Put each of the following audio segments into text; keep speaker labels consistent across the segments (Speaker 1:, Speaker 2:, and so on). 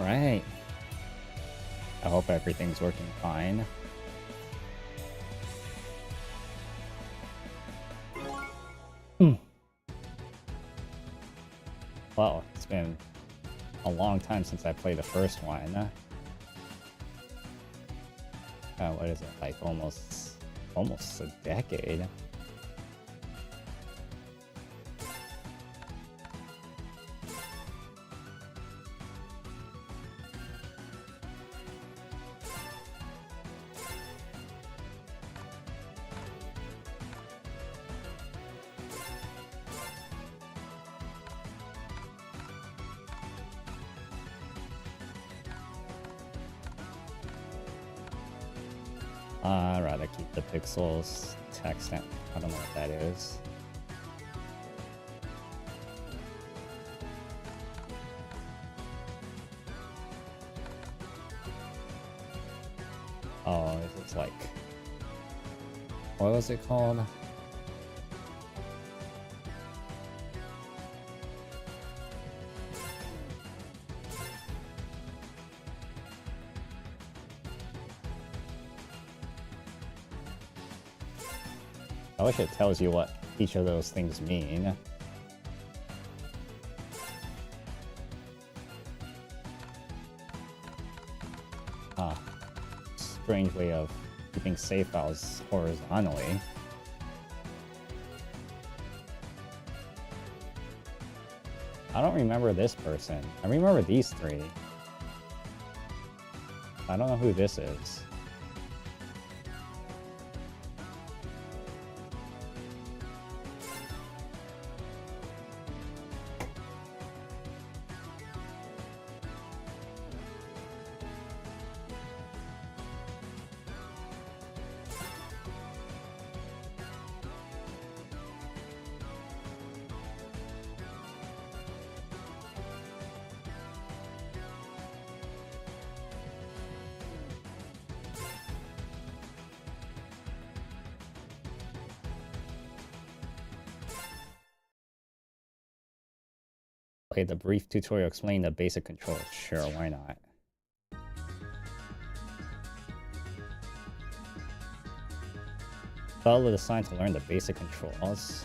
Speaker 1: Alright. I hope everything's working fine. Well, it's been a long time since I played the first one. What is it, like almost a decade? I'd rather keep the pixels text. I don't know what that is. Oh, it's like, what was it called? I wish it tells you what each of those things mean. Strange way of keeping save files horizontally. I don't remember this person. I remember these three. I don't know who this is. Okay, the brief tutorial explain the basic controls. Sure, why not? Follow the sign to learn the basic controls.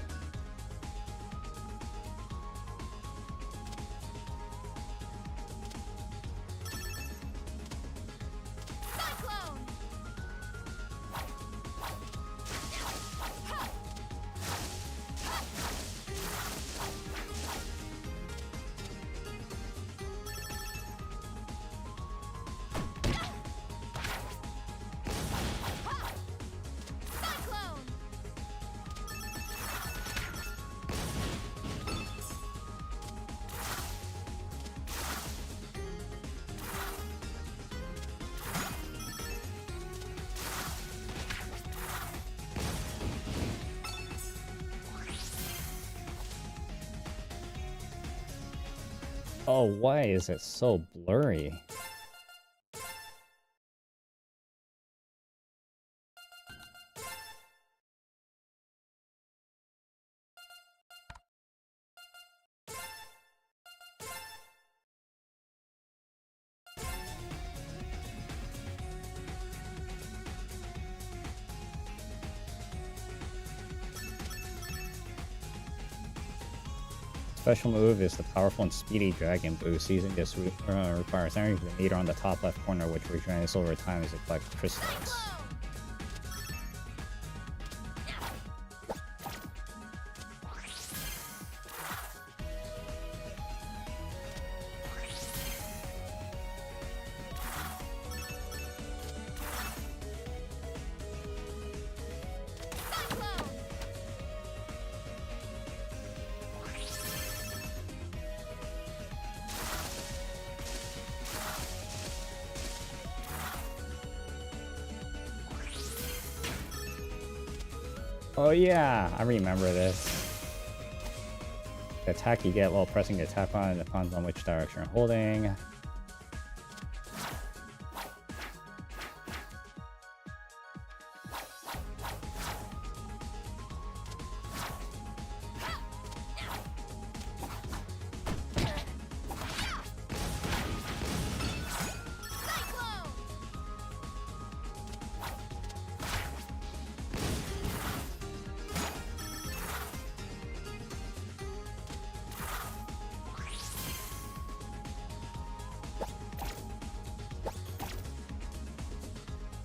Speaker 1: Oh, why is it so blurry? Special move is the powerful and speedy dragon boost. Using this requires entering the meter on the top left corner, which regenerates over time as it collects crystals. Oh yeah, I remember this. The attack you get while pressing the attack button depends on which direction you're holding.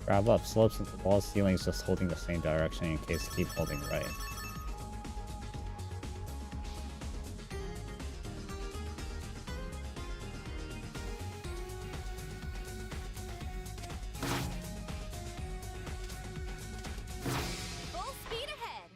Speaker 1: Grab up, slopes into walls, ceilings, just holding the same direction in case keep holding right.
Speaker 2: Full speed ahead.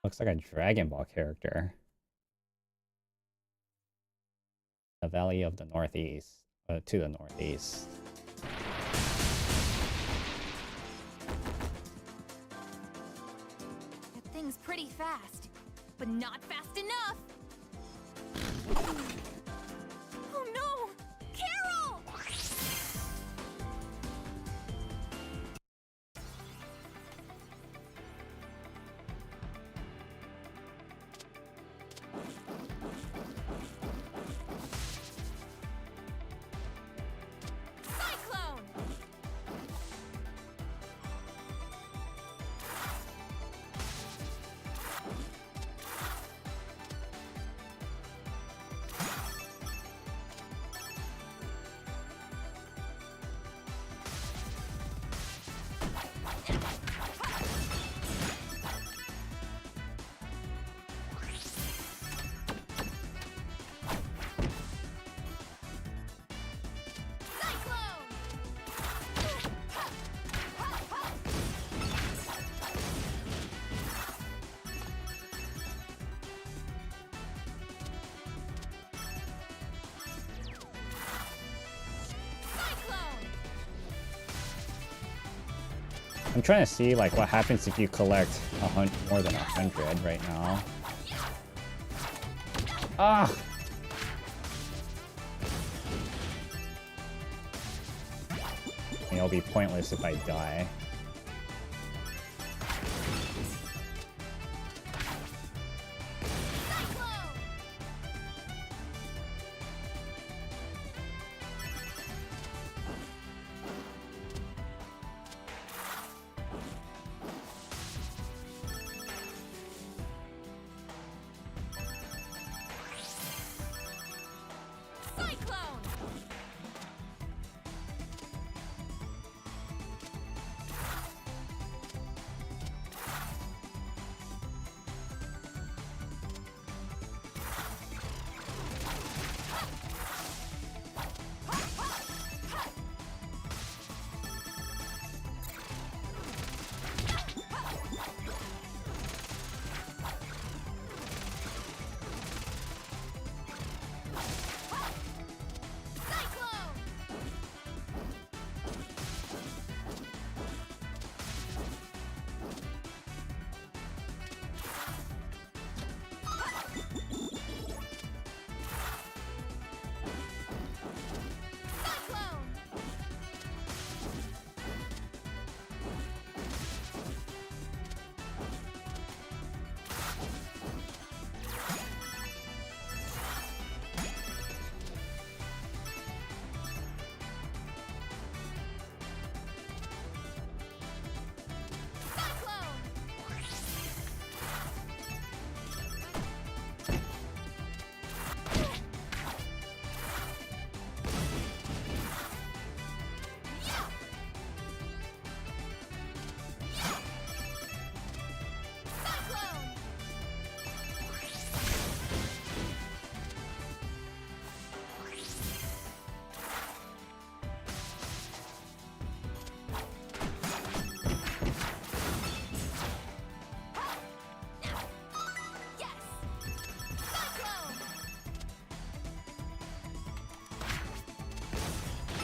Speaker 1: Looks like a Dragon Ball character. The Valley of the Northeast. To the northeast.
Speaker 2: That thing's pretty fast, but not fast enough. Oh no! Carol! Cyclone!
Speaker 1: I'm trying to see like what happens if you collect more than 100 right now. Ah! It'll be pointless if I die.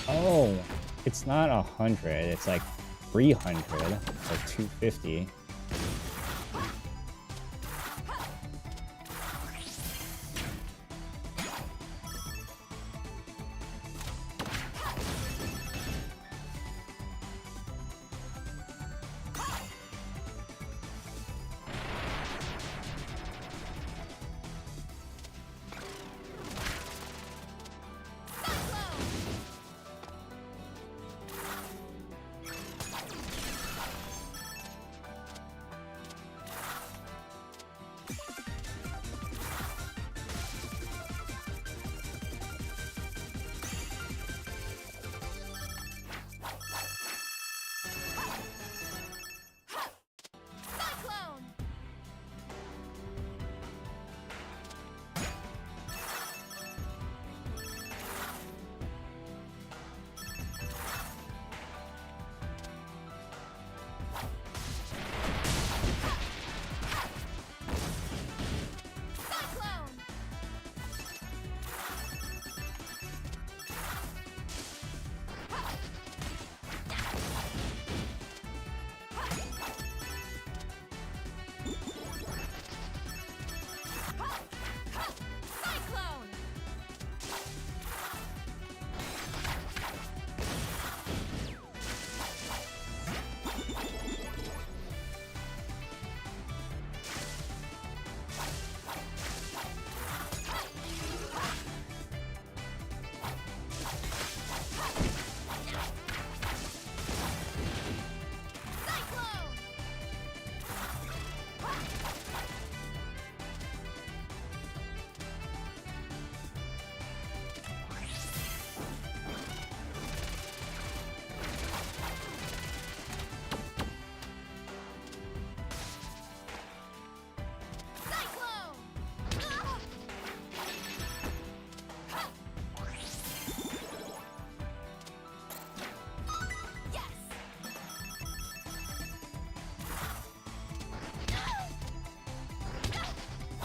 Speaker 1: Oh, it's not 100, it's like 300 or 250.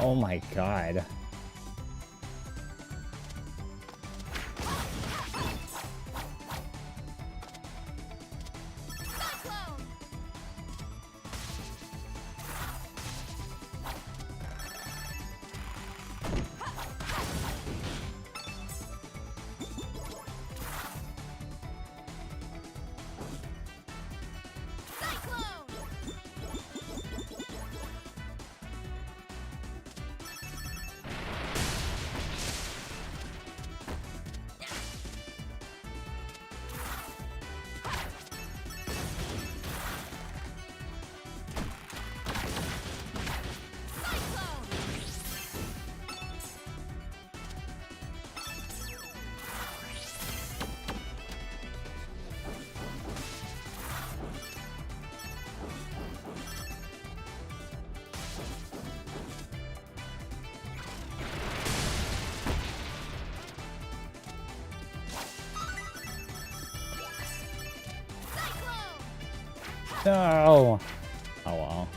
Speaker 1: Oh my god. No! Oh well.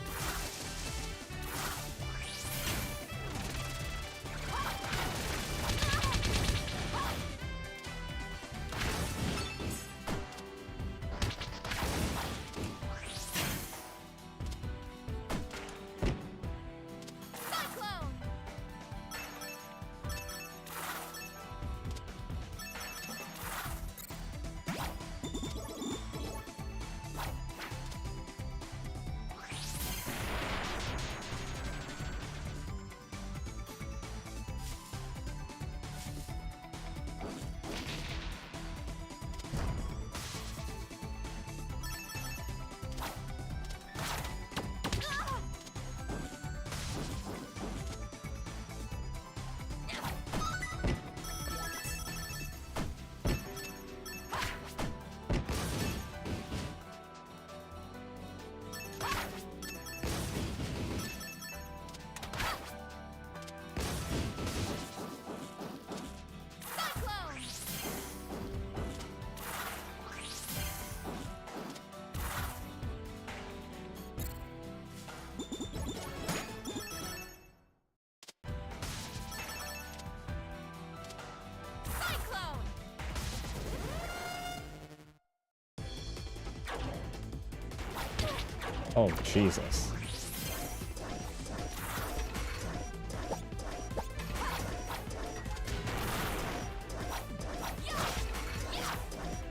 Speaker 1: Oh, Jesus.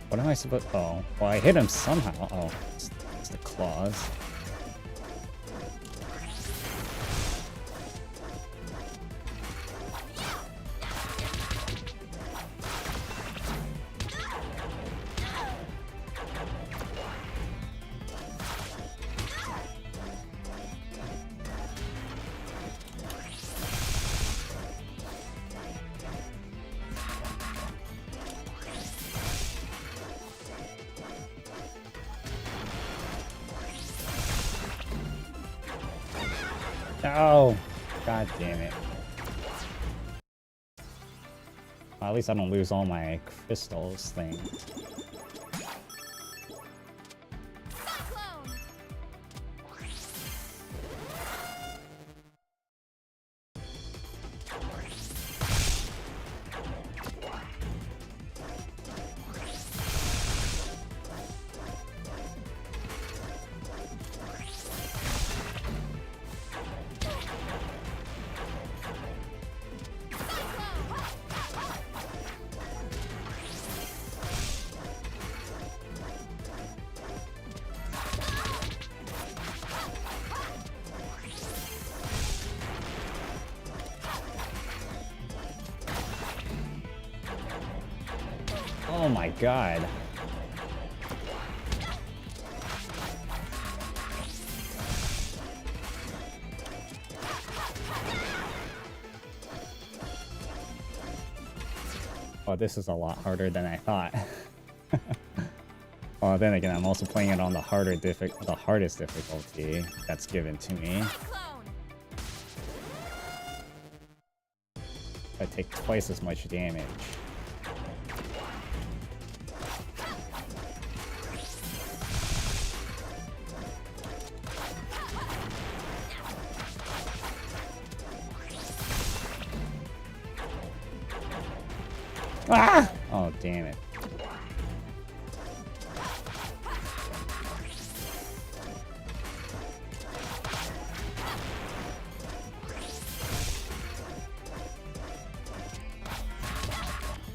Speaker 1: What am I supposed... Oh, well, I hit him somehow. Oh, it's the claws. Oh, god damn it. Well, at least I don't lose all my crystals thing. Oh my god. Oh, this is a lot harder than I thought. Well, then again, I'm also playing it on the hardest difficulty that's given to me. I take twice as much damage. Ah! Oh, damn it.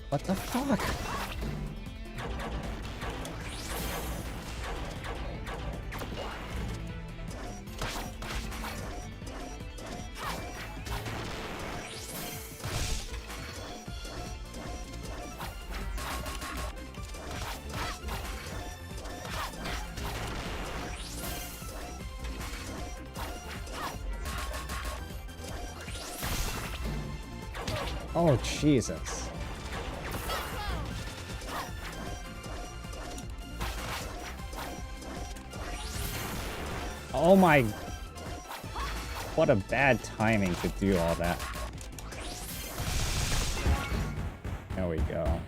Speaker 1: What the fuck? Oh, Jesus. Oh my... What a bad timing to do all that. There we go.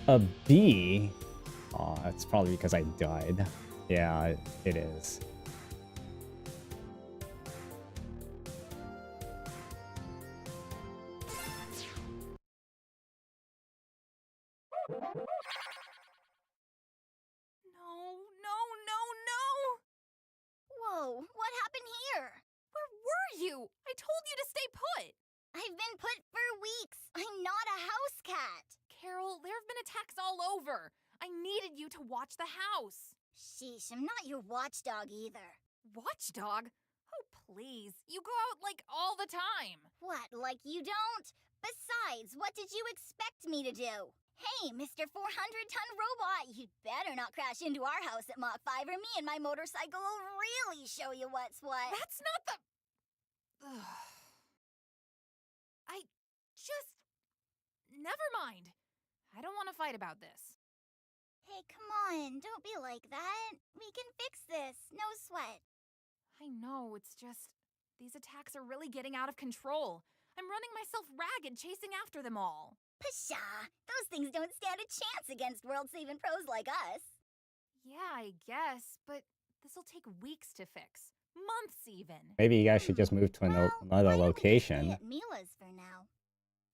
Speaker 1: A B? Oh, that's probably because I died. Yeah, it is.
Speaker 2: No. Whoa, what happened here? Where were you? I told you to stay put. I've been put for weeks. I'm not a house cat. Carol, there have been attacks all over. I needed you to watch the house. Sheesh, I'm not your watchdog either. Watchdog? Oh, please. You go out like all the time. What, like you don't? Besides, what did you expect me to do? Hey, Mr. 400-ton robot, you'd better not crash into our house at Mach 5 or me and my motorcycle will really show you what's what. That's not the... I just... Never mind. I don't want to fight about this. Hey, come on, don't be like that. We can fix this, no sweat. I know, it's just... These attacks are really getting out of control. I'm running myself ragged chasing after them all. Pshaw! Those things don't stand a chance against world-saving pros like us. Yeah, I guess, but this'll take weeks to fix. Months, even.
Speaker 1: Maybe you guys should just move to another location.
Speaker 2: At Mila's for now.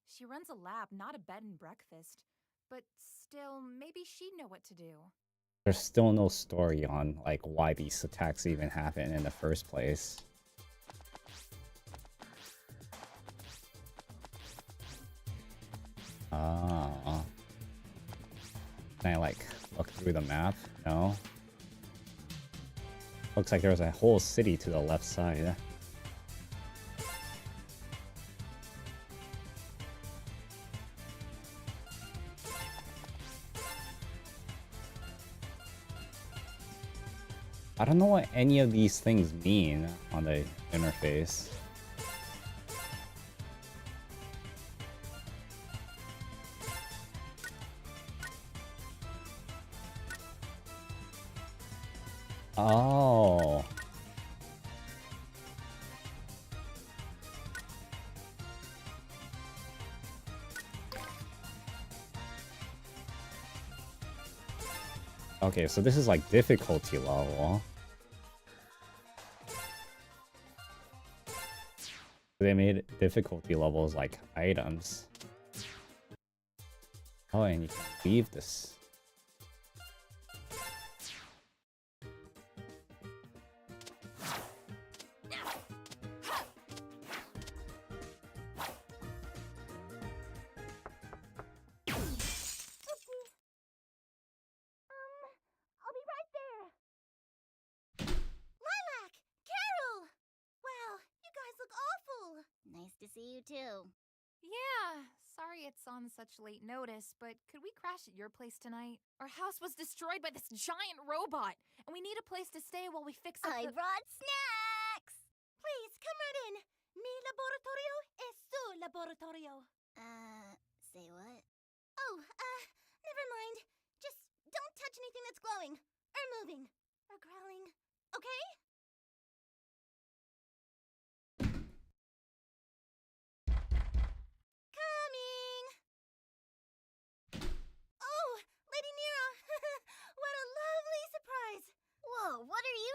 Speaker 2: She runs a lab, not a bed and breakfast. But still, maybe she'd know what to do.
Speaker 1: There's still no story on, like, why these attacks even happen in the first place. Ah. Can I, like, look through the map? No. Looks like there's a whole city to the left side. I don't know what any of these things mean on the interface. Oh. Okay, so this is like difficulty level. They made difficulty levels like items. Oh, and you can leave this.
Speaker 2: I'll be right there. Lilac! Carol! Wow, you guys look awful. Nice to see you too. Yeah, sorry it's on such late notice, but could we crash at your place tonight? Our house was destroyed by this giant robot, and we need a place to stay while we fix up
Speaker 3: I brought snacks!
Speaker 2: Please, come right in. Mi laboratorio es su laboratorio.
Speaker 3: Say what?
Speaker 2: Oh, never mind. Just don't touch anything that's glowing, or moving, or growling, okay? Coming! Oh, Lady Nero!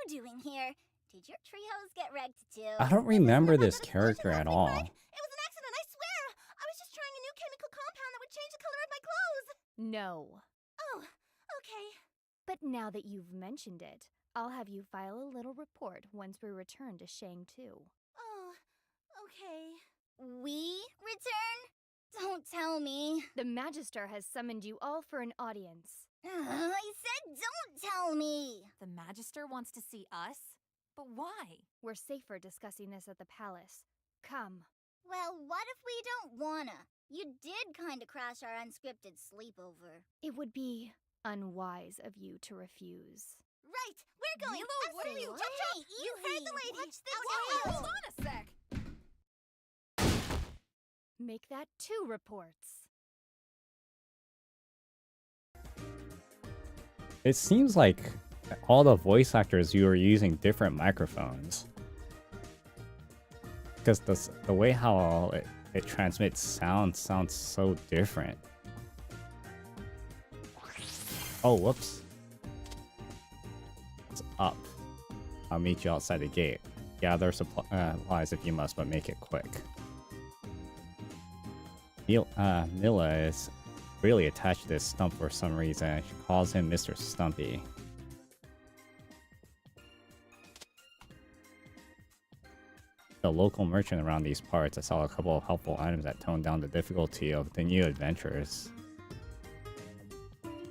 Speaker 3: you doing here? Did your treehouse get wrecked too?
Speaker 1: I don't remember this character at all.
Speaker 2: It was an accident, I swear! I was just trying a new chemical compound that would change the color of my clothes!
Speaker 4: No.
Speaker 2: Oh, okay.
Speaker 4: But now that you've mentioned it, I'll have you file a little report once we return to Shang 2.
Speaker 2: Oh, okay.
Speaker 3: We return? Don't tell me.
Speaker 4: The Magister has summoned you all for an audience.
Speaker 3: I said don't tell me.
Speaker 2: The Magister wants to see us? But why?
Speaker 4: We're safer discussing this at the palace. Come.
Speaker 3: Well, what if we don't wanna? You did kinda crash our unscripted sleepover.
Speaker 4: It would be unwise of you to refuse.
Speaker 2: Right, we're going!
Speaker 3: Milo, what are you?
Speaker 2: Jump! You heard the lady!
Speaker 3: Watch the
Speaker 2: Whoa,
Speaker 3: tail.
Speaker 2: hold on a sec!
Speaker 4: Make that 2 reports.
Speaker 1: It seems like all the voice actors, you were using different microphones. Because the way how it transmits sound sounds so different. Oh, whoops. It's up. I'll meet you outside the gate. Gather supplies if you must, but make it quick. Mila is really attached to this stump for some reason. She calls him Mr. Stumpy. The local merchant around these parts, I saw a couple of helpful items that toned down the difficulty of the new adventures.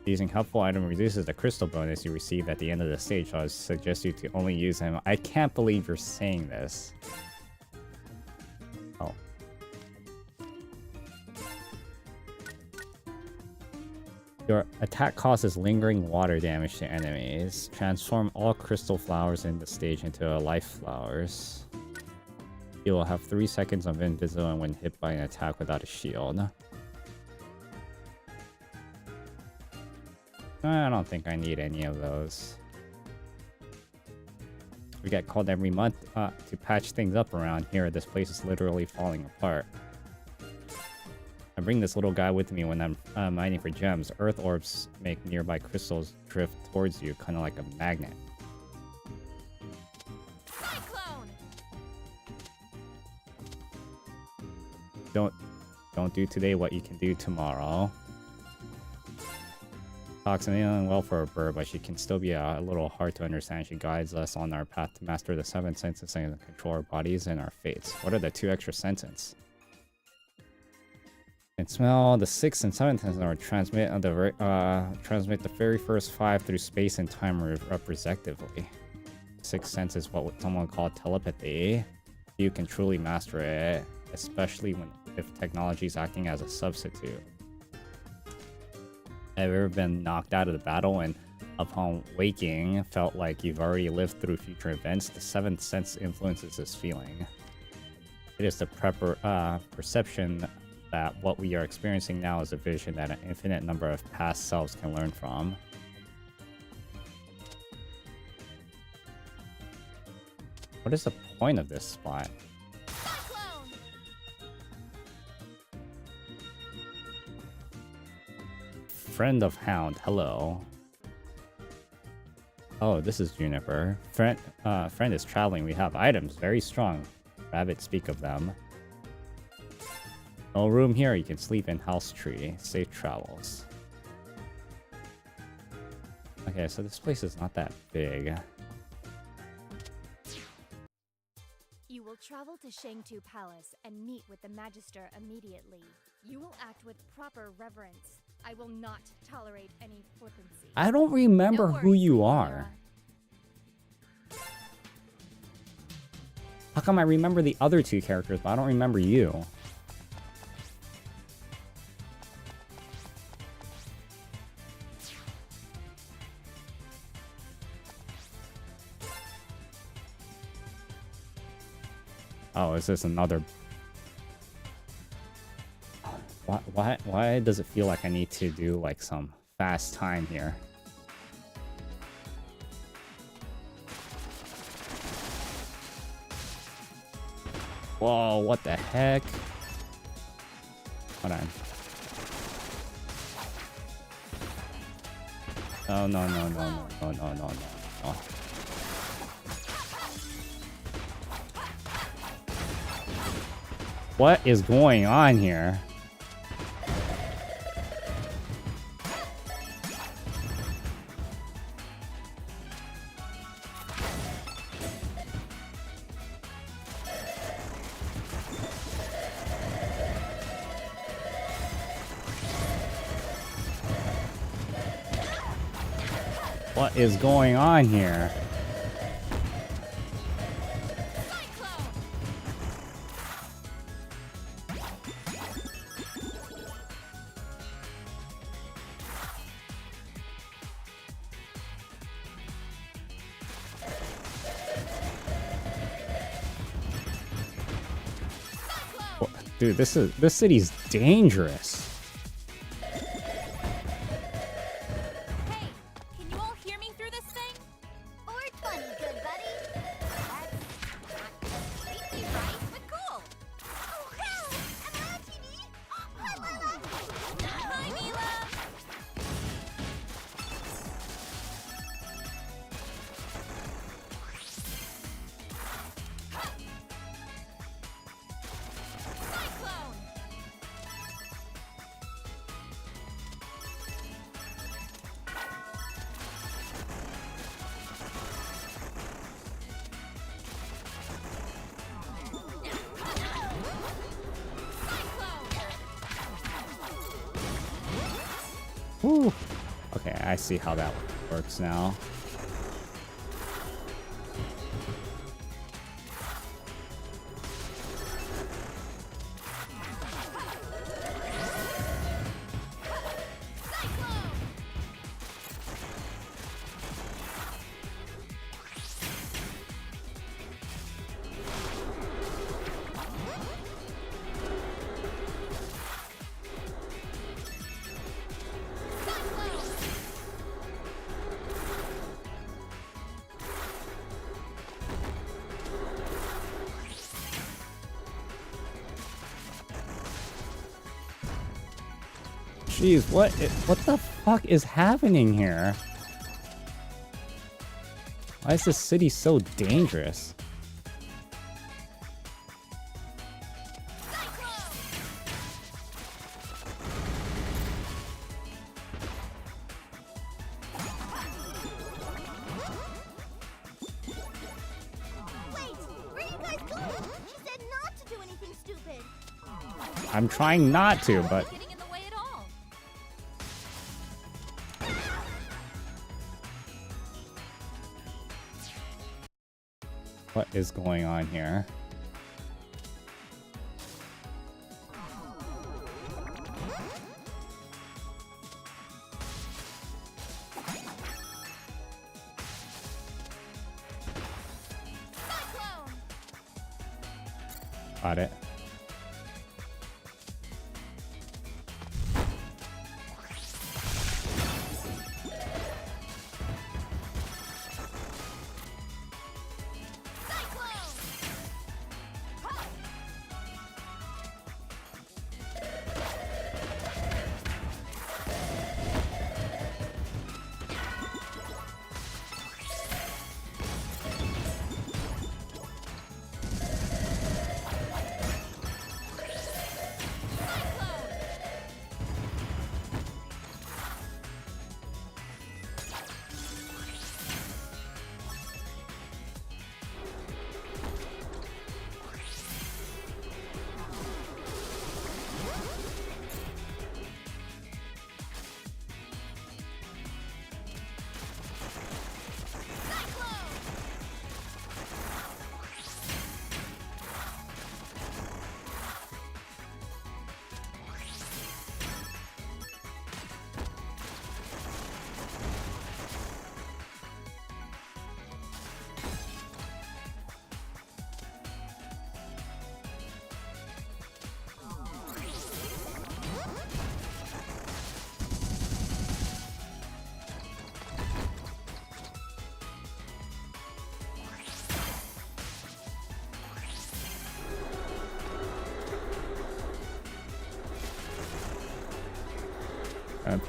Speaker 1: Using helpful item reduces the crystal bonus you receive at the end of the stage, so I suggest you to only use them. I can't believe you're saying this. Oh. Your attack causes lingering water damage to enemies. Transform all crystal flowers in the stage into life flowers. You will have 3 seconds of invisible when hit by an attack without a shield. I don't think I need any of those. We get called every month to patch things up around here. This place is literally falling apart. I bring this little guy with me when I'm mining for gems. Earth orbs make nearby crystals drift towards you, kind of like a magnet.
Speaker 2: Cyclone!
Speaker 1: Don't do today what you can do tomorrow. Talks and well for a bird, but she can still be a little hard to understand. She guides us on our path to master the 7 senses and control our bodies and our fates. What are the 2 extra senses? And smell the 6th and 7th senses, or transmit the very first 5 through space and time respectively. 6th sense is what someone called telepathy. You can truly master it, especially if technology is acting as a substitute. Have you ever been knocked out of the battle and upon waking felt like you've already lived through future events? The 7th sense influences this feeling. It is the perception that what we are experiencing now is a vision that an infinite number of past selves can learn from. What is the point of this spot? Friend of Hound, hello. Oh, this is Juniper. Friend is traveling. We have items, very strong. Rabbits speak of them. No room here. You can sleep in house tree. Safe travels. Okay, so this place is not that big.
Speaker 4: You will travel to Shangtu Palace and meet with the Magister immediately. You will act with proper reverence. I will not tolerate any flippancy.
Speaker 1: I don't remember who you are. How come I remember the other 2 characters, but I don't remember you? Oh, is this another... Why does it feel like I need to do like some fast time here? Whoa, what the heck? Hold on. Oh, no. What is going on here? What is going on here? Dude, this city's dangerous.
Speaker 2: Hey, can you all hear me through this thing?
Speaker 3: Or 20, good buddy.
Speaker 2: That's not completely right, but cool.
Speaker 3: Oh, hell! Am I on TV? Hi, Lila!
Speaker 2: Hi, Mila. Cyclone.
Speaker 1: Whew. Okay, I see how that works now. Jeez, what the fuck is happening here? Why is this city so dangerous?
Speaker 3: Wait, where are you guys going? She said not to do anything stupid.
Speaker 1: I'm trying not to, but
Speaker 2: Getting in the way at all.
Speaker 1: what is going on here?
Speaker 2: Cyclone.
Speaker 1: Got it.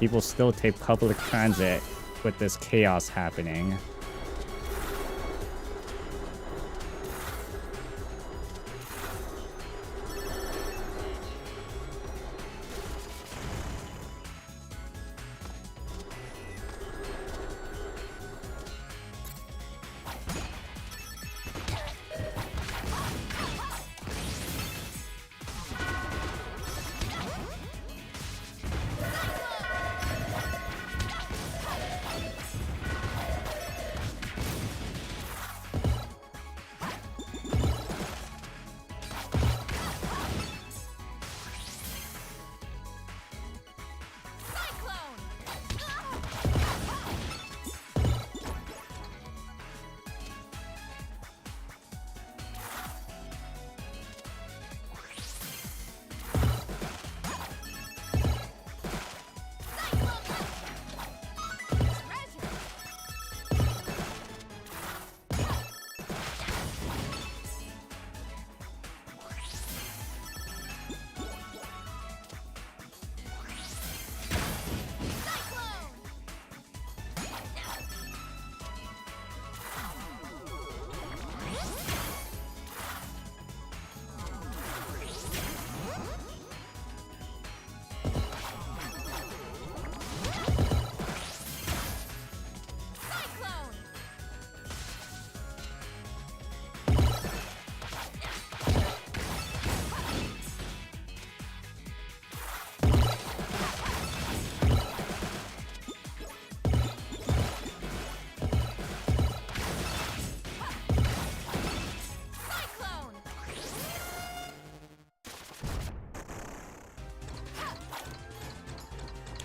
Speaker 1: People still take public transit with this chaos happening.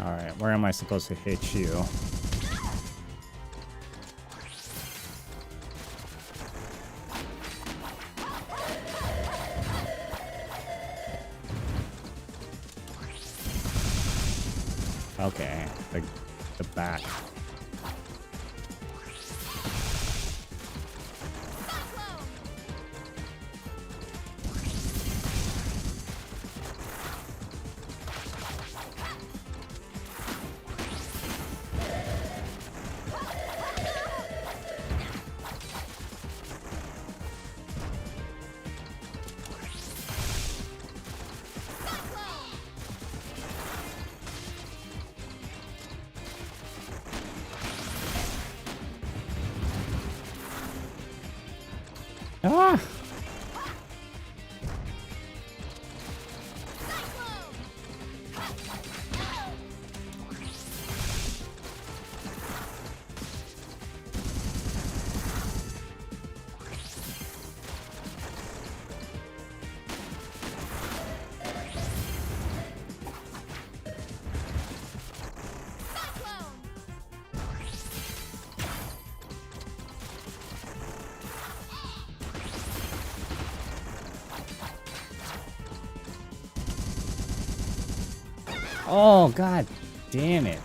Speaker 1: Alright, where am I supposed to hit you? Okay, the back. Ah! Oh, god damn it.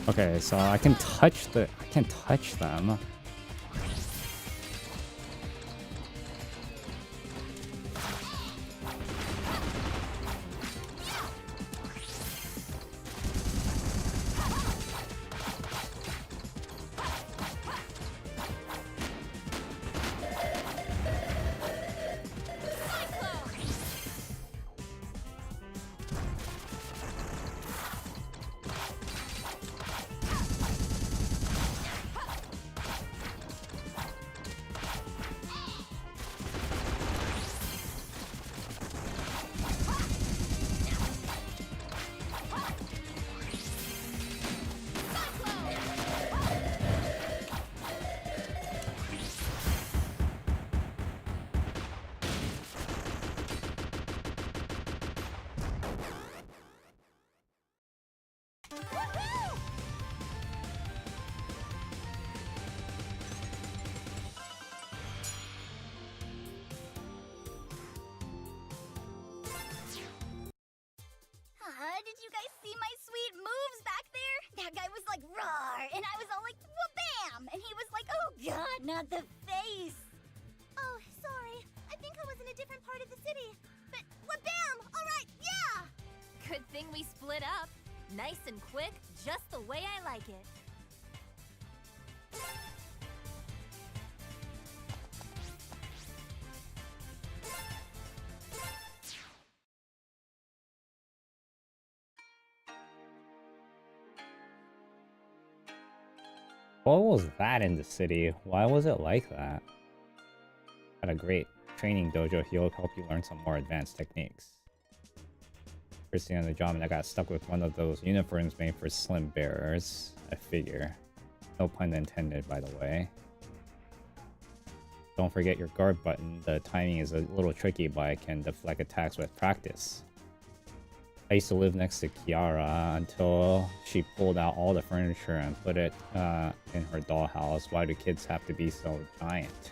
Speaker 1: Okay, so I can touch them.
Speaker 3: Did you guys see my sweet moves back there? That guy was like, roar, and I was all like, wha-bam! And he was like, oh god, not the face! Oh, sorry. I think I was in a different part of the city. But wha-bam! Alright, yeah!
Speaker 2: Good thing we split up. Nice and quick, just the way I like it.
Speaker 1: What was that in the city? Why was it like that? Had a great training dojo. He'll help you learn some more advanced techniques. First day on the job, and I got stuck with one of those uniforms made for slim bearers. I figure. No pun intended, by the way. Don't forget your guard button. The timing is a little tricky, but I can deflect attacks with practice. I used to live next to Kiara until she pulled out all the furniture and put it in her dollhouse. Why do kids have to be so giant?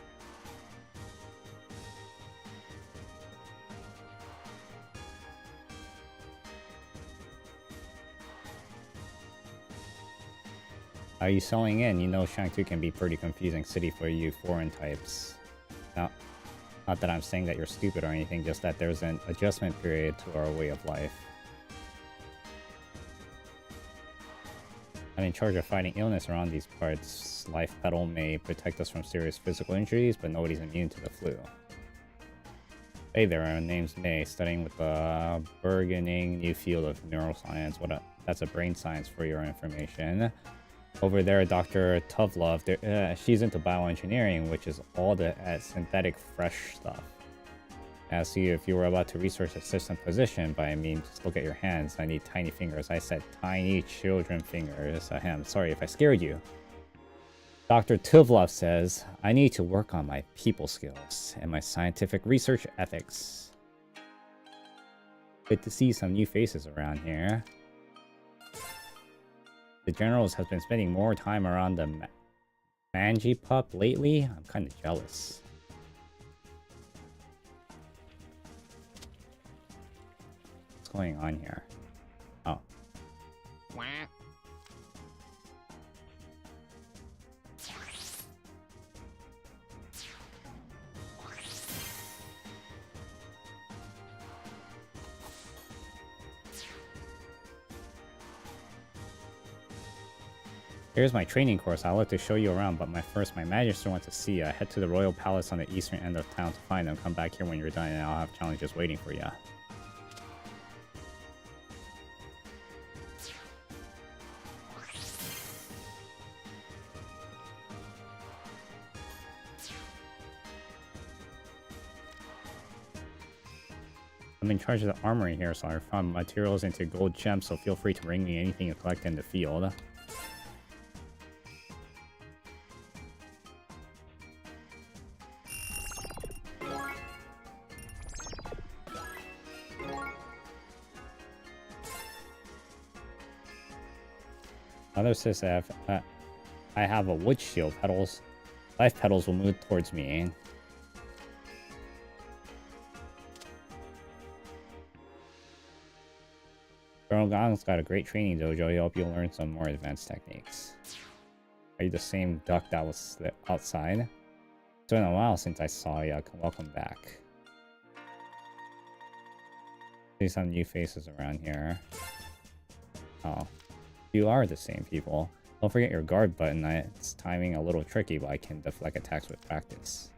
Speaker 1: Are you selling in? You know Shangtu can be a pretty confusing city for you foreign types. Not that I'm saying that you're stupid or anything, just that there's an adjustment period to our way of life. I'm in charge of fighting illness around these parts. Life Petal may protect us from serious physical injuries, but nobody's immune to the flu. Hey there, our name's May, studying with the burgeoning new field of neuroscience. That's a brain science for your information. Over there, Dr. Tovlov, she's into bioengineering, which is all the synthetic fresh stuff. Ask you if you were about to research a system position, but I mean, just look at your hands. I need tiny fingers. I said tiny children fingers. I'm sorry if I scared you. Dr. Tovlov says, I need to work on my people skills and my scientific research ethics. Good to see some new faces around here. The generals have been spending more time around the Manji pup lately. I'm kind of jealous. What's going on here? Oh. Here's my training course. I'd like to show you around, but my magister wants to see you. Head to the royal palace on the eastern end of town to find them. Come back here when you're done and I'll have challenges waiting for you. I'm in charge of the armory here, so I found materials into gold gems, so feel free to bring me anything you collect in the field. Mother says I have a wood shield. Life petals will move towards me. Colonel Gong's got a great training dojo. He'll help you learn some more advanced techniques. Are you the same duck that was outside? It's been a while since I saw you. Welcome back. See some new faces around here. Oh. You are the same people. Don't forget your guard button. It's timing a little tricky, but I can deflect attacks with practice.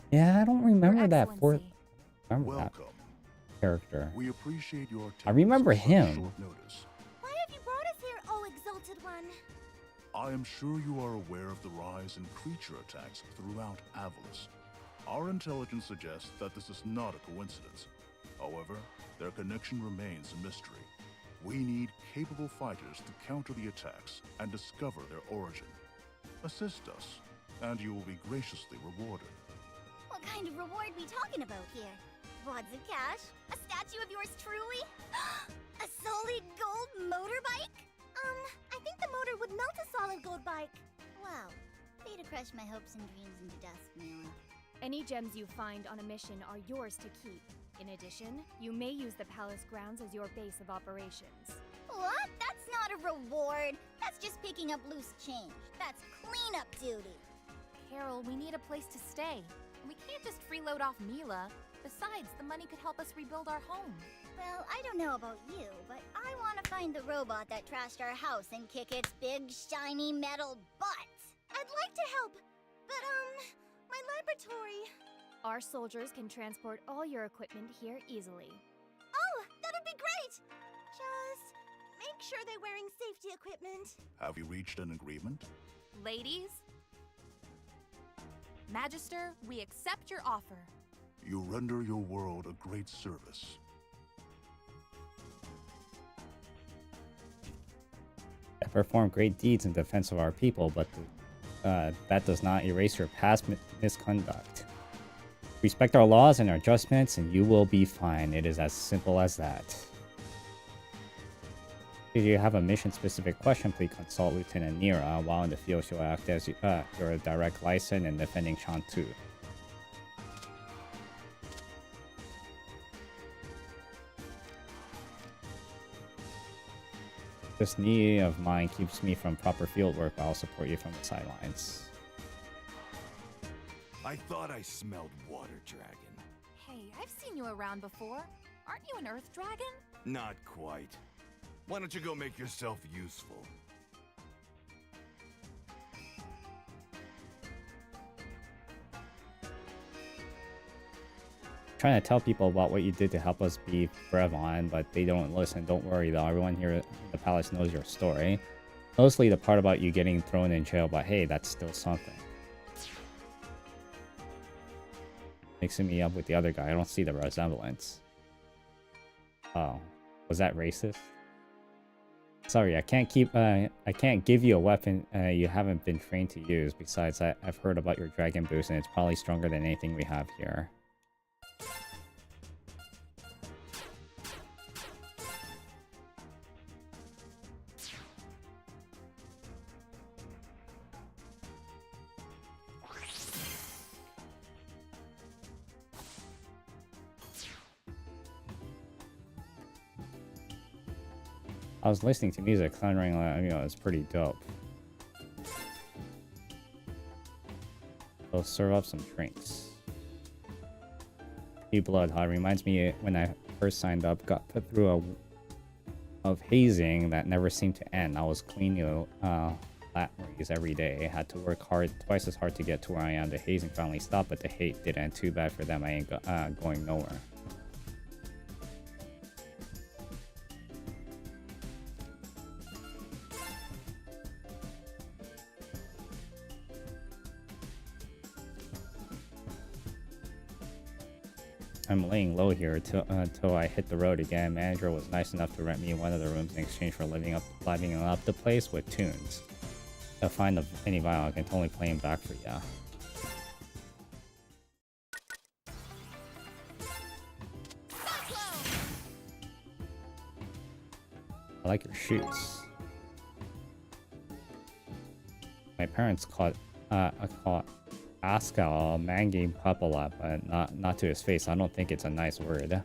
Speaker 1: Yeah, I don't remember that fourth. That character.
Speaker 5: We appreciate your
Speaker 1: I remember him.
Speaker 3: Why have you brought us here, oh exalted one?
Speaker 5: I am sure you are aware of the rise in creature attacks throughout Avalis. Our intelligence suggests that this is not a coincidence. However, their connection remains a mystery. We need capable fighters to counter the attacks and discover their origin. Assist us, and you will be graciously rewarded.
Speaker 3: What kind of reward we talking about here? Wads of cash? A statue of yours truly? A solid gold motorbike? I think the motor would melt a solid gold bike. Wow. Way to crush my hopes and dreams into dust, Mila.
Speaker 4: Any gems you find on a mission are yours to keep. In addition, you may use the palace grounds as your base of operations.
Speaker 3: What? That's not a reward. That's just picking up loose change. That's cleanup duty.
Speaker 2: Carol, we need a place to stay. We can't just freeload off Mila. Besides, the money could help us rebuild our home.
Speaker 3: Well, I don't know about you, but I want to find the robot that trashed our house and kick its big, shiny metal butt. I'd like to help, but, my laboratory...
Speaker 4: Our soldiers can transport all your equipment here easily.
Speaker 3: Oh, that'd be great! Just make sure they're wearing safety equipment.
Speaker 5: Have you reached an agreement?
Speaker 2: Ladies? Magister, we accept your offer.
Speaker 5: You render your world a great service.
Speaker 1: I perform great deeds in defense of our people, but that does not erase your past misconduct. Respect our laws and our adjustments, and you will be fine. It is as simple as that. If you have a mission-specific question, please consult Lieutenant Nira. While in the field, she'll act as your direct liaison in defending Shantu. This need of mine keeps me from proper field work, but I'll support you from the sidelines.
Speaker 6: I thought I smelled water dragon.
Speaker 2: Hey, I've seen you around before. Aren't you an earth dragon?
Speaker 6: Not quite. Why don't you go make yourself useful?
Speaker 1: Trying to tell people about what you did to help us be Brevon, but they don't listen. Don't worry though, everyone here in the palace knows your story. Mostly the part about you getting thrown in jail, but hey, that's still something. Mixing me up with the other guy, I don't see the resemblance. Oh, was that racist? Sorry, I can't give you a weapon you haven't been trained to use. Besides, I've heard about your dragon boost and it's probably stronger than anything we have here. I was listening to music, thundering, it's pretty dope. So serve up some drinks. Blood, it reminds me when I first signed up, got put through of hazing that never seemed to end. I was cleaning latteries every day. Had to work hard, twice as hard to get to where I am. The hazing finally stopped, but the hate didn't. Too bad for them. I ain't going nowhere. I'm laying low here until I hit the road again. Manager was nice enough to rent me one of the rooms in exchange for livening up the place with tunes. If I find any vinyl, I can totally play them back for ya. I like your shoes. My parents caught Pascal Mangi Papala, but not to his face. I don't think it's a nice word.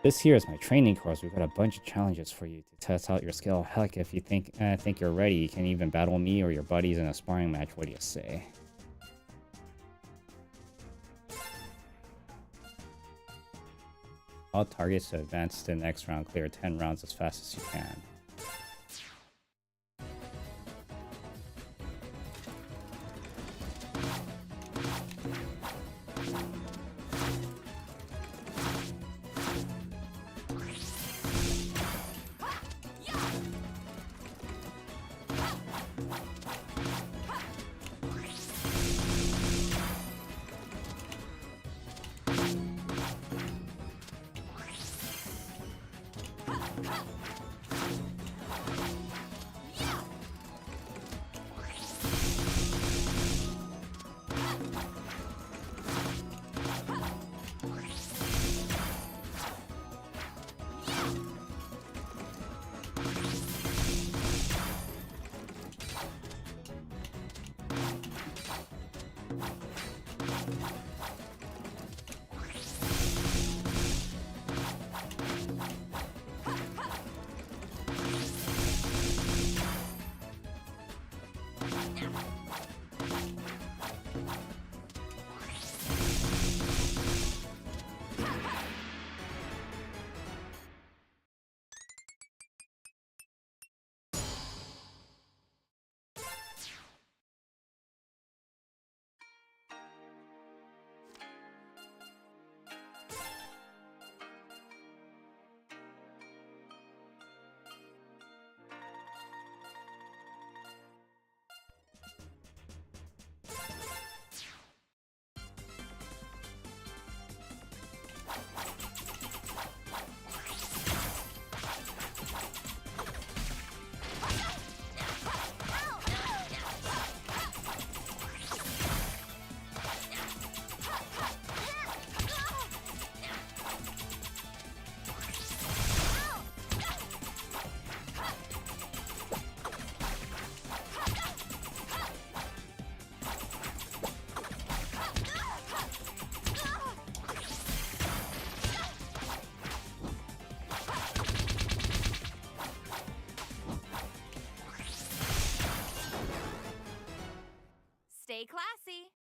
Speaker 1: This here is my training course. We've got a bunch of challenges for you to test out your skill. Heck, if you think you're ready, you can even battle me or your buddies in a sparring match. What do you say? All targets to advance to the next round. Clear 10 rounds as fast as you can.
Speaker 2: Oopsie.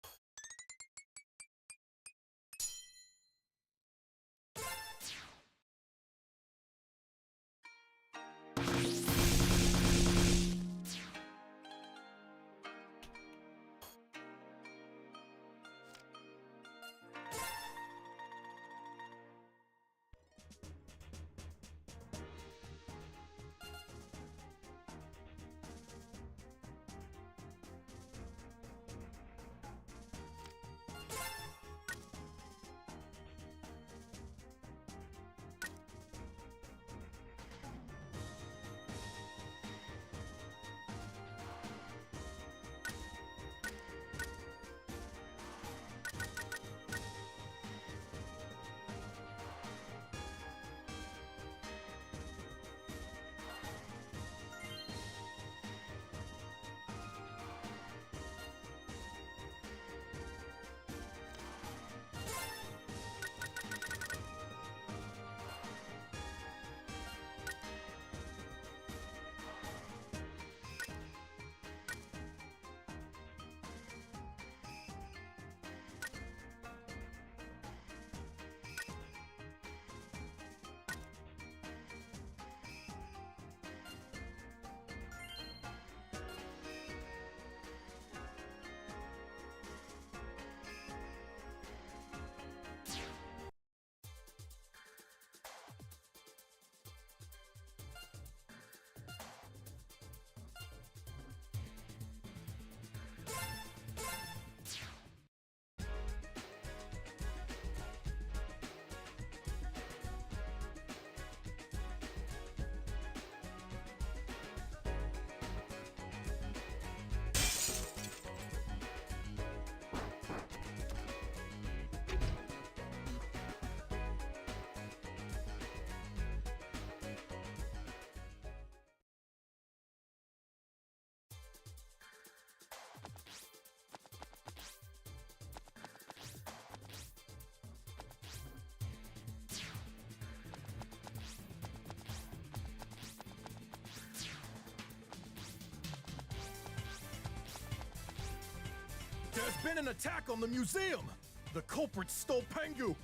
Speaker 7: There's been an attack on the museum! The culprits stole Pengu!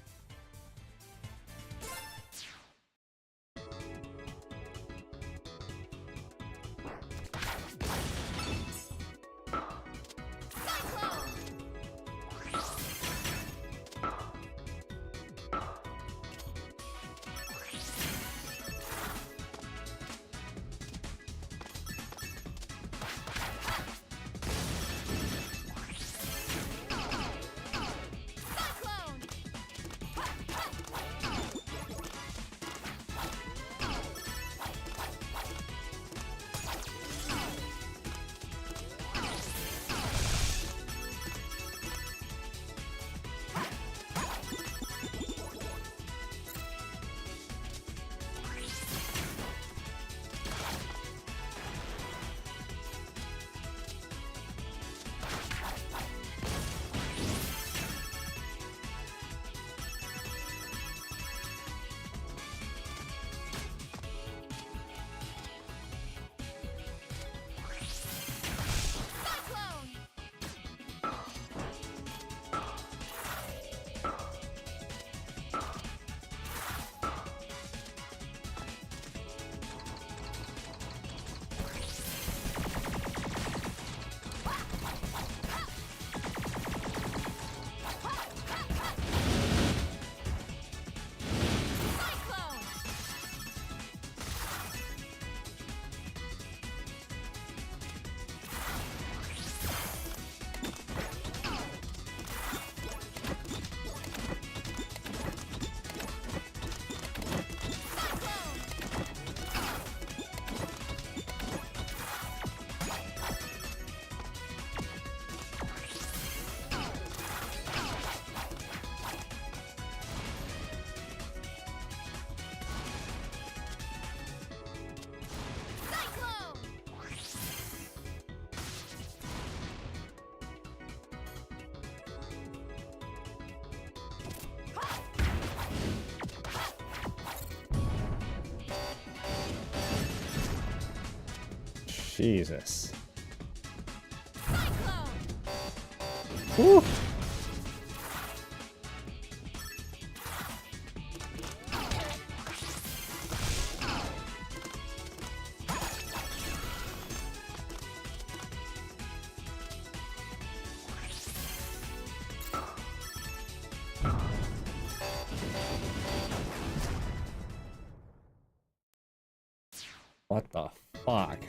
Speaker 1: Jesus. Woo. What the fuck?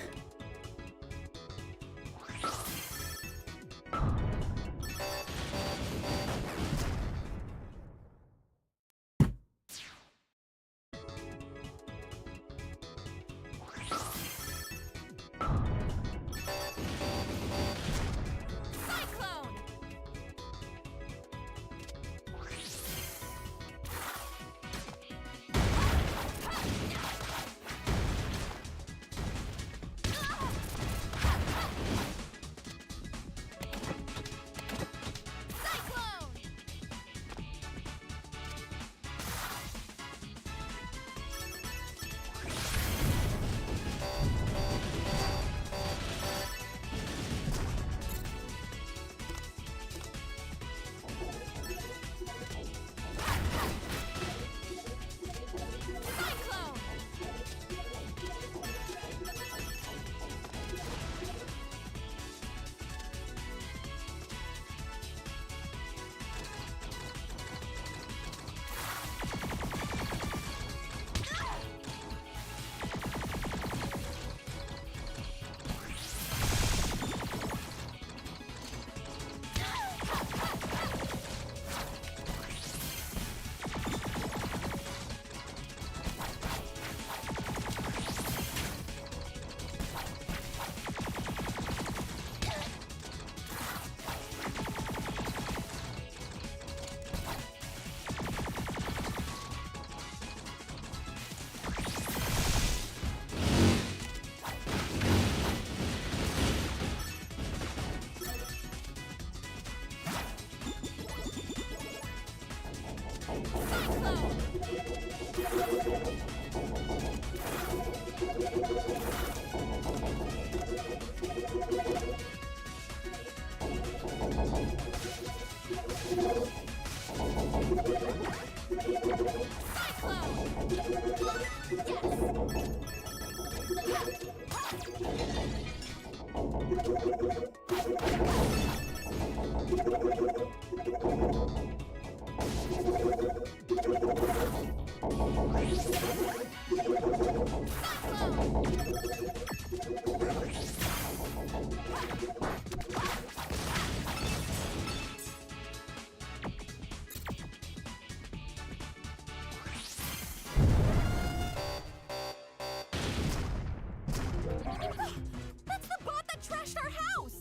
Speaker 2: That's the bot that trashed our house!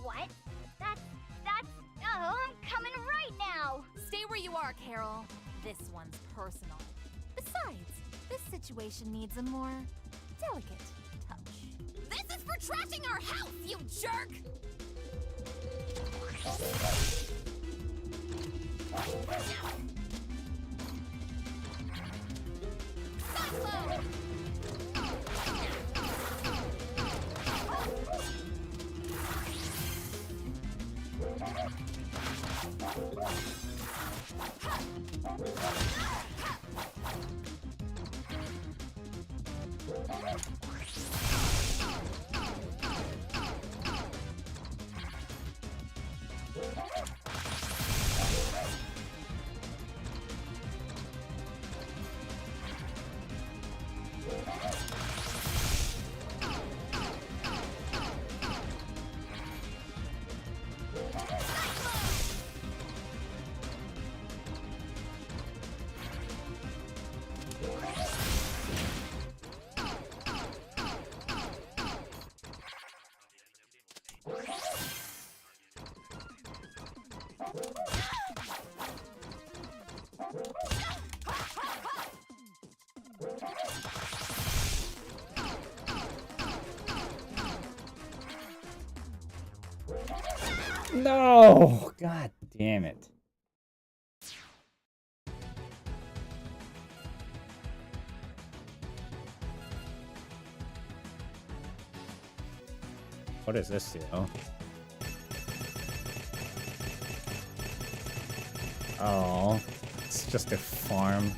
Speaker 3: What? That's... Oh, I'm coming right now!
Speaker 2: Stay where you are, Carol. This one's personal. Besides, this situation needs a more delicate touch. This is for trashing our house, you jerk! Cyclone!
Speaker 1: No! God damn it. What is this, you know? Oh, it's just a farm.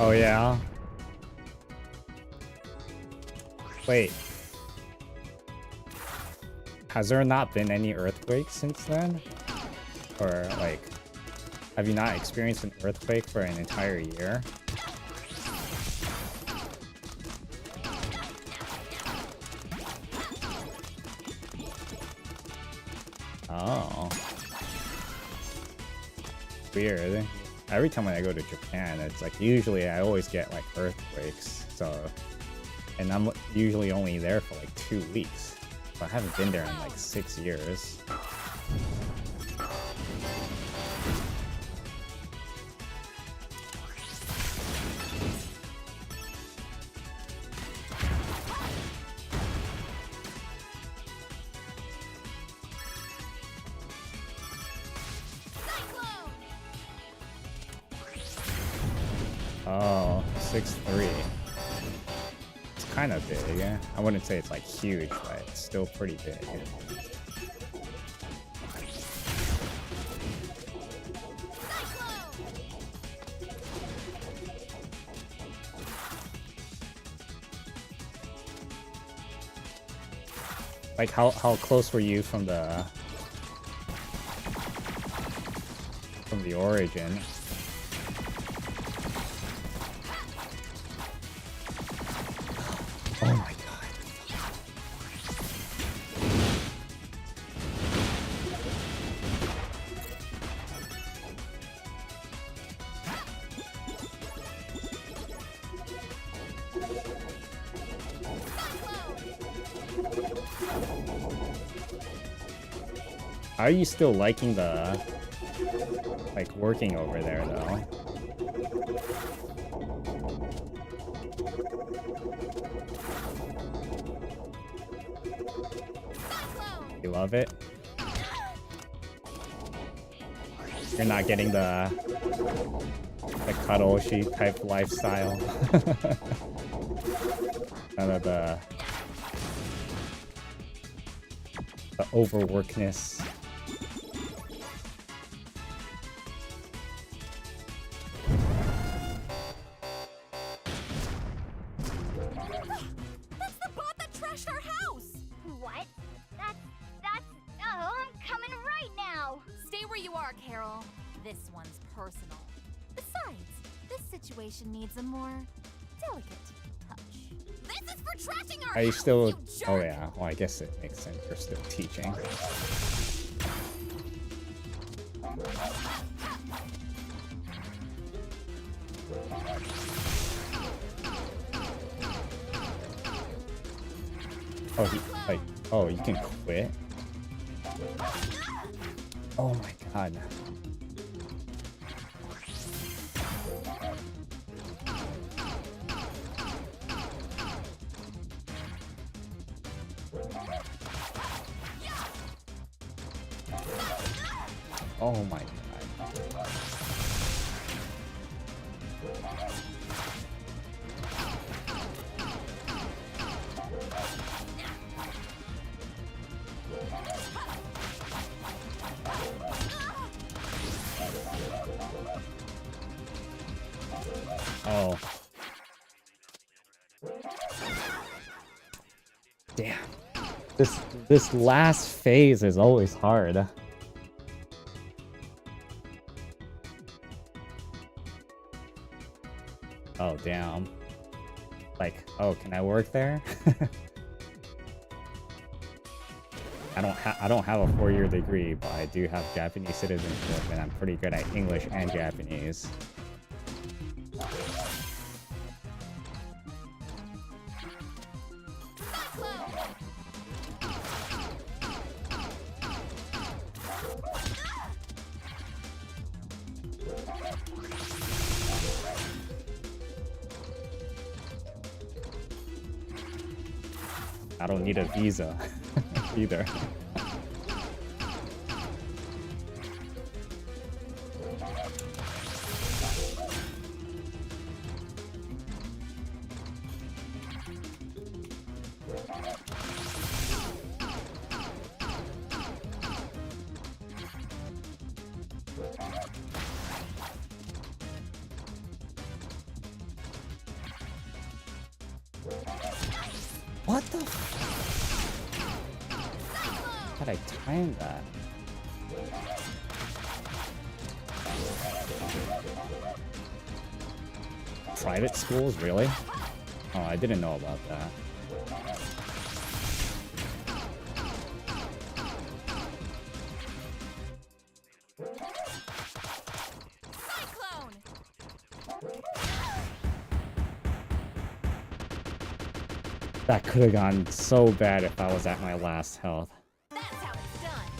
Speaker 1: Oh yeah? Wait. Has there not been any earthquakes since then? Or like, have you not experienced an earthquake for an entire year? Oh. Weird. Every time when I go to Japan, it's like usually I always get like earthquakes. So, and I'm usually only there for like 2 weeks. So I haven't been there in like 6 years. Oh, 6'3". It's kind of big. I wouldn't say it's like huge, but it's still pretty big. Like how close were you from the origin? Oh my god. Are you still liking the like working over there though? You love it? You're not getting the karoshi type lifestyle. None of the overworkness.
Speaker 2: That's the bot that trashed our house!
Speaker 3: What? That's. Oh, I'm coming right now!
Speaker 2: Stay where you are, Carol. This one's personal. Besides, this situation needs a more delicate touch. This is for trashing our
Speaker 1: Are you
Speaker 2: house,
Speaker 1: still?
Speaker 2: you jerk!
Speaker 1: Oh yeah. Well, I guess it makes sense. You're still teaching. Oh, you can quit? Oh my god. Oh my god. Oh. Damn. This last phase is always hard. Oh, damn. Like, oh, can I work there? I don't have a 4-year degree, but I do have Japanese citizenship, and I'm pretty good at English and Japanese. I don't need a visa either. What the How'd I time that? Private schools, really? Oh, I didn't know about that. That could have gone so bad if I was at my last health.
Speaker 2: That's how it's done.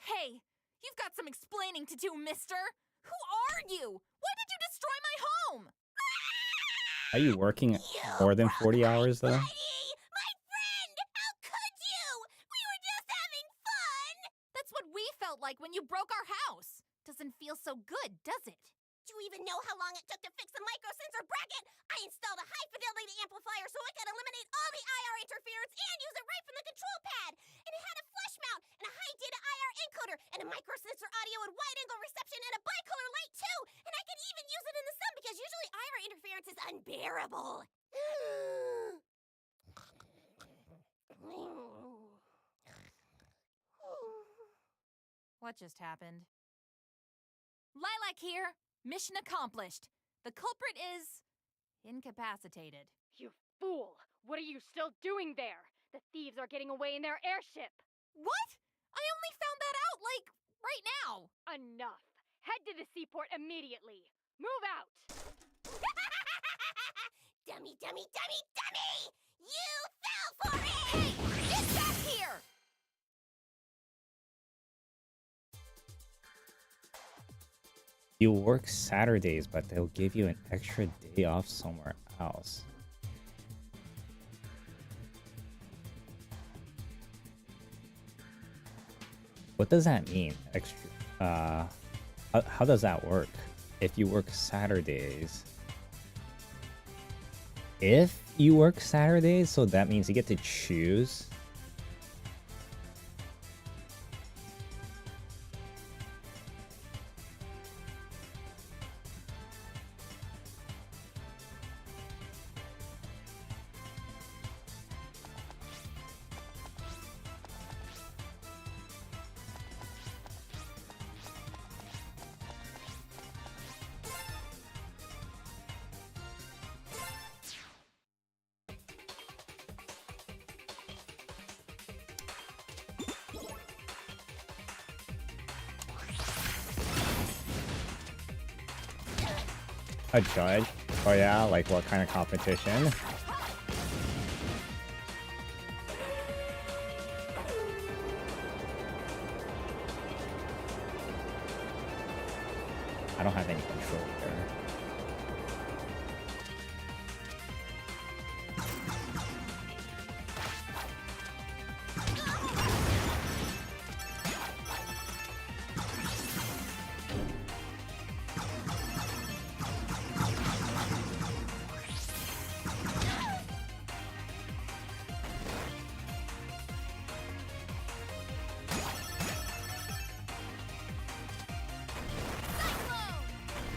Speaker 2: Hey, you've got some explaining to do, mister. Who are you? Why did you destroy my home?
Speaker 1: Are you working more than 40 hours though?
Speaker 3: My friend! How could you? We were just having fun!
Speaker 2: That's what we felt like when you broke our house. Doesn't feel so good, does it?
Speaker 3: Do you even know how long it took to fix the microsensor bracket? I installed a high-fidelity amplifier so I could eliminate all the IR interference and use it right from the control pad. And it had a flush mount and a high-data IR encoder and a microsensor audio and wide-angle reception and a bicolor light too. And I could even use it in the sun because usually IR interference is unbearable.
Speaker 2: What just happened? Lilac here. Mission accomplished. The culprit is incapacitated.
Speaker 8: You fool! What are you still doing there? The thieves are getting away in their airship!
Speaker 2: What? I only found that out, like, right now.
Speaker 8: Enough! Head to the seaport immediately! Move out!
Speaker 3: Dummy, dummy, dummy, dummy! You fell for it!
Speaker 2: Hey, get back here!
Speaker 1: You work Saturdays, but they'll give you an extra day off somewhere else. What does that mean? Extra? How does that work? If you work Saturdays, if you work Saturdays, so that means you get to choose. A judge? Oh yeah, like what kind of competition? I don't have any control there.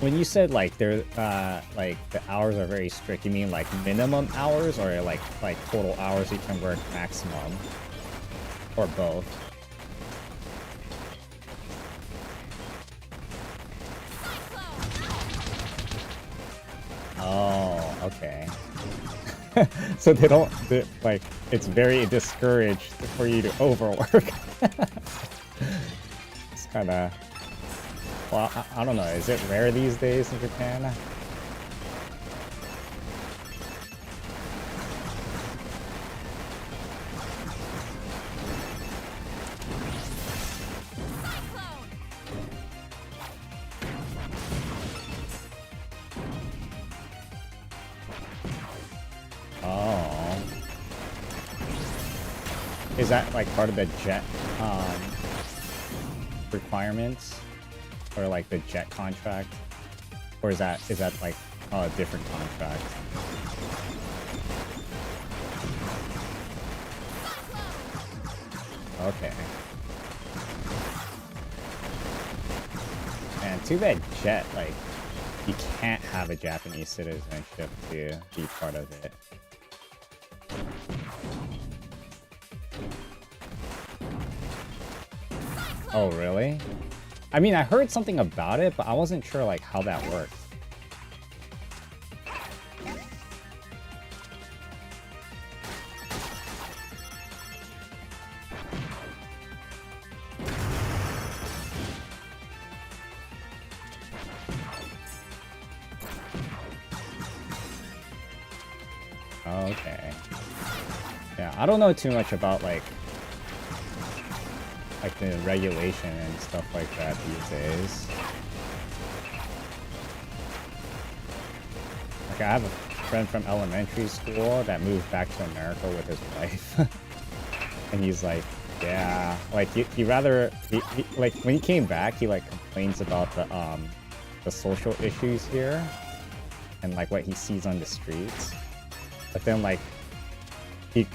Speaker 1: When you said like they're like the hours are very strict, you mean like minimum hours or like total hours you can work maximum? Or both? Oh, okay. So they don't like it's very discouraged for you to overwork. It's kind of well, I don't know. Is it rare these days in Japan? Oh. Is that like part of the jet requirements? Or like the jet contract, or is that like a different contract? Okay. And too bad jet, like you can't have a Japanese citizenship to be part of it. Oh really? I mean, I heard something about it, but I wasn't sure like how that worked. Okay. Yeah, I don't know too much about like the regulation and stuff like that these days. Like I have a friend from elementary school that moved back to America with his wife. And he's like, yeah, like he like when he came back, he like complains about the social issues here and like what he sees on the streets. But then like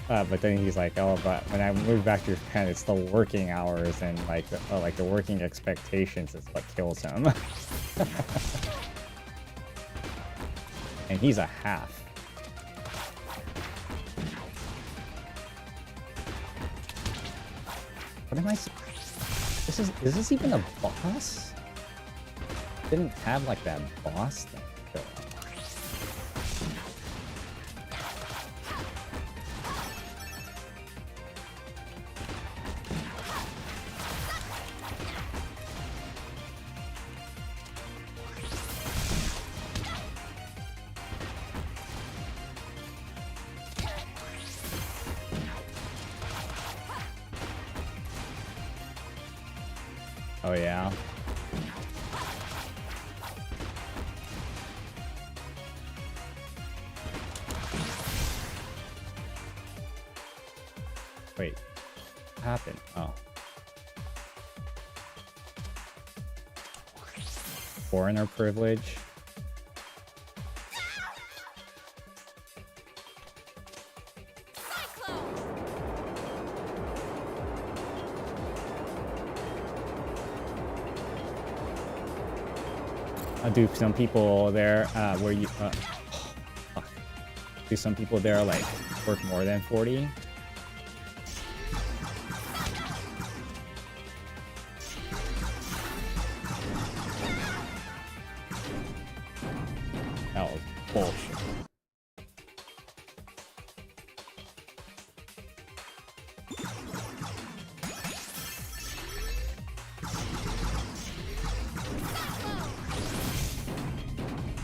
Speaker 1: but then he's like, oh, but when I moved back to Japan, it's the working hours and like the working expectations is what kills him. And he's a half. What am I? Is this even a boss? Didn't have like that boss thing. Oh yeah. Wait. What happened? Oh. Foreigner privilege. Do some people there where you do some people there like work more than 40? That was bullshit.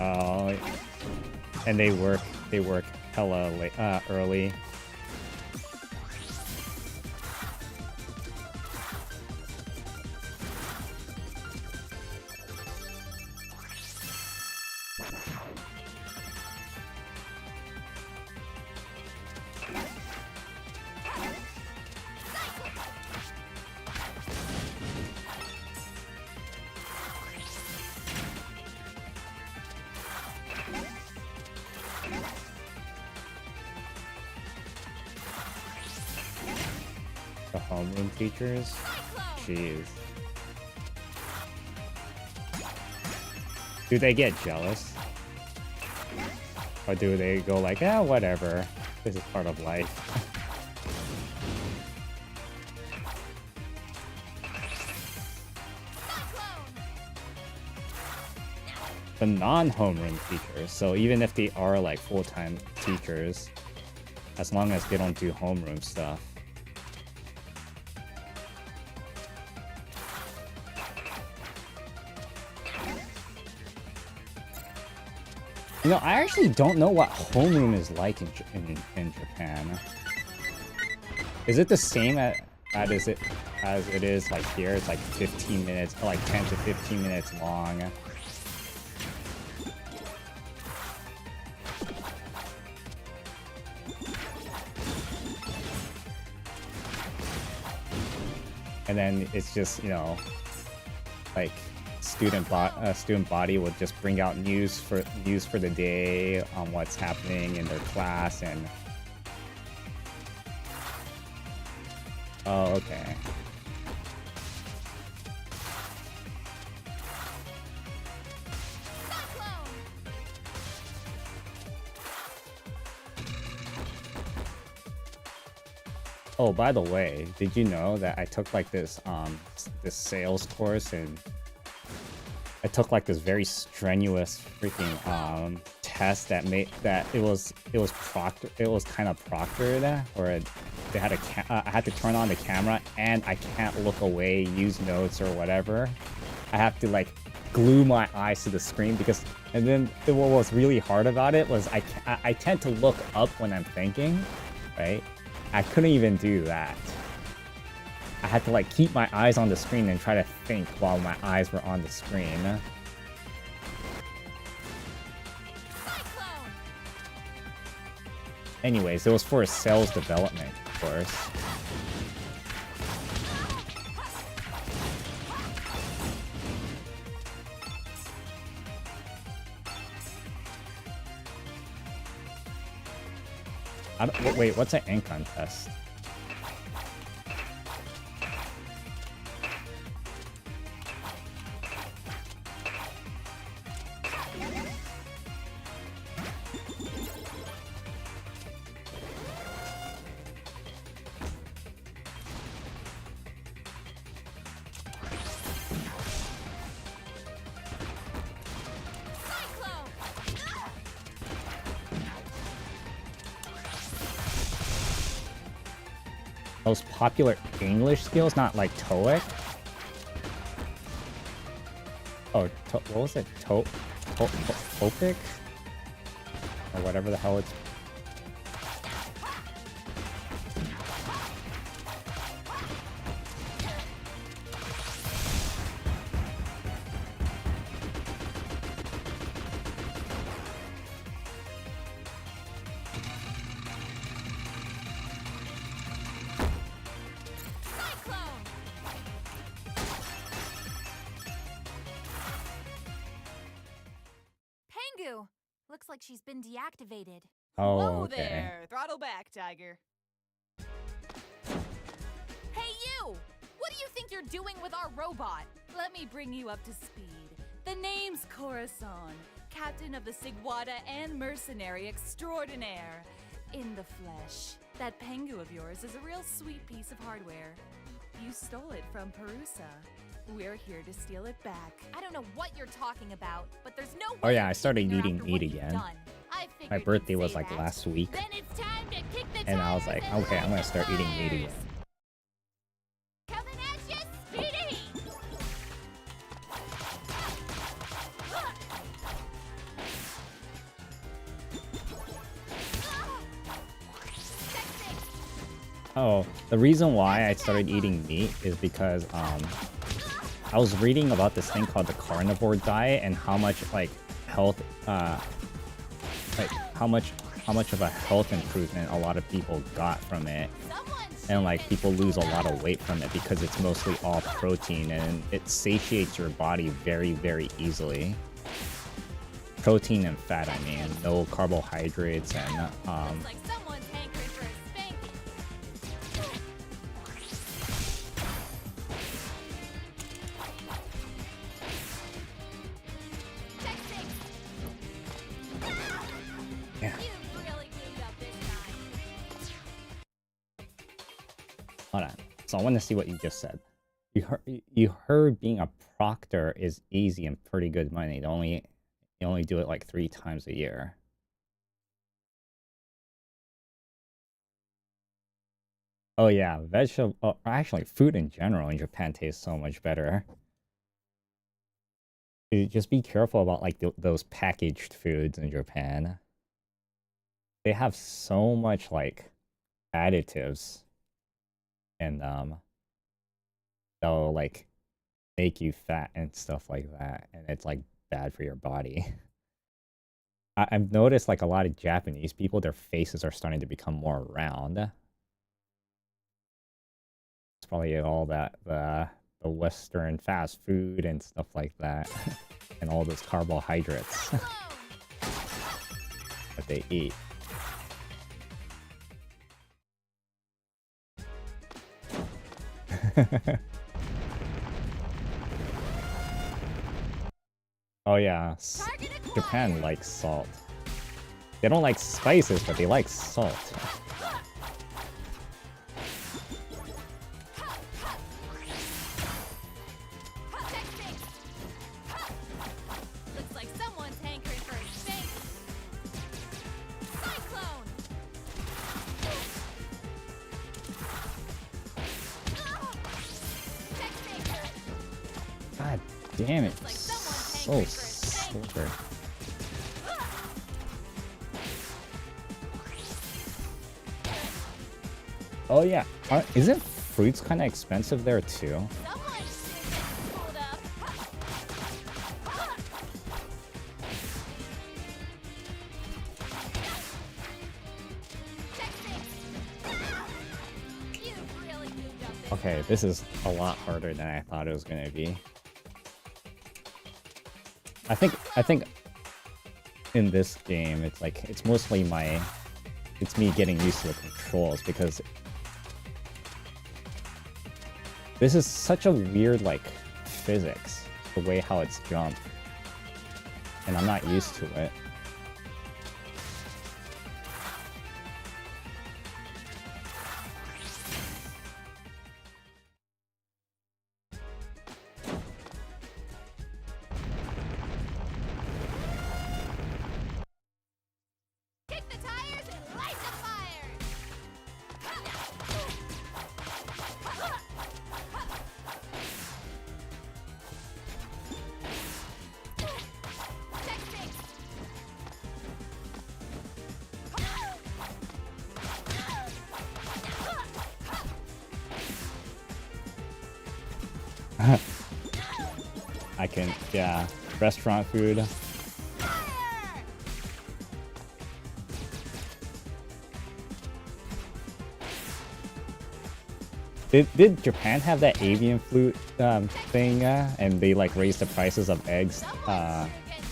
Speaker 1: Oh and they work hella late, early. The homeroom teachers? Jeez. Do they get jealous? Or do they go like, ah, whatever. This is part of life. The non-homeroom teachers, so even if they are like full-time teachers, as long as they don't do homeroom stuff. You know, I actually don't know what homeroom is like in Japan. Is it the same as it is like here? It's like 15 minutes, or like 10 to 15 minutes long. And then it's just, you know, like student body would just bring out news for the day on what's happening in their class. And oh, okay. Oh, by the way, did you know that I took like this sales course, and I took like this very strenuous freaking test that it was kind of proctored, or they had I had to turn on the camera and I can't look away, use notes or whatever. I have to like glue my eyes to the screen and then what was really hard about it was I tend to look up when I'm thinking, right? I couldn't even do that. I had to like keep my eyes on the screen and try to think while my eyes were on the screen. Anyways, it was for a sales development course. Wait, what's an ink contest? Most popular English skills, not like TOEIC. Oh, what was it? TOEIC? Or whatever the hell it's.
Speaker 2: Looks like she's been deactivated.
Speaker 1: Oh,
Speaker 9: Whoa
Speaker 1: okay.
Speaker 9: there! Throttle back, Tiger.
Speaker 2: Hey, you! What do you think you're doing with our robot?
Speaker 9: Let me bring you up to speed. The name's Corazon, captain of the Sigwada and mercenary extraordinaire. In the flesh. That Pengu of yours is a real sweet piece of hardware. You stole it from Perusa. We're here to steal it back.
Speaker 2: I don't know what you're talking about, but there's no way.
Speaker 1: Oh yeah, I started
Speaker 2: you're
Speaker 1: eating
Speaker 2: after
Speaker 1: meat
Speaker 2: what you've
Speaker 1: again.
Speaker 2: done. I
Speaker 1: My
Speaker 2: figured
Speaker 1: birthday
Speaker 2: you'd
Speaker 1: was
Speaker 2: say
Speaker 1: like
Speaker 2: that.
Speaker 1: last week,
Speaker 2: Then it's time to kick the
Speaker 1: and I was
Speaker 2: tires
Speaker 1: like,
Speaker 2: and
Speaker 1: okay, I'm gonna
Speaker 2: light
Speaker 1: start
Speaker 2: the
Speaker 1: eating meat
Speaker 2: fires.
Speaker 1: again.
Speaker 2: Coming at you, Speedy!
Speaker 1: Oh, the reason why I started eating meat is because I was reading about this thing called the carnivore diet and how much like health like how much of a health improvement a lot of people got from it. And like people lose a lot of weight from it because it's mostly all protein and it satiates your body very, very easily. Protein and fat, I mean, no carbohydrates and
Speaker 9: Like someone's hankering for a spanking.
Speaker 1: yeah.
Speaker 9: You really cleaned up this time.
Speaker 1: Hold on. So I want to see what you just said. You heard being a proctor is easy and pretty good money. You only do it like 3 times a year. Oh yeah, actually food in general in Japan tastes so much better. You just be careful about like those packaged foods in Japan. They have so much like additives and they'll like make you fat and stuff like that, and it's like bad for your body. I've noticed like a lot of Japanese people, their faces are starting to become more round. It's probably all that the Western fast food and stuff like that, and all those carbohydrates that they eat. Oh yeah, Japan likes salt. They don't like spices, but they like salt.
Speaker 9: Looks like someone's hankering for a spank. Cyclone.
Speaker 1: God damn it. So slippery. Oh yeah, isn't fruits kind of expensive there too?
Speaker 9: Hold up. You've really moved up this
Speaker 1: Okay, this is a lot harder than I thought it was gonna be. I think in this game it's mostly it's me getting used to the controls because this is such a weird like physics, the way how it's jumped, and I'm not used to it.
Speaker 9: Kick the tires and light the fire.
Speaker 1: I can, yeah, restaurant food. Did Japan have that avian flu thing, and they like raised the prices of eggs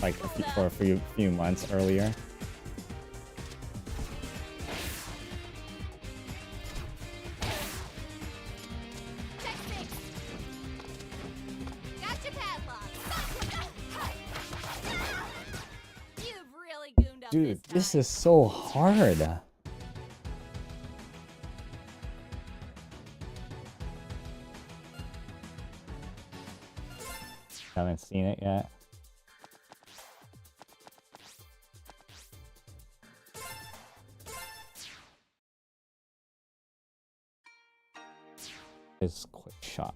Speaker 1: like for a few months earlier?
Speaker 9: Got your padlock. You've really gooned up
Speaker 1: Dude, this
Speaker 9: time.
Speaker 1: is so hard. Haven't seen it yet. It's quick shot.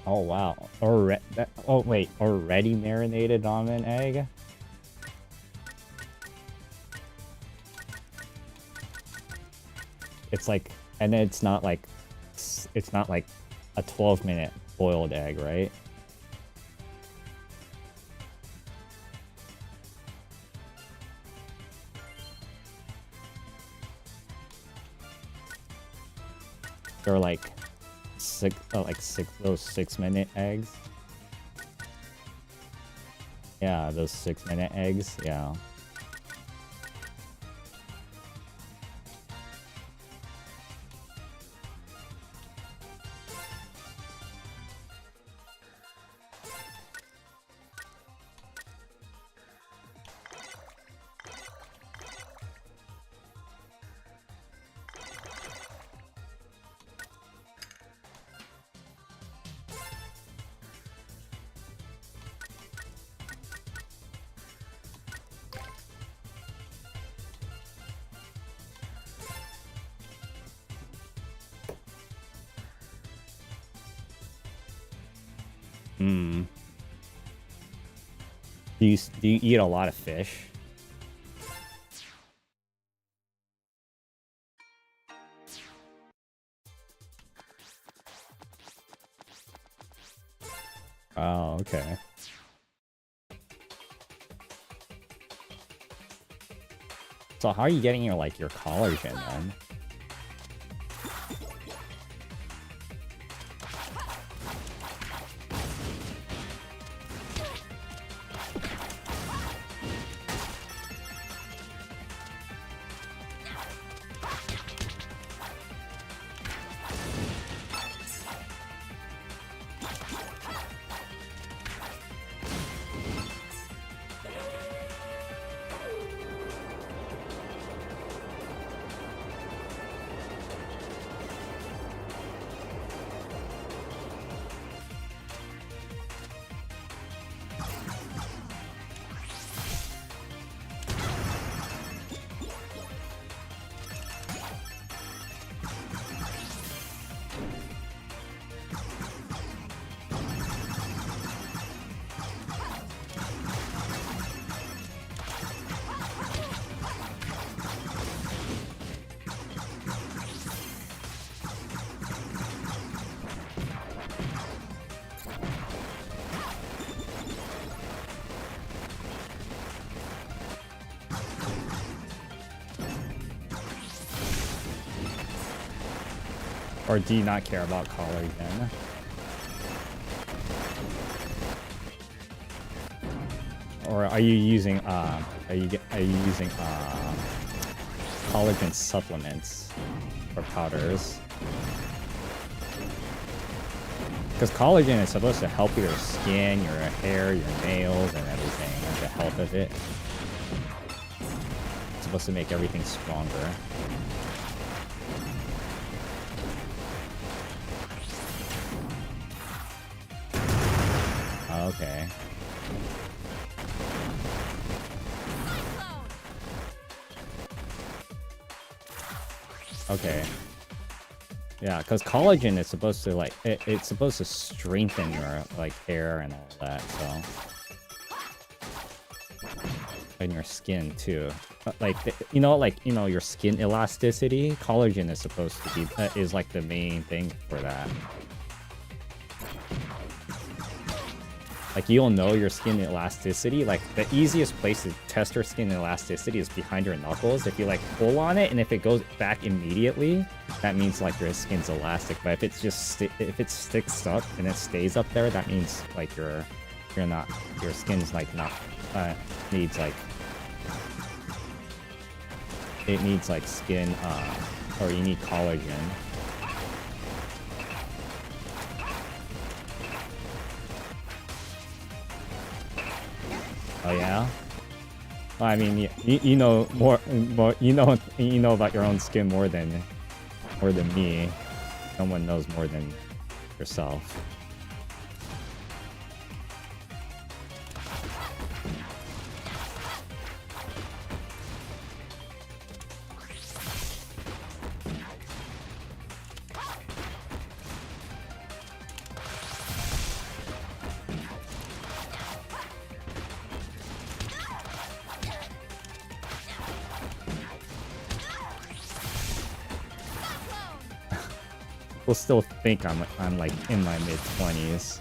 Speaker 1: Oh wow. Oh wait, already marinated on an egg? It's like, and then it's not like a 12-minute boiled egg, right? They're like those 6-minute eggs. Yeah, those 6-minute eggs. Yeah. Do you eat a lot of fish? Oh, okay. So how are you getting your collagen then? Or do you not care about collagen? Or are you using collagen supplements or powders? Because collagen is supposed to help your skin, your hair, your nails, and everything, and the health of it. It's supposed to make everything stronger. Okay. Okay. Yeah, because collagen is supposed to it's supposed to strengthen your hair and all that, so. And your skin too. Your skin elasticity, collagen is supposed to be is like the main thing for that. Like, you'll know your skin elasticity. Like, the easiest place to test your skin elasticity is behind your knuckles. If you pull on it and if it goes back immediately, that means your skin's elastic. But if it's just if it sticks up and it stays up there, that means your skin's not needs it needs skin or you need collagen. Oh yeah? Well, I mean, you know more you know about your own skin more than me. No one knows more than yourself. people still think I'm like in my mid-20s.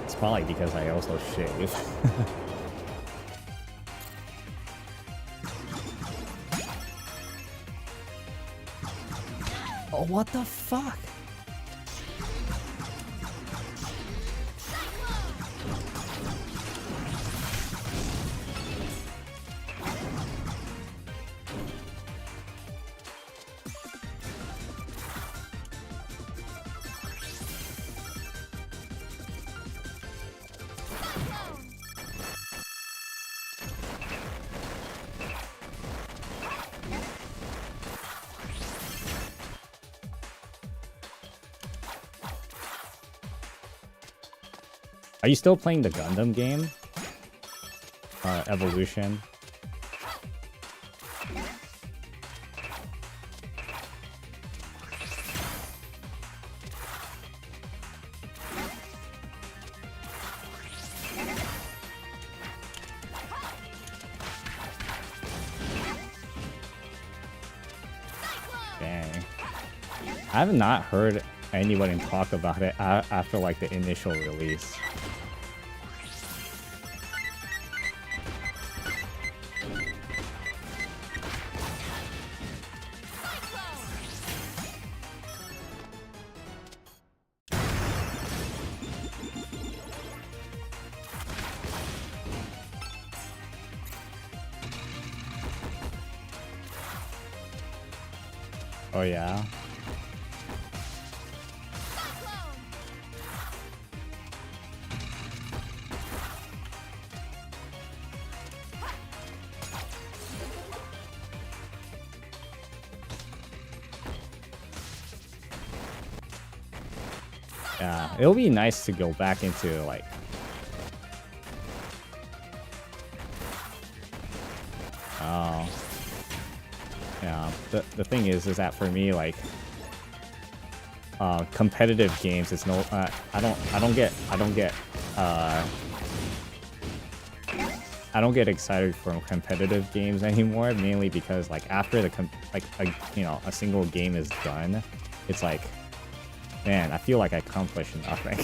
Speaker 1: It's probably because I also shave. Oh, what the fuck? Are you still playing the Gundam game? Evolution? Dang. I have not heard anyone talk about it after like the initial release. Oh yeah. Yeah, it'll be nice to go back into like yeah, the thing is that for me, like competitive games, it's no I don't get excited for competitive games anymore, mainly because like after the a single game is done, it's like, man, I feel like I accomplished nothing.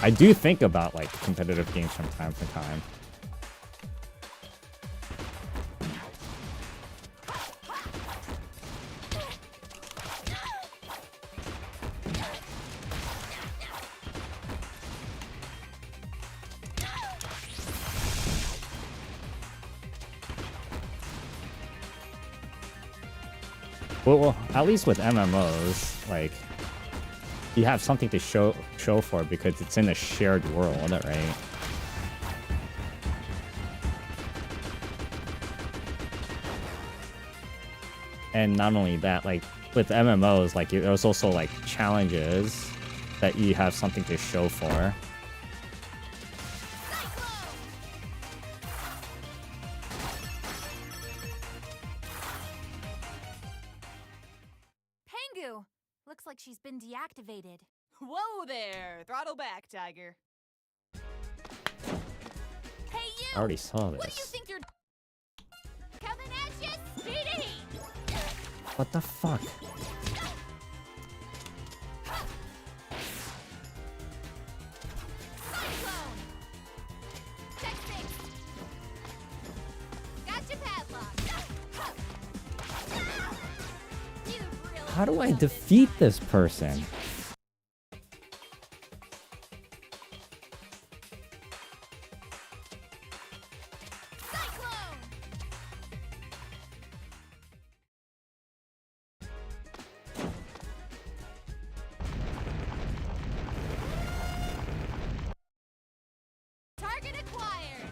Speaker 1: I do think about like competitive games from time to time. Well, at least with MMOs, like, you have something to show for because it's in a shared world, right? And not only that, like with MMOs, like there's also like challenges that you have something to show for.
Speaker 9: Pengu! Looks like she's been deactivated. Whoa there! Throttle back, Tiger. Hey you!
Speaker 1: I already saw this.
Speaker 9: What do you think you're coming at you, Speedy?
Speaker 1: What the fuck?
Speaker 9: Cyclone! Texting! Gotcha padlock!
Speaker 1: How do I defeat this person?
Speaker 9: Target acquired!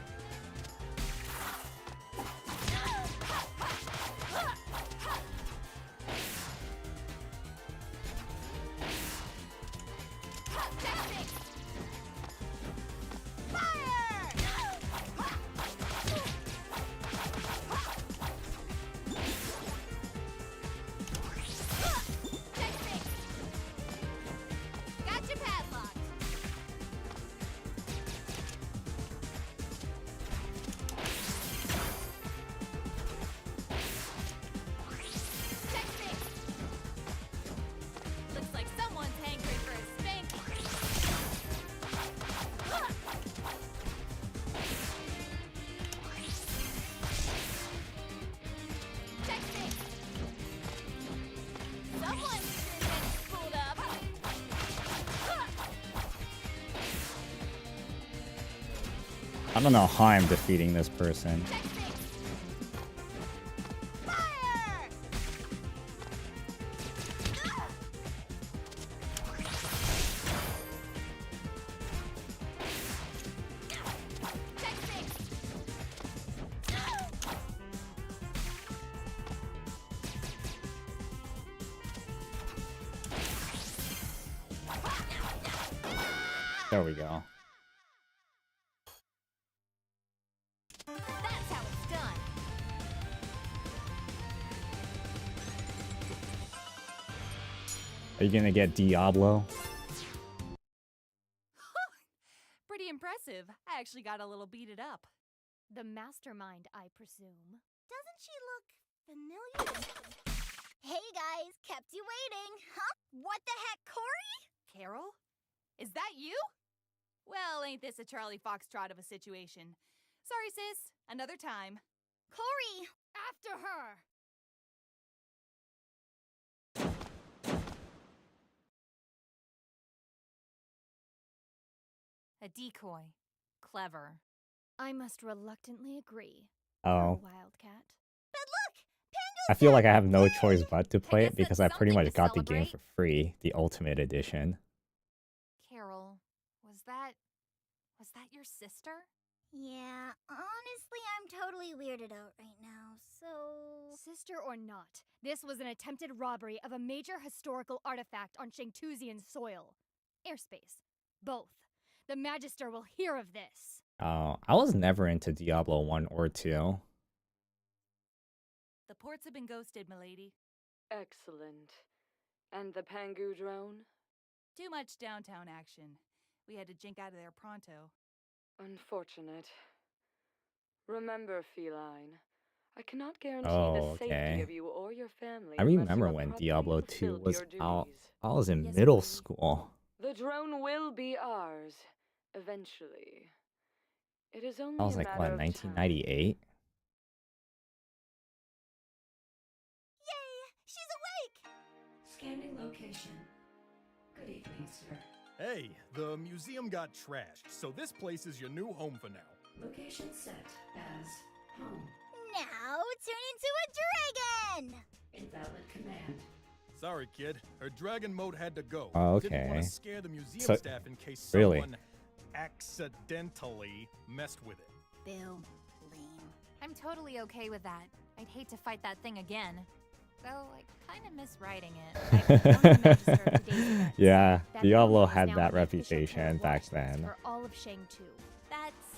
Speaker 1: I don't know how I'm defeating this person. There we go.
Speaker 2: That's how it's done.
Speaker 1: Are you gonna get Diablo?
Speaker 9: Pretty impressive. I actually got a little beat it up.
Speaker 4: The mastermind, I presume.
Speaker 3: Doesn't she look familiar? Hey guys, kept you waiting. Huh? What the heck, Corey?
Speaker 9: Carol? Is that you? Well, ain't this a Charlie Foxtrot of a situation? Sorry, sis. Another time.
Speaker 3: Corey!
Speaker 4: After her!
Speaker 9: A decoy. Clever.
Speaker 4: I must reluctantly agree.
Speaker 1: Oh.
Speaker 4: Wildcat.
Speaker 3: But look! Pango's
Speaker 1: I feel like I
Speaker 3: back!
Speaker 1: have no choice but to play
Speaker 9: guess
Speaker 1: it because
Speaker 9: that's
Speaker 1: I pretty
Speaker 9: something
Speaker 1: much
Speaker 9: to
Speaker 1: got the game
Speaker 9: celebrate.
Speaker 1: for free, the Ultimate Edition.
Speaker 9: Carol, was that your sister?
Speaker 3: Yeah, honestly, I'm totally weirded out right now, so...
Speaker 4: Sister or not, this was an attempted robbery of a major historical artifact on Shangtuzian soil. Airspace. Both. The Magister will hear of this.
Speaker 1: Oh, I was never into Diablo 1 or 2.
Speaker 9: The ports have been ghosted, milady.
Speaker 10: Excellent. And the Pangu drone?
Speaker 9: Too much downtown action. We had to jink out of there pronto.
Speaker 10: Unfortunate. Remember, Feline, I cannot guarantee
Speaker 1: Oh,
Speaker 10: the safety
Speaker 1: okay.
Speaker 10: of you or your family
Speaker 1: I
Speaker 10: unless you
Speaker 1: remember
Speaker 10: have
Speaker 1: when
Speaker 10: properly
Speaker 1: Diablo 2
Speaker 10: fulfilled
Speaker 1: was
Speaker 10: your
Speaker 1: out.
Speaker 10: duties.
Speaker 1: I was in
Speaker 9: Yes,
Speaker 1: middle
Speaker 9: please.
Speaker 1: school.
Speaker 10: The drone will be ours, eventually. It is only
Speaker 1: I was
Speaker 10: a
Speaker 1: like,
Speaker 10: matter
Speaker 1: what,
Speaker 10: of
Speaker 1: 1998?
Speaker 3: Yay! She's awake!
Speaker 11: Scanning location. Good evening, sir.
Speaker 7: Hey, the museum got trashed, so this place is your new home for now.
Speaker 11: Location set as home.
Speaker 3: Now turn into a dragon!
Speaker 11: Invalid command.
Speaker 7: Sorry, kid. Her dragon mode had to go.
Speaker 1: Oh,
Speaker 7: Didn't want
Speaker 1: okay.
Speaker 7: to scare the museum
Speaker 1: So-
Speaker 7: staff in case
Speaker 1: really?
Speaker 7: someone accidentally messed with it.
Speaker 3: Boo. Lame.
Speaker 9: I'm totally okay with that. I'd hate to fight that thing again. Though I kind of miss writing it.
Speaker 4: I've known the Magister of today's events.
Speaker 1: Yeah,
Speaker 4: That
Speaker 1: Diablo
Speaker 4: building is
Speaker 1: had
Speaker 4: now
Speaker 1: that
Speaker 4: the official pair
Speaker 1: reputation
Speaker 4: of
Speaker 1: back
Speaker 4: watchposts
Speaker 1: then.
Speaker 4: For all of Shangtu.
Speaker 9: That's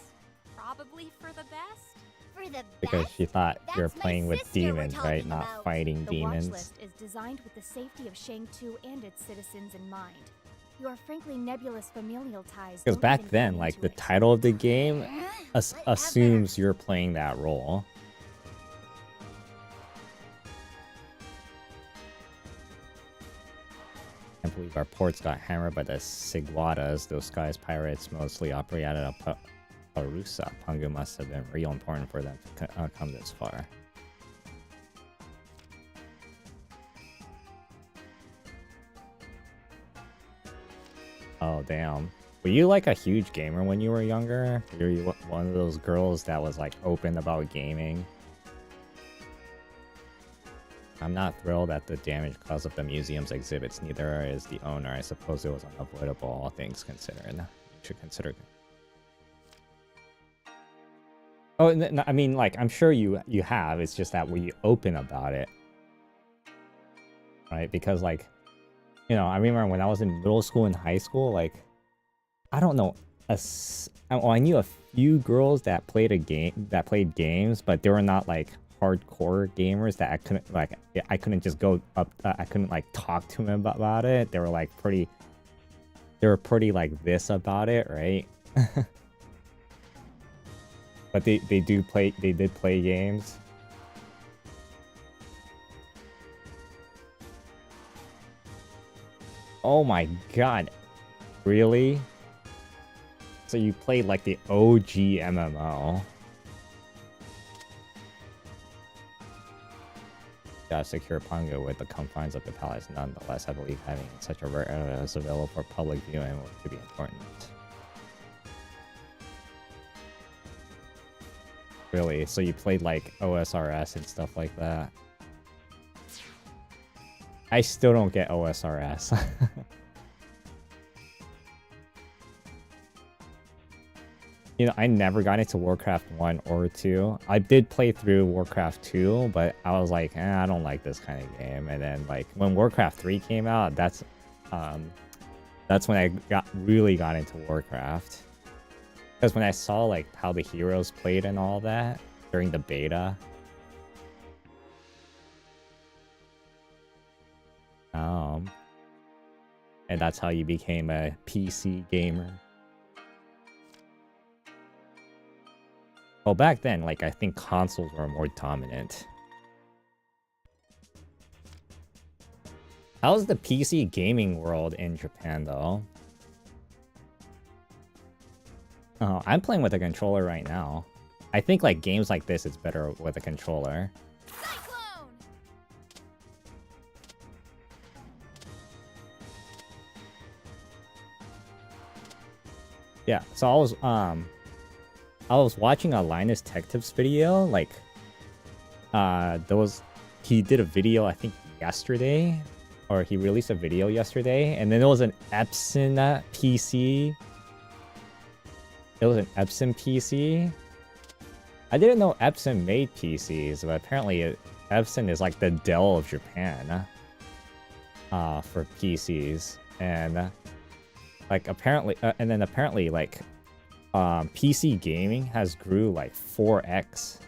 Speaker 9: probably for the best.
Speaker 3: For the
Speaker 1: Because
Speaker 3: best?
Speaker 1: she thought you were
Speaker 3: That's my
Speaker 1: playing with
Speaker 3: sister we're
Speaker 1: demons, right?
Speaker 3: talking
Speaker 1: Not
Speaker 3: about.
Speaker 1: fighting
Speaker 4: The
Speaker 1: demons.
Speaker 4: watch list is designed with the safety of Shangtu and its citizens in mind. Your frankly nebulous familial ties.
Speaker 1: Because
Speaker 4: don't
Speaker 1: back
Speaker 4: even
Speaker 1: then,
Speaker 4: come
Speaker 1: like,
Speaker 4: into
Speaker 1: the
Speaker 4: it.
Speaker 1: title of the game
Speaker 3: Whatever.
Speaker 1: assumes you're playing that role. I can't believe our ports got hammered by the Sigwatas. Those guys pirates mostly operate out of Parusa. Pangu must have been real important for them to come this far. Oh, damn. Were you like a huge gamer when you were younger? Were you one of those girls that was like open about gaming? I'm not thrilled at the damage caused of the museum's exhibits. Neither is the owner. I suppose it was unavoidable, all things considered. You should consider. Oh, I mean, like, I'm sure you have. It's just that we open about it, right? Because, like, you know, I remember when I was in middle school and high school, like, I don't know, I knew a few girls that played played games, but they were not like hardcore gamers that I couldn't just go up, I couldn't like talk to them about it. They were like pretty like this about it, right? But they did play games. Oh my god. Really? So you played like the OG MMO. Gotta secure Pangu with the confines of the palace. Nonetheless, I believe having such a rare area as available for public viewing to be important. Really? So you played like OSRS and stuff like that? I still don't get OSRS. You know, I never got into Warcraft 1 or 2. I did play through Warcraft 2, but I was like, I don't like this kind of game. And then like when Warcraft 3 came out, that's when I really got into Warcraft. Because when I saw like how the heroes played and all that during the beta. And that's how you became a PC gamer. Well, back then, like, I think consoles were more dominant. How's the PC gaming world in Japan, though? Oh, I'm playing with a controller right now. I think, like, games like this, it's better with a controller.
Speaker 2: Cyclone!
Speaker 1: Yeah, so I was watching a Linus Tech Tips video, like, he did a video, I think, yesterday, or he released a video yesterday, and then there was an Epson PC. It was an Epson PC. I didn't know Epson made PCs, but apparently Epson is like the Dell of Japan for PCs, and like apparently, like PC gaming has grew like 4x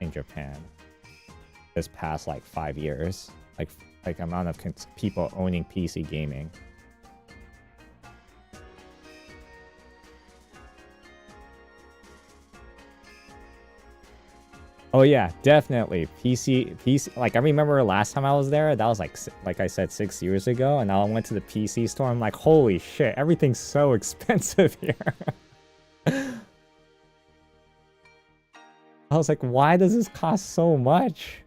Speaker 1: in Japan this past like 5 years. Like amount of people owning PC gaming. Oh yeah, definitely PC. Like I remember last time I was there, that was like I said 6 years ago, and now I went to the PC store. I'm like, holy shit, everything's so expensive here. I was like, why does this cost so much?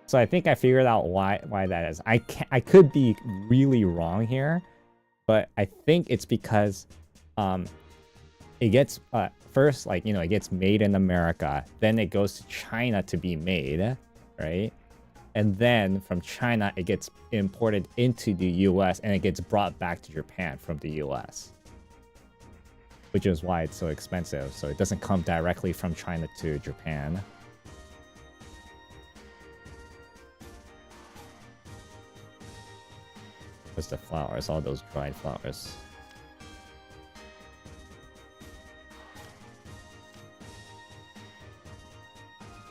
Speaker 1: So I think I figured out why that is. I could be really wrong here, but I think it's because it gets first, like, you know, it gets made in America, then it goes to China to be made, right? And then from China it gets imported into the US and it gets brought back to Japan from the US. Which is why it's so expensive. So it doesn't come directly from China to Japan. Just the flowers, all those dried flowers.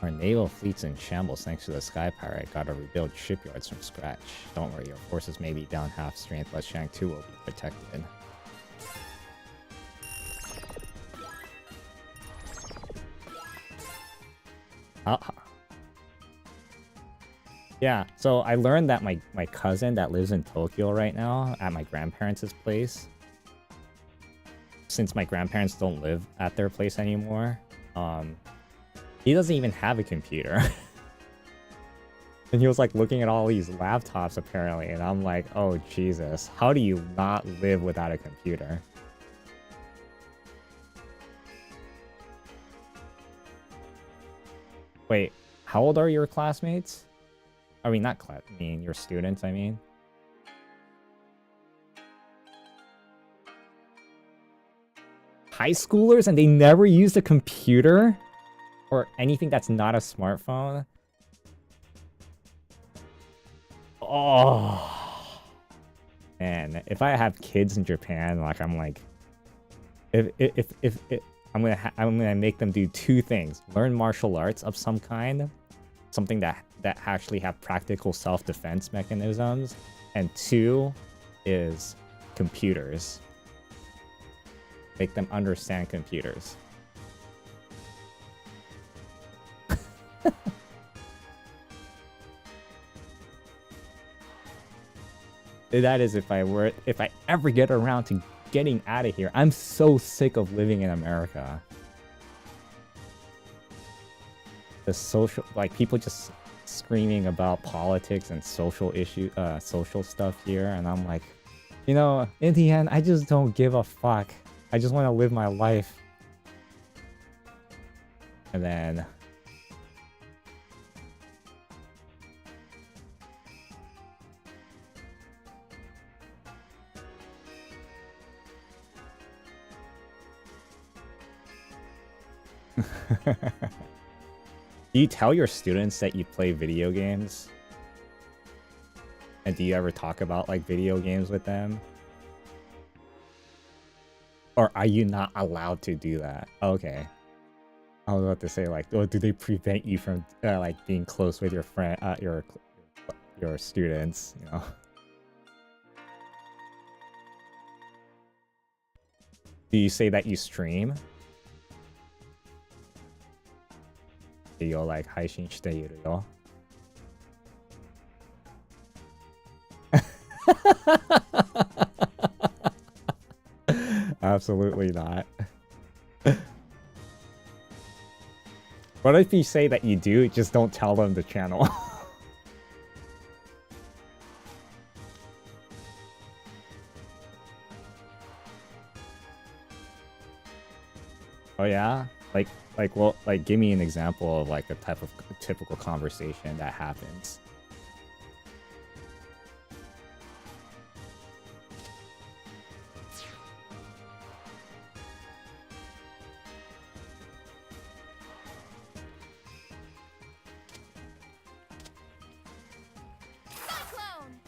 Speaker 1: Our naval fleet's in shambles thanks to the Sky Pirate. Gotta rebuild shipyards from scratch. Don't worry, your forces may be down half strength, but Shang 2 will be protected. Yeah, so I learned that my cousin that lives in Tokyo right now at my grandparents' place, since my grandparents don't live at their place anymore, he doesn't even have a computer. And he was like looking at all these laptops apparently, and I'm like, oh Jesus, how do you not live without a computer? Wait, how old are your classmates? I mean, not class. I mean, your students, I mean. High schoolers and they never used a computer? Or anything that's not a smartphone? Oh. Man, if I have kids in Japan, like, I'm like... I'm gonna make them do two things. Learn martial arts of some kind. Something that actually have practical self-defense mechanisms. And two is computers. Make them understand computers. That is if I ever get around to getting out of here. I'm so sick of living in America. The social, like, people just screaming about politics and social social stuff here, and I'm like, you know, in the end, I just don't give a fuck. I just want to live my life. And then do you tell your students that you play video games? And do you ever talk about like video games with them? Or are you not allowed to do that? Okay. I was about to say like, oh, do they prevent you from like being close with your friend, your students, you know? Do you say that you stream? You're like 配信しているよ. Absolutely not. What if you say that you do, just don't tell them the channel? Oh yeah? Well, give me an example of like a type of typical conversation that happens.
Speaker 2: Cyclone!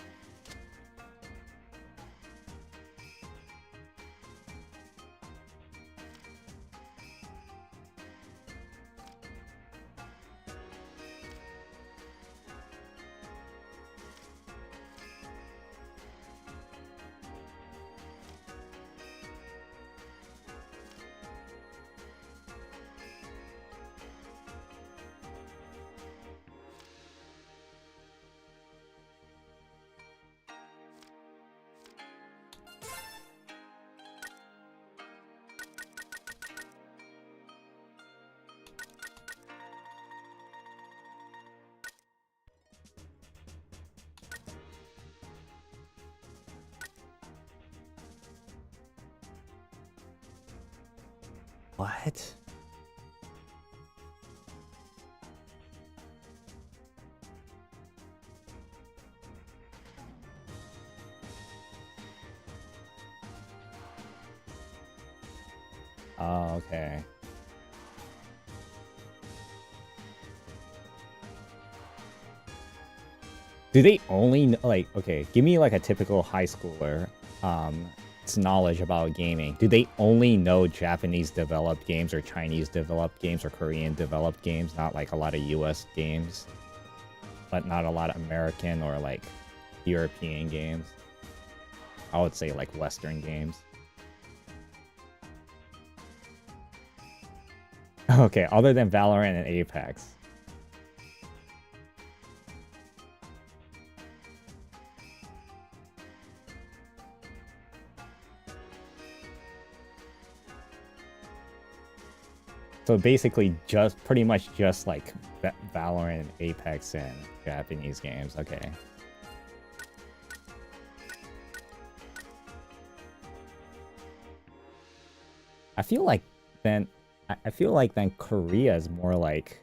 Speaker 1: What? Oh, okay. Do they only like, okay, give me like a typical high schooler knowledge about gaming. Do they only know Japanese developed games or Chinese developed games or Korean developed games, not like a lot of US games, but not a lot of American or like European games? I would say like Western games. Okay, other than Valorant and Apex. So basically just pretty much just like Valorant, Apex, and Japanese games. Okay. I feel like then Korea is more like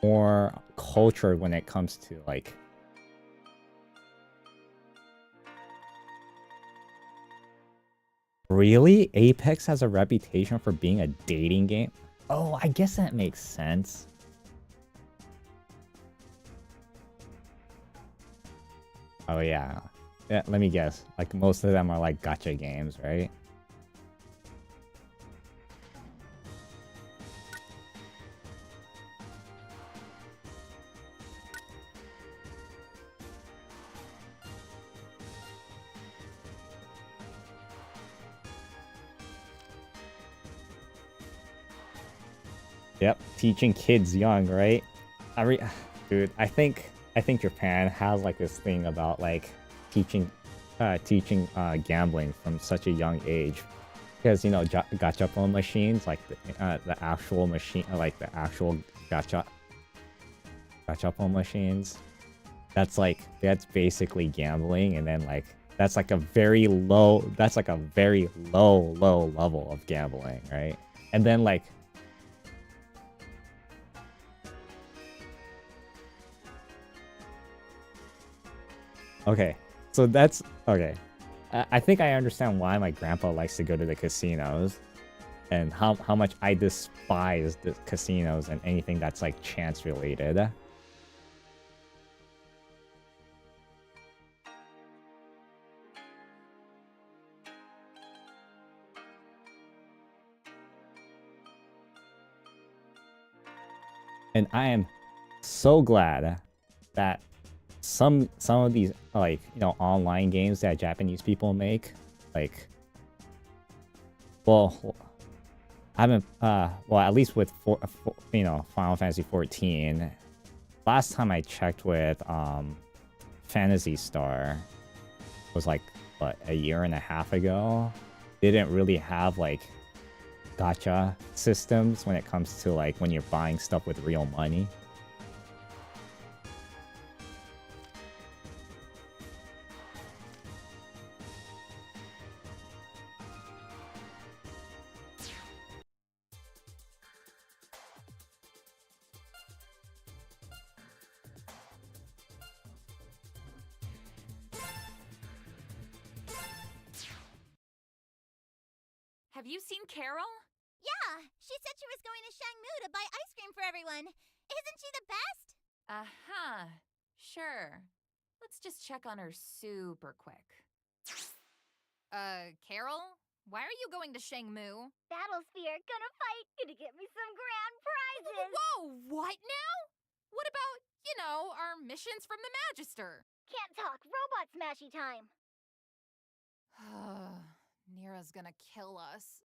Speaker 1: more cultured when it comes to like really? Apex has a reputation for being a dating game? Oh, I guess that makes sense. Oh yeah. Yeah, let me guess. Like most of them are like gacha games, right? Yep, teaching kids young, right? Dude, I think Japan has like this thing about like teaching gambling from such a young age, because you know gachapon machines, like the actual machine, like the actual gachapon machines. That's basically gambling, and then like that's like a very low level of gambling, right? And then like Okay, so that's okay. I think I understand why my grandpa likes to go to the casinos, and how much I despise the casinos and anything that's like chance related. And I am so glad that some of these, like, you know, online games that Japanese people make, like, well, I haven't, well, at least with you know, Final Fantasy 14. Last time I checked with Phantasy Star was like, what, a year and a half ago. They didn't really have like gacha systems when it comes to like when you're buying stuff with real money.
Speaker 9: Have you seen Carol?
Speaker 3: Yeah, she said she was going to Shangmu to buy ice cream for everyone. Isn't she the best?
Speaker 9: Sure. Let's just check on her super quick. Carol? Why are you going to Shangmu?
Speaker 3: Battlesphere, gonna fight, gonna get me some grand prizes.
Speaker 9: Whoa, what now? What about, you know, our missions from the Magister?
Speaker 3: Can't talk, robot smashy time.
Speaker 9: Nira's gonna kill us.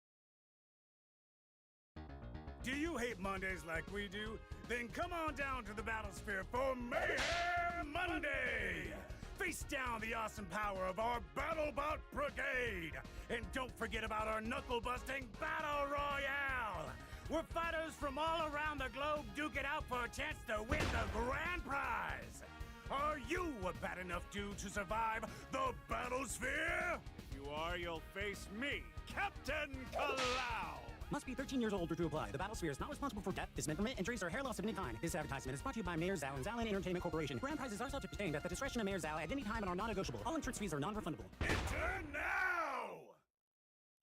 Speaker 6: Do you hate Mondays like we do? Then come on down to the Battlesphere for Mayhem Monday! Face down the awesome power of our BattleBot Brigade! And don't forget about our knuckle-busting Battle Royale! Where fighters from all around the globe duke it out for a chance to win the grand prize! Are you a bad enough dude to survive the Battlesphere? If you are, you'll face me, Captain Kalau!
Speaker 12: Must be 13 years old or to apply. The Battlesphere is not responsible for death, dismemberment, injuries, or hair loss of any kind. This advertisement is brought to you by Mayor Zhao and Zhao Entertainment Corporation. Grand prizes are subject to change at the discretion of Mayor Zhao at any time and are non-negotiable. All entrance fees are non-refundable.
Speaker 6: Enter now!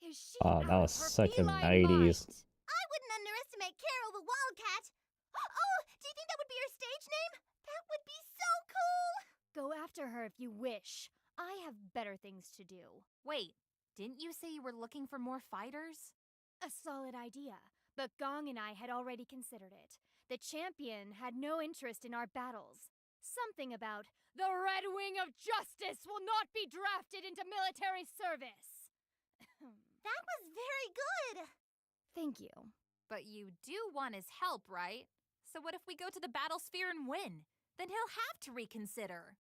Speaker 4: Is she
Speaker 1: Oh, that was such a 90s.
Speaker 3: I wouldn't underestimate Carol the Wildcat. Oh, do you think that would be her stage name? That would be so cool!
Speaker 4: Go after her if you wish. I have better things to do.
Speaker 9: Wait, didn't you say you were looking for more fighters?
Speaker 4: A solid idea, but Gong and I had already considered it. The champion had no interest in our battles. Something about the Red Wing of Justice will not be drafted into military service.
Speaker 3: That was very good!
Speaker 4: Thank you.
Speaker 9: But you do want his help, right? So what if we go to the Battlesphere and win? Then he'll have to reconsider.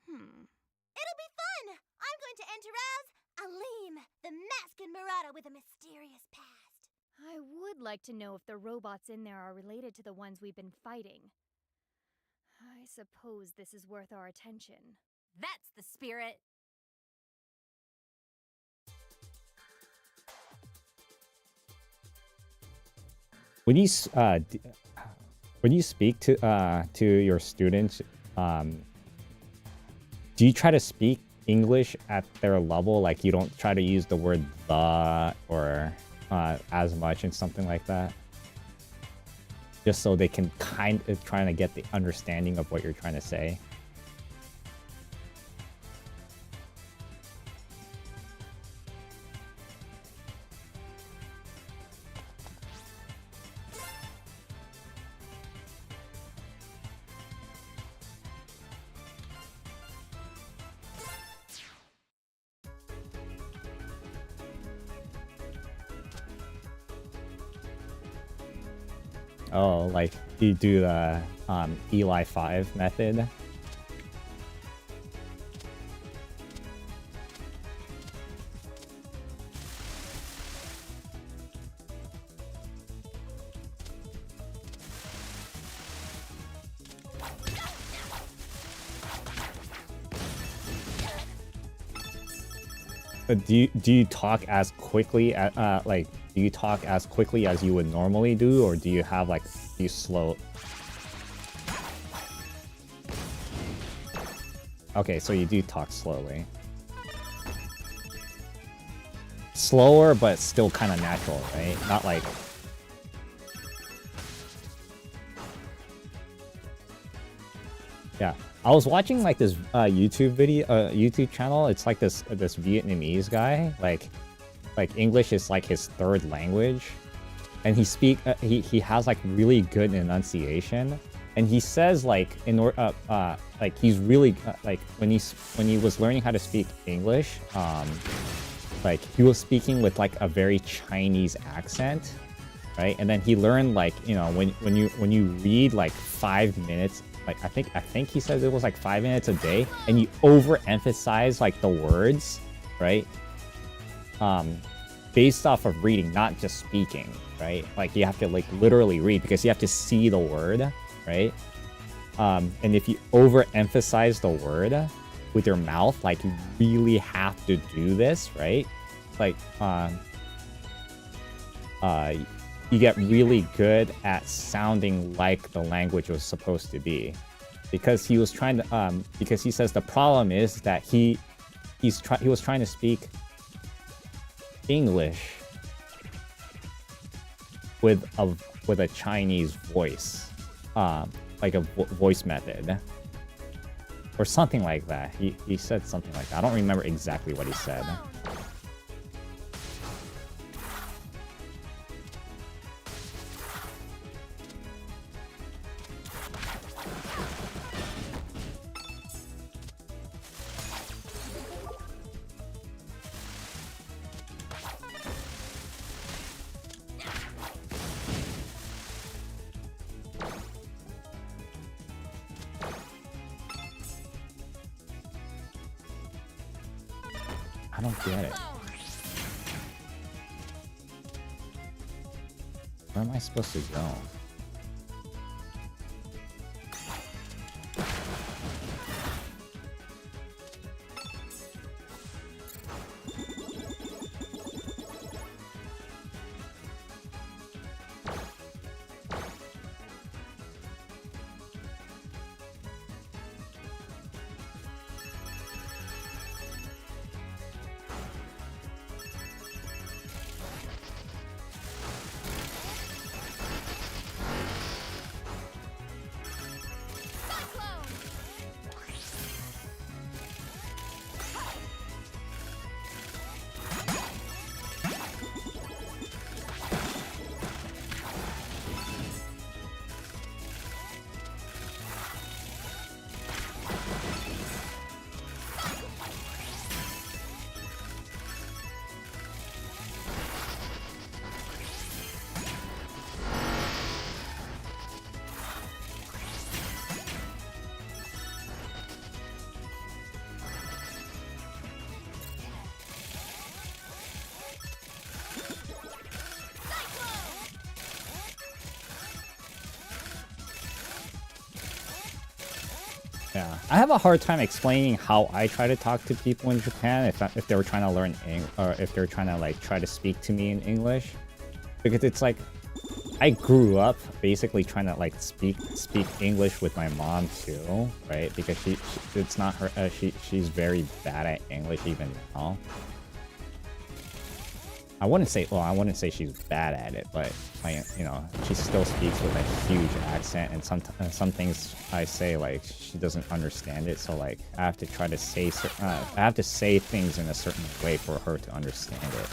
Speaker 3: It'll be fun! I'm going to enter as Aleem, the masked Murata with a mysterious past.
Speaker 4: I would like to know if the robots in there are related to the ones we've been fighting. I suppose this is worth our attention.
Speaker 9: That's the spirit!
Speaker 1: When you speak to your students, do you try to speak English at their level? Like you don't try to use the word the or as much and something like that? Just so they can kind of trying to get the understanding of what you're trying to say. Oh, like you do the Eli 5 method. Do you talk as quickly as do you talk as quickly as you would normally do, or do you have like you slow? Okay, so you do talk slowly. Slower, but still kind of natural, right? Not like... Yeah. I was watching like this YouTube video, YouTube channel. It's like this Vietnamese guy. Like English is like his third language. And he has like really good enunciation. And he says like like he's really like when he was learning how to speak English, like he was speaking with like a very Chinese accent, right? And then he learned like, you know, when you read like 5 minutes, like I think he says it was like 5 minutes a day, and you overemphasize like the words, right? Based off of reading, not just speaking, right? Like you have to like literally read because you have to see the word, right? And if you overemphasize the word with your mouth, like you really have to do this, right? Like, you get really good at sounding like the language was supposed to be, because he was trying to, because he says the problem is that he was trying to speak English with a Chinese voice, like a voice method. Or something like that. He said something like that. I don't remember exactly what he said. I don't get it. Where am I supposed to go? Yeah, I have a hard time explaining how I try to talk to people in Japan if they were trying to learn or if they're trying to like try to speak to me in English, because it's like I grew up basically trying to like speak English with my mom too, right? Because it's not her she's very bad at English even now. I wouldn't say she's bad at it, but like, you know, she still speaks with a huge accent, and some things I say like she doesn't understand it, so like I have to try to say things in a certain way for her to understand it.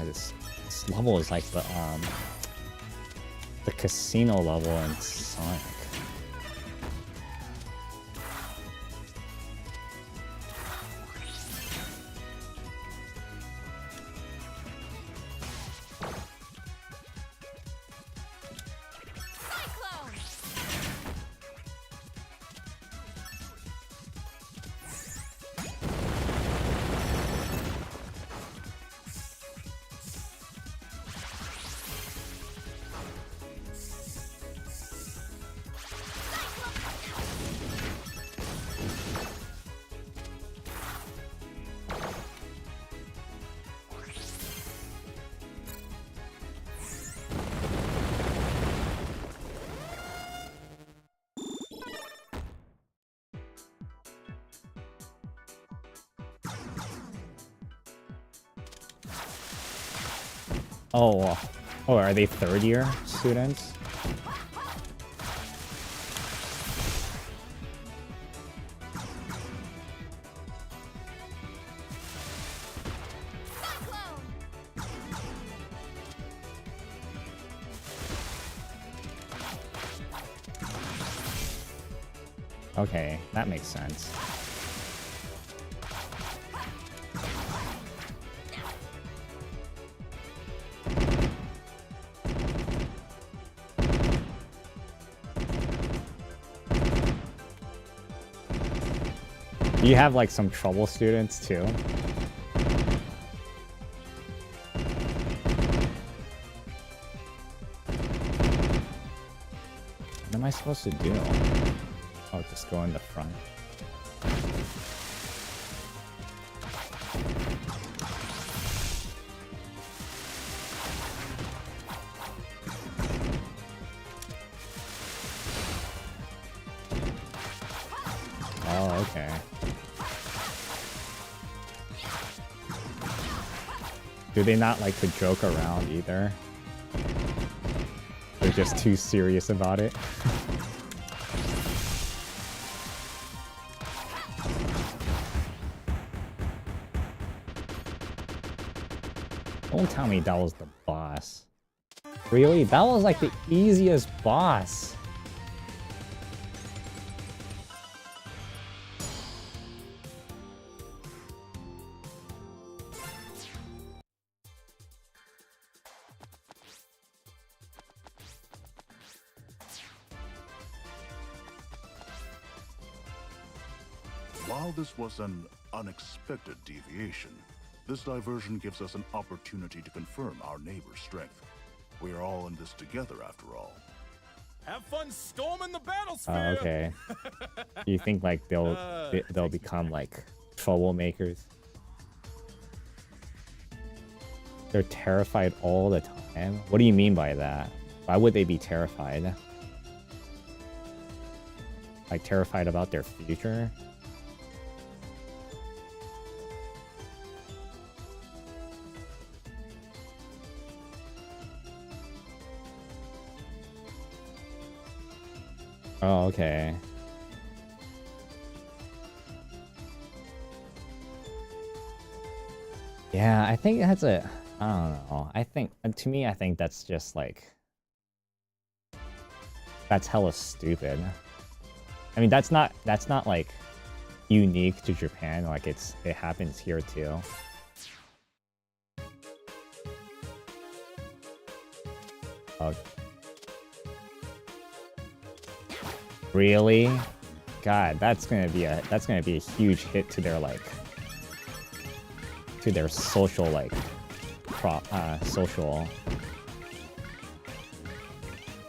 Speaker 1: God, this level is like the casino level in Sonic. Oh, oh, are they third-year students? Okay, that makes sense. Do you have like some trouble students too? What am I supposed to do? Oh, just go in the front. Oh, okay. Do they not like to joke around either? They're just too serious about it. Don't tell me that was the boss. Really? That was like the easiest boss.
Speaker 5: While this was an unexpected deviation, this diversion gives us an opportunity to confirm our neighbor's strength. We are all in this together, after all.
Speaker 7: Have fun storming the battlefield.
Speaker 1: Okay. You think like they'll become like troublemakers? They're terrified all the time? What do you mean by that? Why would they be terrified? Like terrified about their future? Oh, okay. Yeah, I think that's I don't know. I think, to me, I think that's just like, that's hella stupid. I mean, that's not like unique to Japan. Like it happens here too. Oh. Really? God, that's gonna be a huge hit to their like social like social.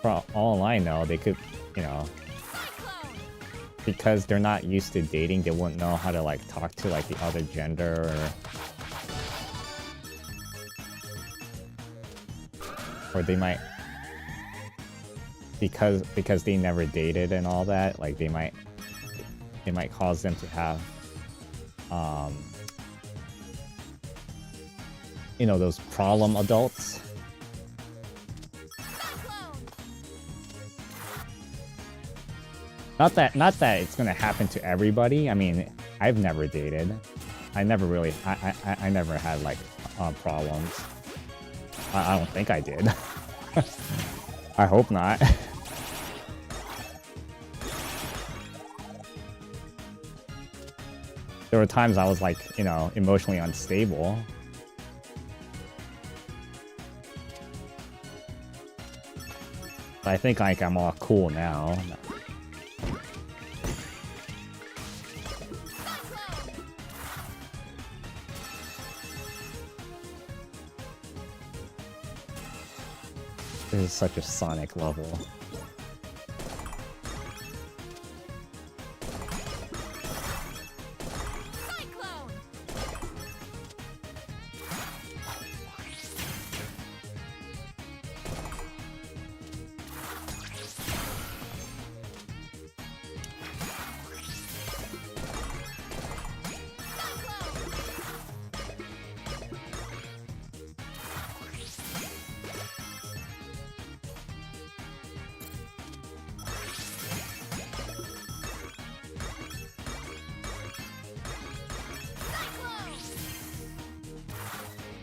Speaker 1: For all I know, they could, you know, because they're not used to dating, they wouldn't know how to like talk to like the other gender or they might, because they never dated and all that, like they might cause them to have you know, those problem adults. Not that it's gonna happen to everybody. I mean, I've never dated. I never had like problems. I don't think I did. I hope not. There were times I was like, you know, emotionally unstable. But I think like I'm all cool now. This is such a Sonic level.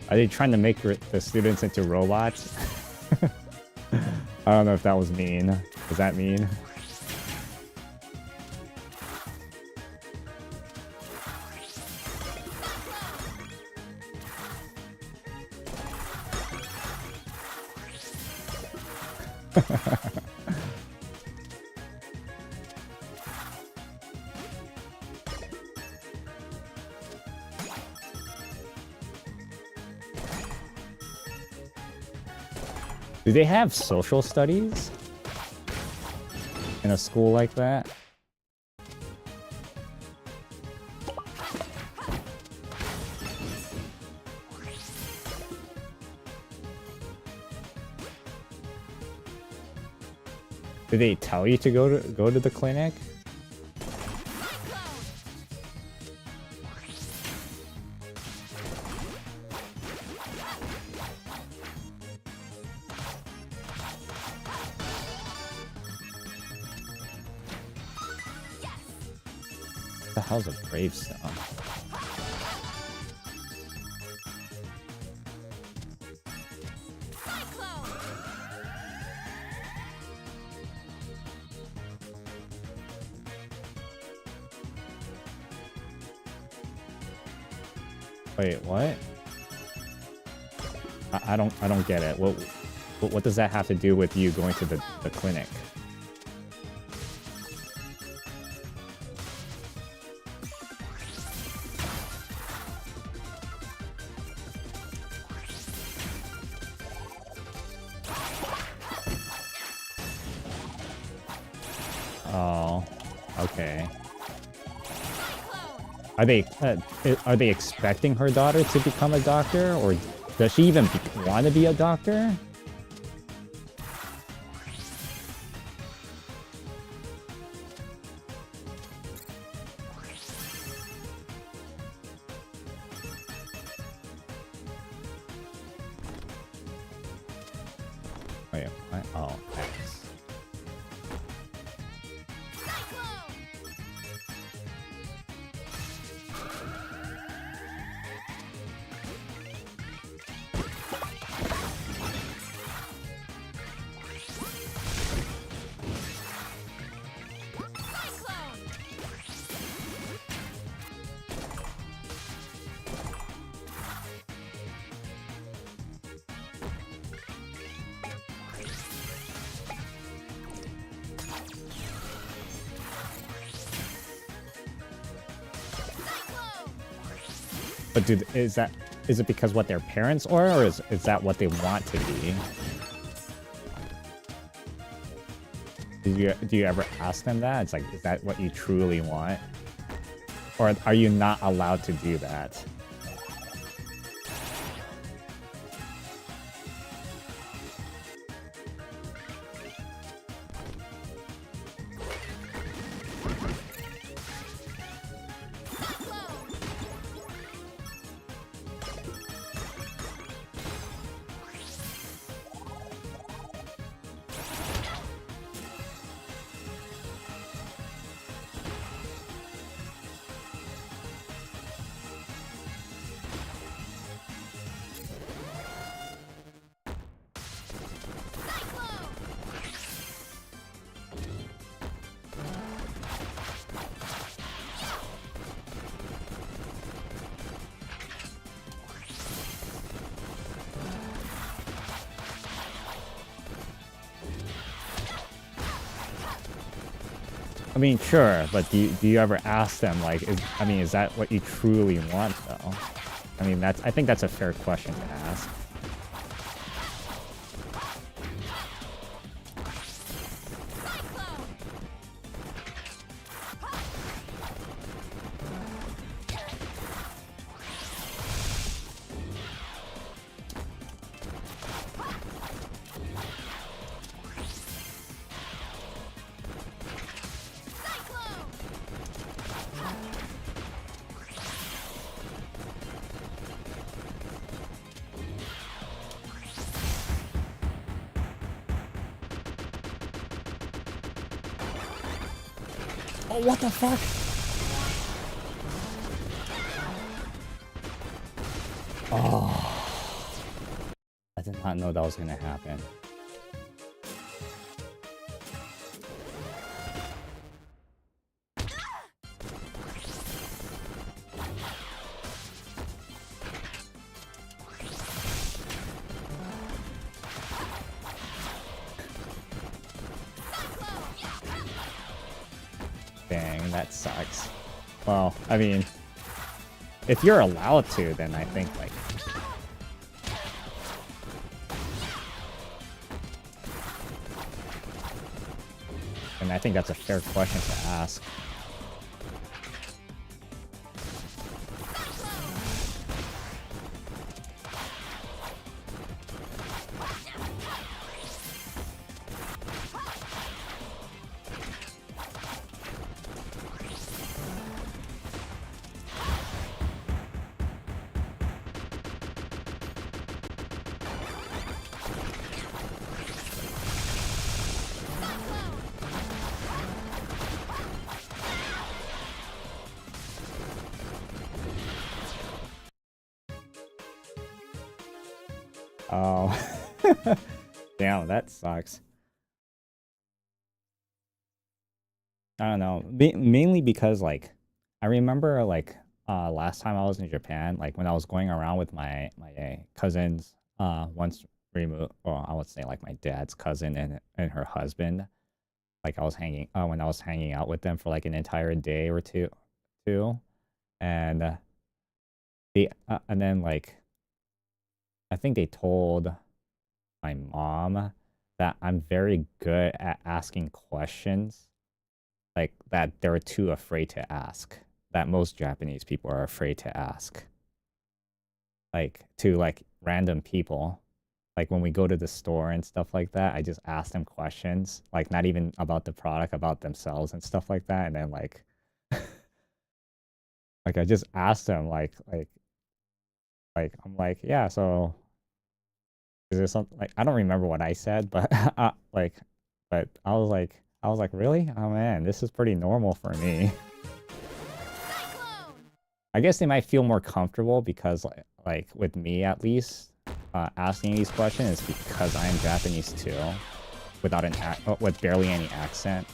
Speaker 1: Are they trying to make the students into robots? I don't know if that was mean. Does that mean? Do they have social studies in a school like that? Did they tell you to go to the clinic? What the hell's a gravestone? Wait, what? I don't get it. What does that have to do with you going to the clinic? Oh, okay. Are they expecting her daughter to become a doctor, or does she even want to be a doctor? Wait, what? Oh, X. But is it because what their parents are, or is that what they want to be? Do you ever ask them that? It's like, is that what you truly want? Or are you not allowed to do that? I mean, sure, but do you ever ask them, like, is that what you truly want, though? I mean, I think that's a fair question to ask. Oh, what the fuck? Oh. I did not know that was gonna happen. Dang, that sucks. Well, I mean, if you're allowed to, then I think, like... And I think that's a fair question to ask. Oh. Damn, that sucks. I don't know. Mainly because, like, I remember, like, last time I was in Japan, like, when I was going around with my cousins, once removed, or I would say, like, my dad's cousin and her husband. Like, I was when I was hanging out with them for, like, an entire day or two. And, and then, like, I think they told my mom that I'm very good at asking questions, like, that they're too afraid to ask, that most Japanese people are afraid to ask, like, to, like, random people. Like, when we go to the store and stuff like that, I just ask them questions, like, not even about the product, about themselves and stuff like that, and then, like, like, I just ask them, like, I'm like, yeah, so... Is there something, like, I don't remember what I said, but but I was like, really? Oh man, this is pretty normal for me. I guess they might feel more comfortable because, like with me at least, asking these questions is because I am Japanese too, without with barely any accent.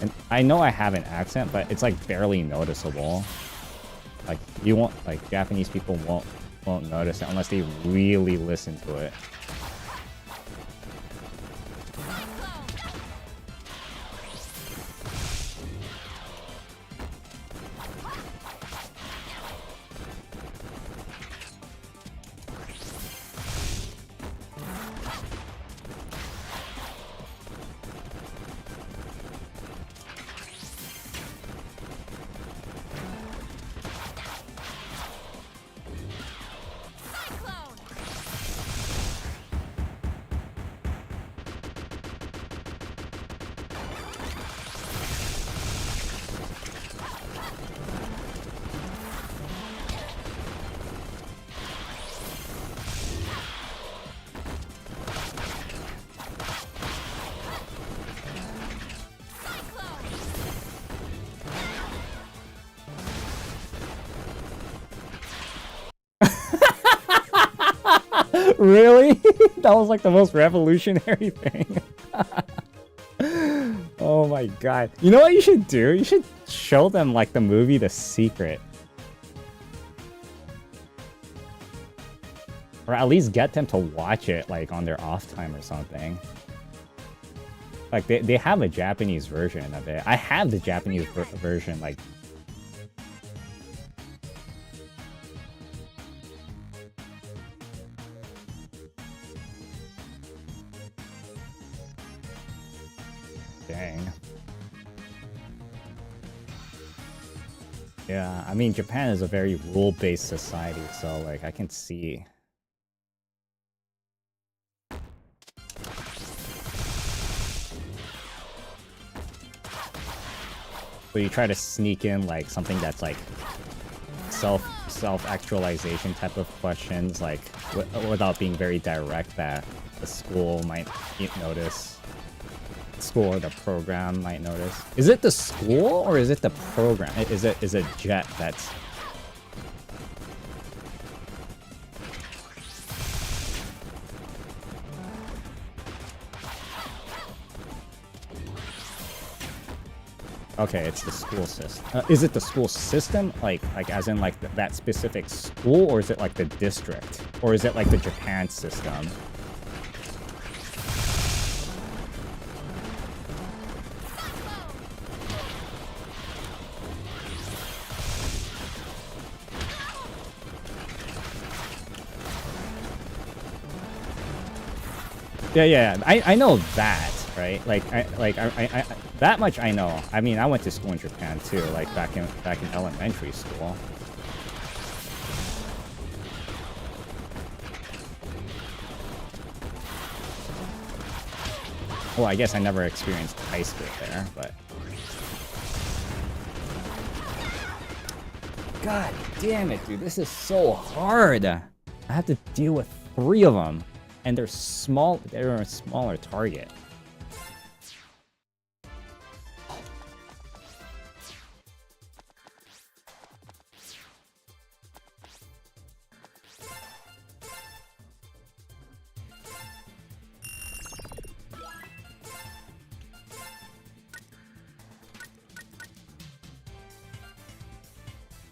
Speaker 1: And I know I have an accent, but it's like barely noticeable. Like Japanese people won't notice it unless they really listen to it. Really? That was like the most revolutionary thing. Oh my god. You know what you should do? You should show them like the movie The Secret. Or at least get them to watch it like on their off time or something. Like they have a Japanese version of it. I have the Japanese version. Like, dang. Yeah, I mean Japan is a very rule-based society, so like I can see. But you try to sneak in like something that's like self-actualization type of questions, like without being very direct, that the school might notice. School or the program might notice. Is it the school or is it the program? Is it Jet that's... Okay, it's the school system. Is it the school system? Like as in like that specific school, or is it like the district? Or is it like the Japan system? Yeah, I know that, right? Like I that much I know. I mean, I went to school in Japan too, like back in elementary school. Well, I guess I never experienced high school there, but God damn it, dude, this is so hard. I have to deal with 3 of them. And they're small. They're a smaller target.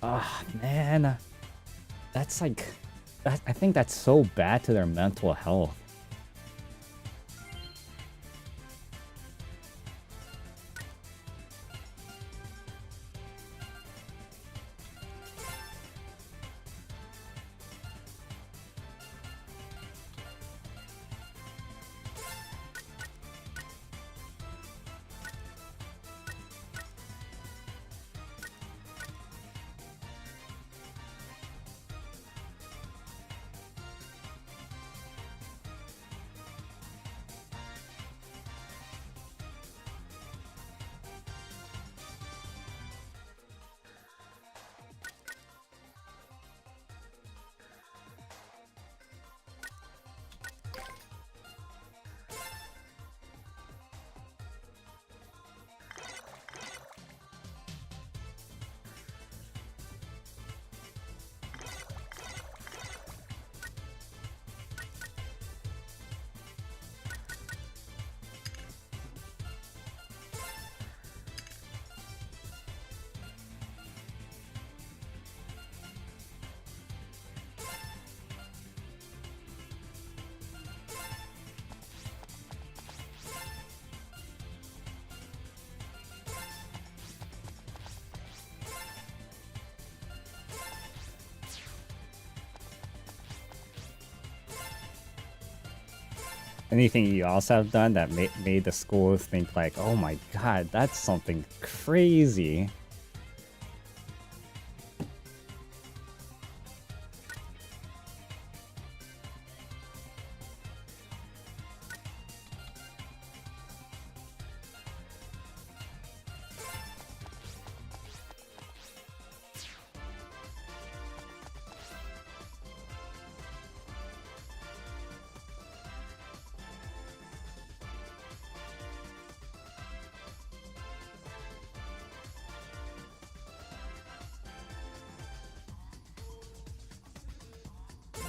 Speaker 1: Ah, man, that's like. I think that's so bad to their mental health. Anything you also have done that made the schools think like, oh my god, that's something crazy?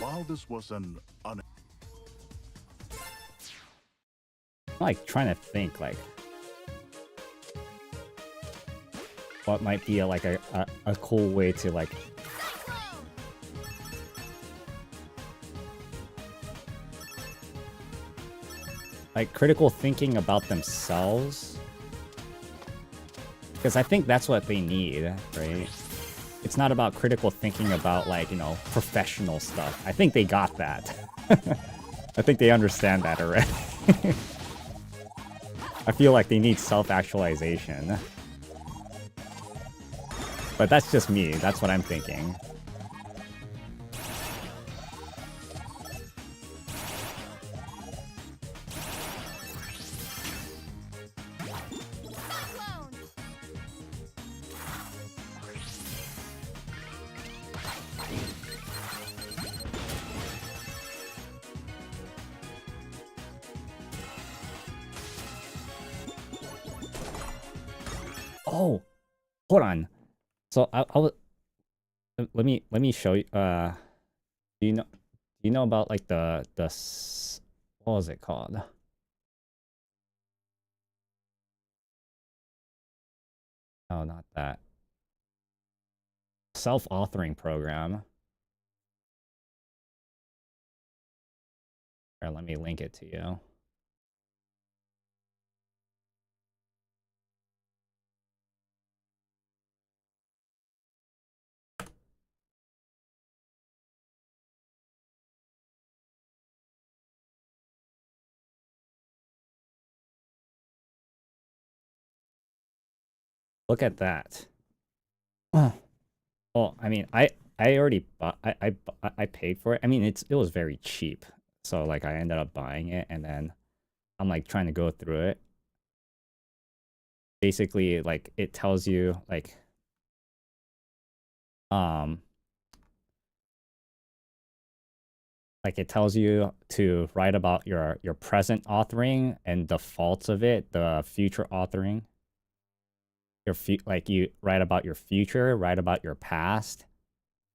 Speaker 5: While this was an
Speaker 1: I'm like trying to think like what might be like a cool way to like like critical thinking about themselves. Because I think that's what they need, right? It's not about critical thinking about, like, you know, professional stuff. I think they got that. I think they understand that already. I feel like they need self-actualization. But that's just me. That's what I'm thinking. Oh, hold on. So I was let me show you. Do you know about like the what was it called? Oh, not that. Self-authoring program. Here, let me link it to you. Look at that. Oh, I mean, I already bought. I paid for it. I mean, it was very cheap. So like, I ended up buying it, and then I'm like trying to go through it. Basically, like it tells you like, it tells you to write about your present authoring and the faults of it, the future authoring. Like you write about your future, write about your past,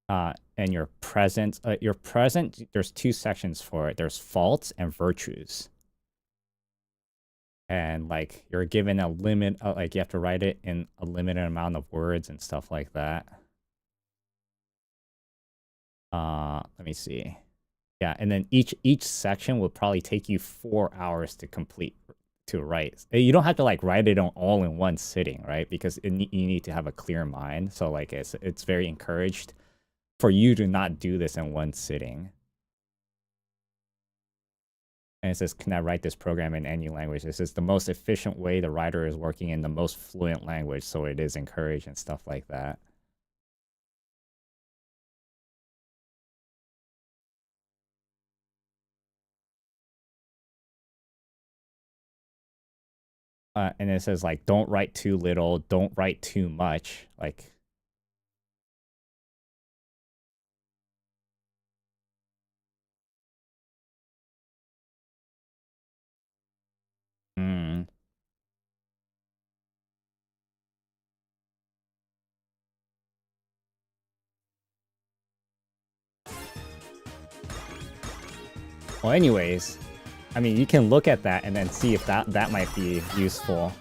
Speaker 1: and your present. Your present, there's two sections for it. There's faults and virtues. And like you're given a limit, like you have to write it in a limited amount of words and stuff like that. Let me see. Yeah, and then each section will probably take you 4 hours to complete. To write. You don't have to like write it all in one sitting, right? Because you need to have a clear mind. So like it's very encouraged for you to not do this in one sitting. And it says, can I write this program in any language? This is the most efficient way the writer is working in the most fluent language, so it is encouraged and stuff like that. And it says like, don't write too little, don't write too much. Like, Well, anyways, I mean, you can look at that and then see if that might be useful.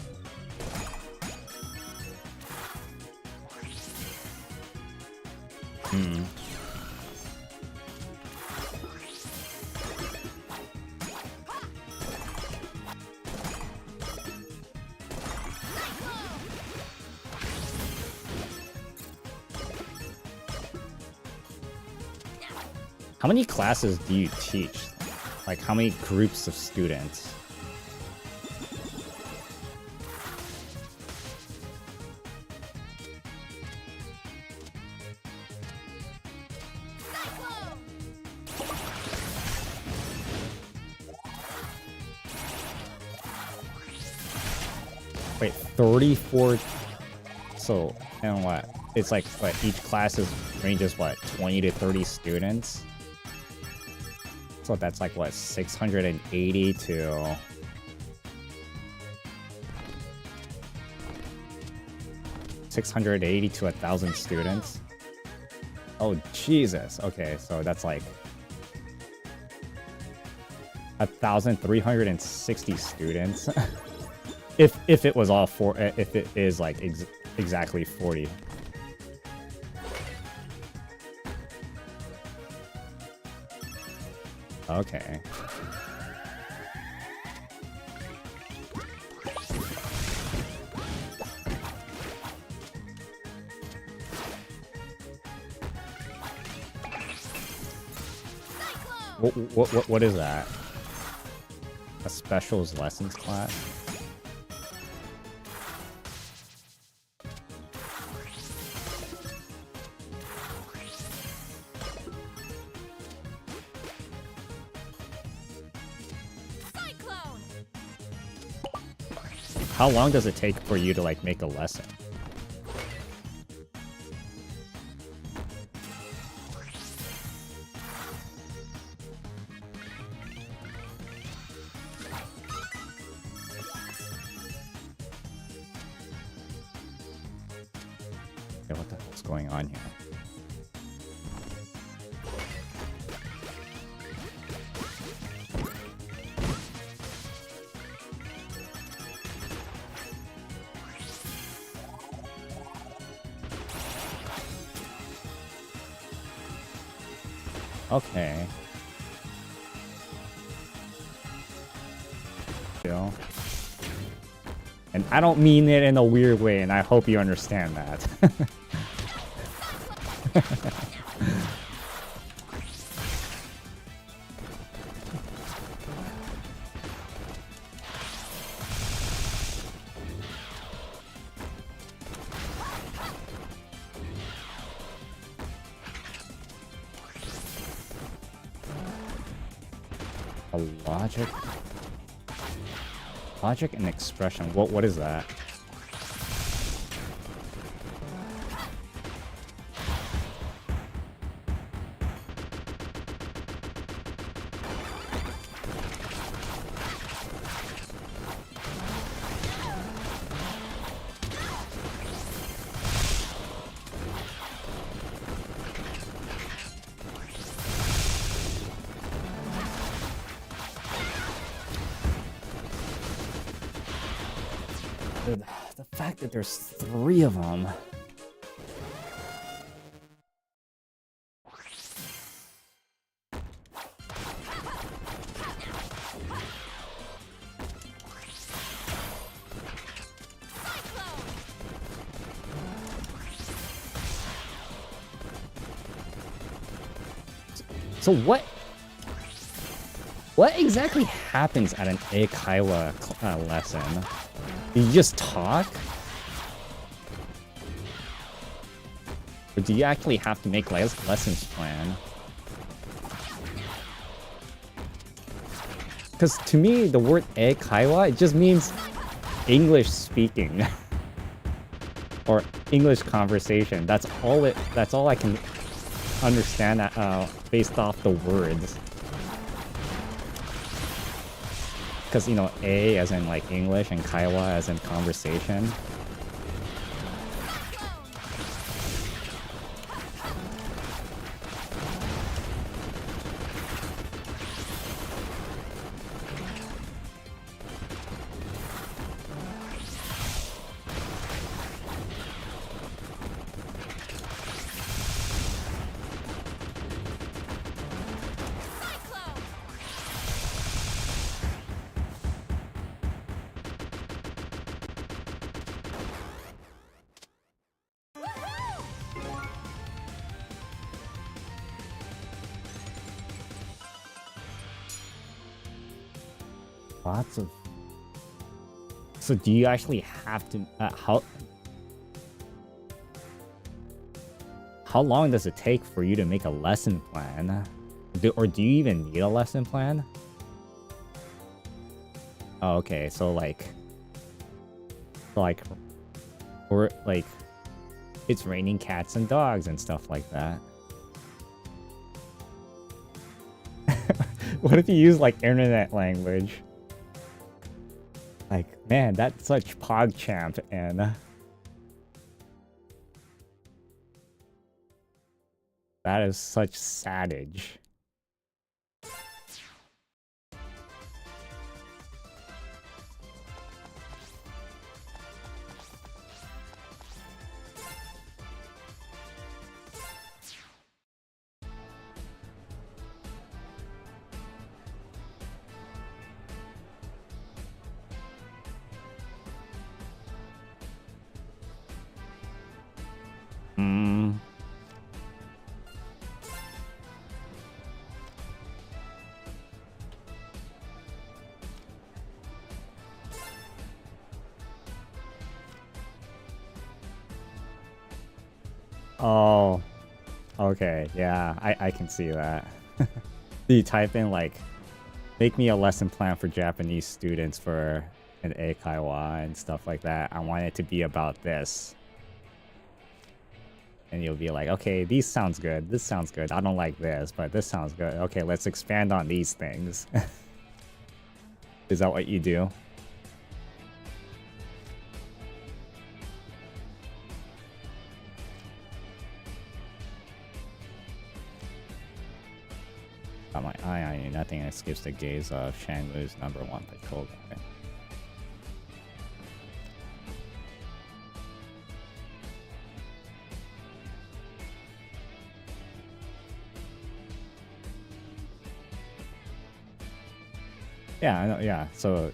Speaker 1: How many classes do you teach? Like, how many groups of students? Wait, 34? So, and what? It's like, what, each class ranges, what, 20 to 30 students? So that's like, what, 680 to... $680 to 1,000 students? Oh, Jesus. Okay, so that's like... 1,360 students. if it was all if it is like exactly 40. Okay. What is that? A specials lessons class? How long does it take for you to like make a lesson? Okay, what the hell's going on here? Okay. And I don't mean it in a weird way, and I hope you understand that. A logic and expression. What is that? The fact that there's 3 of them. So what exactly happens at an Eikaiwa lesson? You just talk? Or do you actually have to make lessons plan? Because to me, the word Eikaiwa, it just means English speaking. Or English conversation. That's all I can understand based off the words. Because, you know, A as in like English and Kaiwa as in conversation. Lots of... So do you actually have to... How long does it take for you to make a lesson plan? Or do you even need a lesson plan? Oh, okay, so like... Or like... It's raining cats and dogs and stuff like that. What if you use like internet language? Like, man, that's such PogChamp, and that is such sadage. Oh, okay, yeah, I can see that. You type in like, make me a lesson plan for Japanese students for an eikaiwa and stuff like that. I want it to be about this. And you'll be like, okay, these sounds good. This sounds good. I don't like this, but this sounds good. Okay, let's expand on these things. Is that what you do? Got my eye on you. Nothing escapes the gaze of Shangwu's #1 patrol guy. Yeah, I know, yeah. So,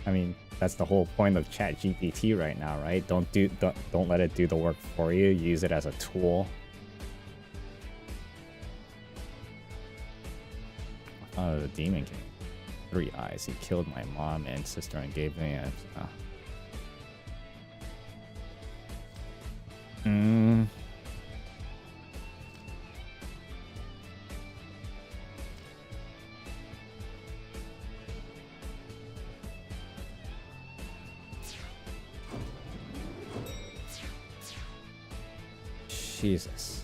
Speaker 1: I mean, that's the whole point of ChatGPT right now, right? Don't let it do the work for you. Use it as a tool. Oh, the demon king. 3 eyes. He killed my mom and sister and gave me a... Jesus.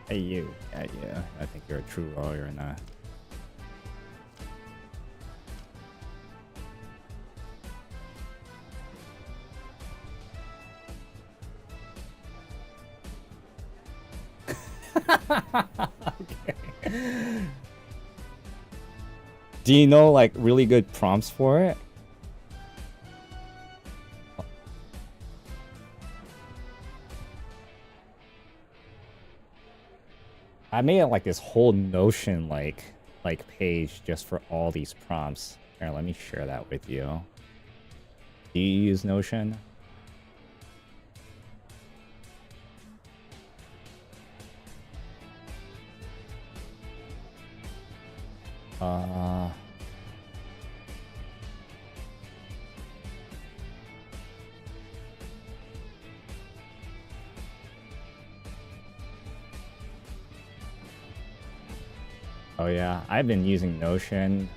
Speaker 1: Hey you. Yeah. I think you're a true lawyer now. Okay. Do you know like really good prompts for it? I made like this whole Notion like page just for all these prompts. Here, let me share that with you. Do you use Notion? Oh yeah, I've been using Notion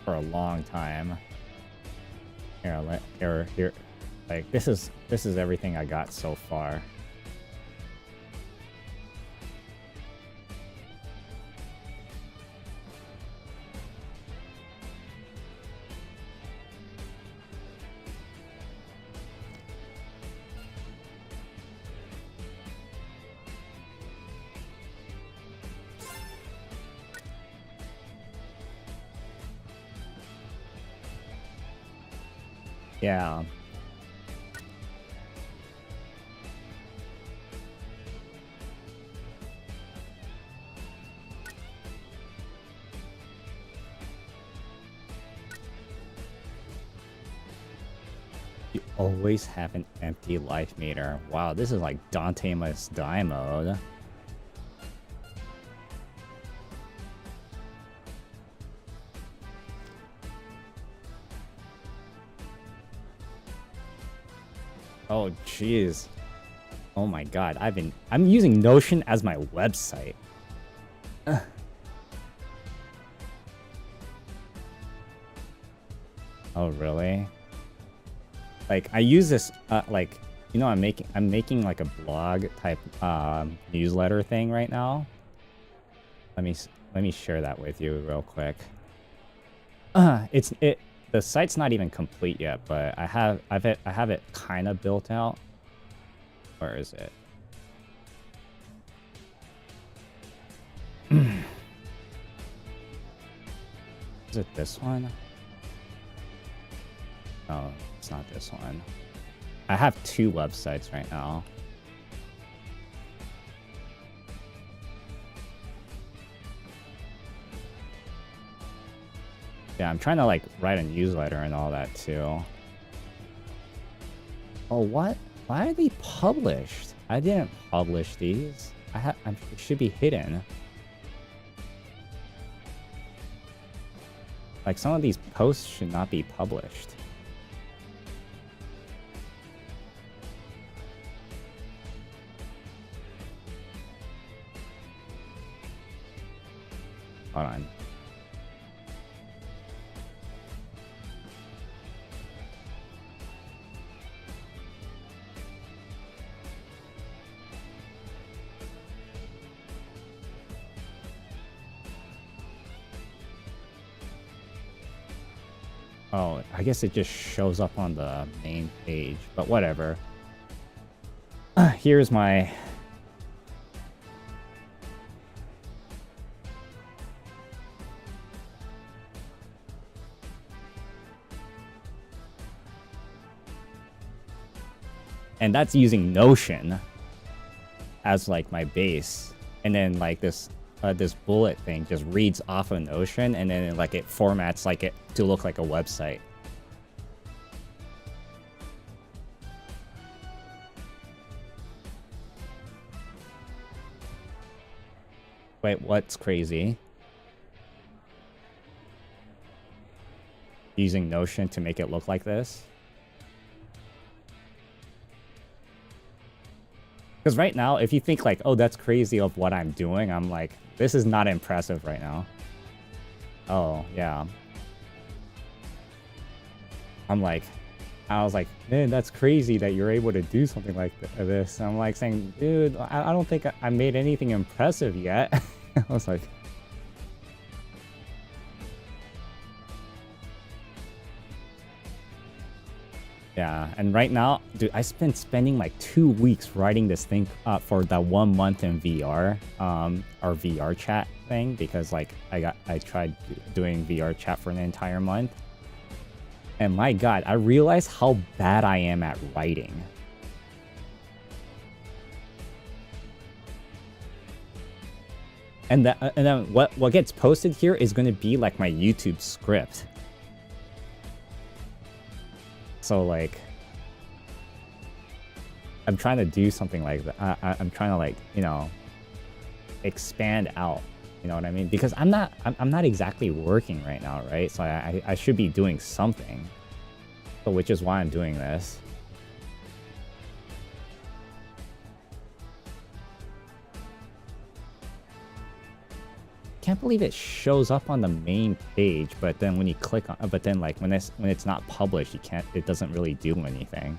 Speaker 1: for a long time. Here, like this is everything I got so far. Yeah. You always have an empty life meter. Wow, this is like Dante must die mode. Oh jeez. Oh my god, I'm using Notion as my website. Oh really? Like I use this like, you know, I'm making like a blog type newsletter thing right now. Let me share that with you real quick. The site's not even complete yet, but I have it kind of built out. Where is it? Is it this one? No, it's not this one. I have 2 websites right now. Yeah, I'm trying to like write a newsletter and all that too. Oh, what? Why are they published? I didn't publish these. It should be hidden. Like, some of these posts should not be published. Hold on. Oh, I guess it just shows up on the main page, but whatever. Here's my... And that's using Notion as like my base. And then like this bullet thing just reads off of Notion, and then like it formats like it to look like a website. Wait, what's crazy? Using Notion to make it look like this? Because right now, if you think like, oh, that's crazy of what I'm doing, I'm like, this is not impressive right now. Oh, yeah. I was like, man, that's crazy that you're able to do something like this. And I'm like saying, dude, I don't think I made anything impressive yet. I was like... Yeah, and right now, dude, I've been spending like 2 weeks writing this thing for that 1 month in VR, our VR chat thing, because like I tried doing VR chat for an entire month. And my god, I realized how bad I am at writing. And then what gets posted here is going to be like my YouTube script. So like, I'm trying to do something like that. I'm trying to like, you know, expand out. You know what I mean? Because I'm not exactly working right now, right? So I should be doing something. So which is why I'm doing this. Can't believe it shows up on the main page, but then when you click on, but then like when it's not published, it doesn't really do anything.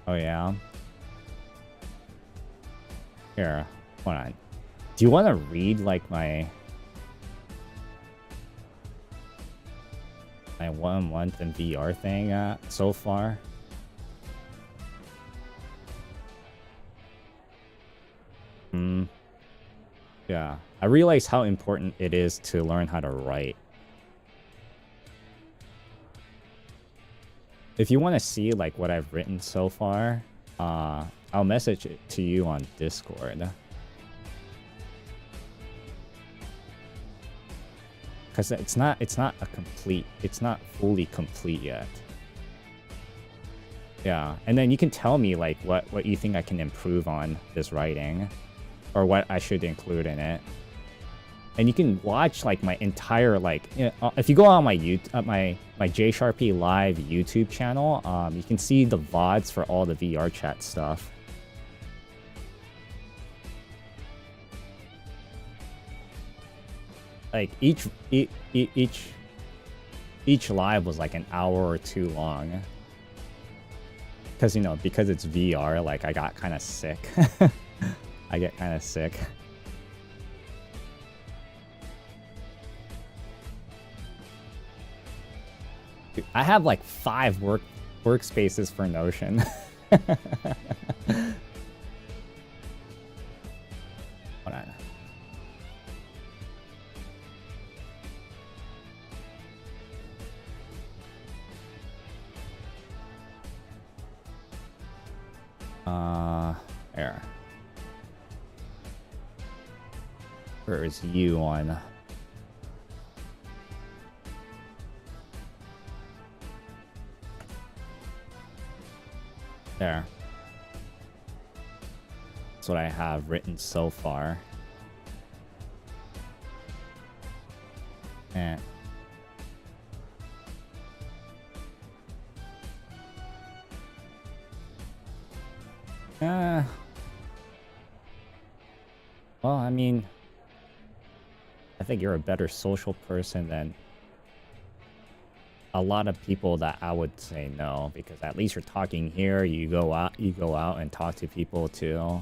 Speaker 1: Oh yeah. Here, hold on. Do you want to read like my 1 month in VR thing so far? Yeah, I realize how important it is to learn how to write. If you want to see like what I've written so far, I'll message it to you on Discord. Because it's not fully complete yet. Yeah, and then you can tell me like what you think I can improve on this writing, or what I should include in it. And you can watch like my entire like, you know, if you go on my my JSharpie live YouTube channel, you can see the VODs for all the VR chat stuff. Like each live was like an hour or 2 long. Because, you know, because it's VR, like I got kind of sick. I get kind of sick. Dude, I have like 5 workspaces for Notion. Hold on. There. Where is you on? There. That's what I have written so far. And well, I mean, I think you're a better social person than a lot of people that I would say no, because at least you're talking here, you go out and talk to people too.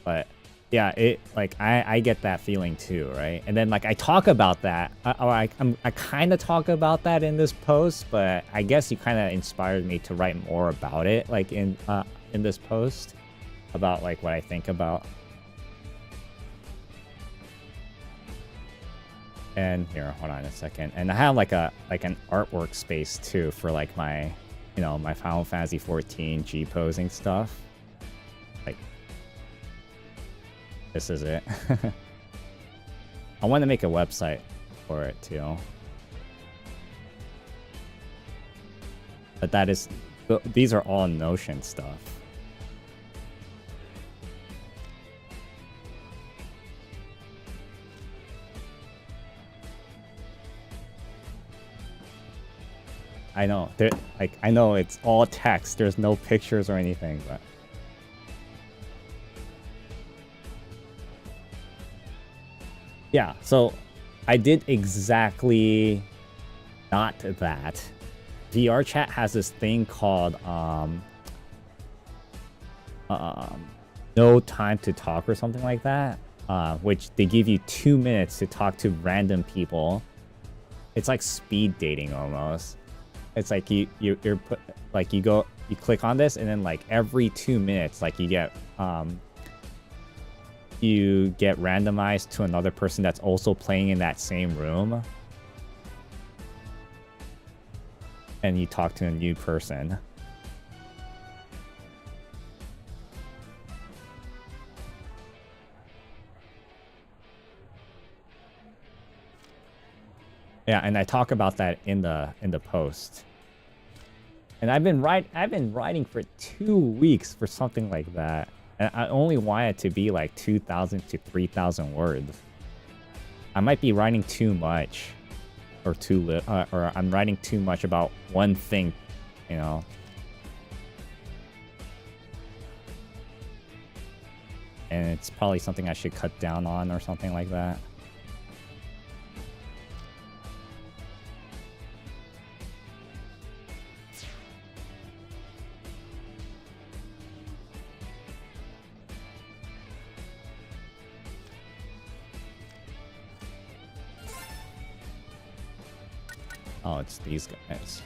Speaker 1: But yeah, it like I get that feeling too, right? And then like I talk about that, I kind of talk about that in this post, but I guess you kind of inspired me to write more about it, like in this post, about like what I think about. And here, hold on a second. And I have like an artwork space too for like my, you know, my Final Fantasy 14 G posing stuff. Like, this is it. I want to make a website for it too. But that is, these are all Notion stuff. I know, like I know it's all text. There's no pictures or anything, but yeah. So I did exactly not that. VR chat has this thing called no time to talk or something like that, which they give you 2 minutes to talk to random people. It's like speed dating almost. It's like you're put, like you click on this and then like every 2 minutes like you get randomized to another person that's also playing in that same room, and you talk to a new person. Yeah, and I talk about that in the post. And I've been writing for 2 weeks for something like that. And I only want it to be like 2,000 to 3,000 words. I might be writing too much, or or I'm writing too much about one thing, you know. And it's probably something I should cut down on or something like that. Oh, it's these guys.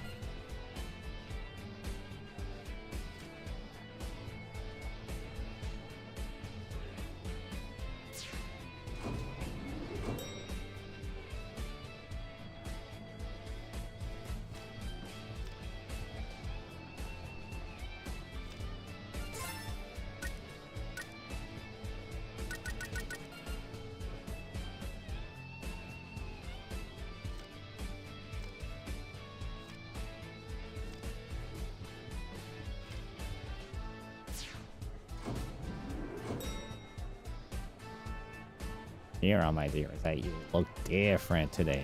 Speaker 1: Here on my dear, is that you look different today.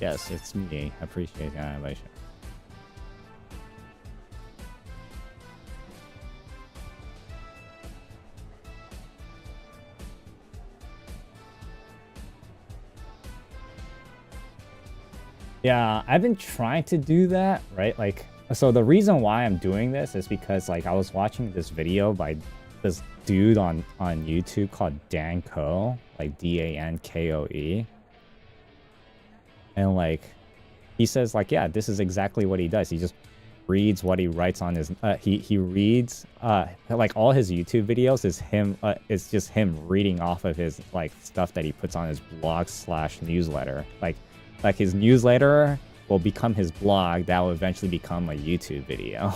Speaker 1: Yes, it's me. I appreciate the animation. Yeah, I've been trying to do that, right? Like, so the reason why I'm doing this is because like I was watching this video by this dude on YouTube called Danko, like Dankoe, and like he says like, yeah, this is exactly what he does. He just reads what he writes on his he reads like all his YouTube videos is him it's just him reading off of his like stuff that he puts on his blog / newsletter. Like his newsletter will become his blog, that will eventually become a YouTube video.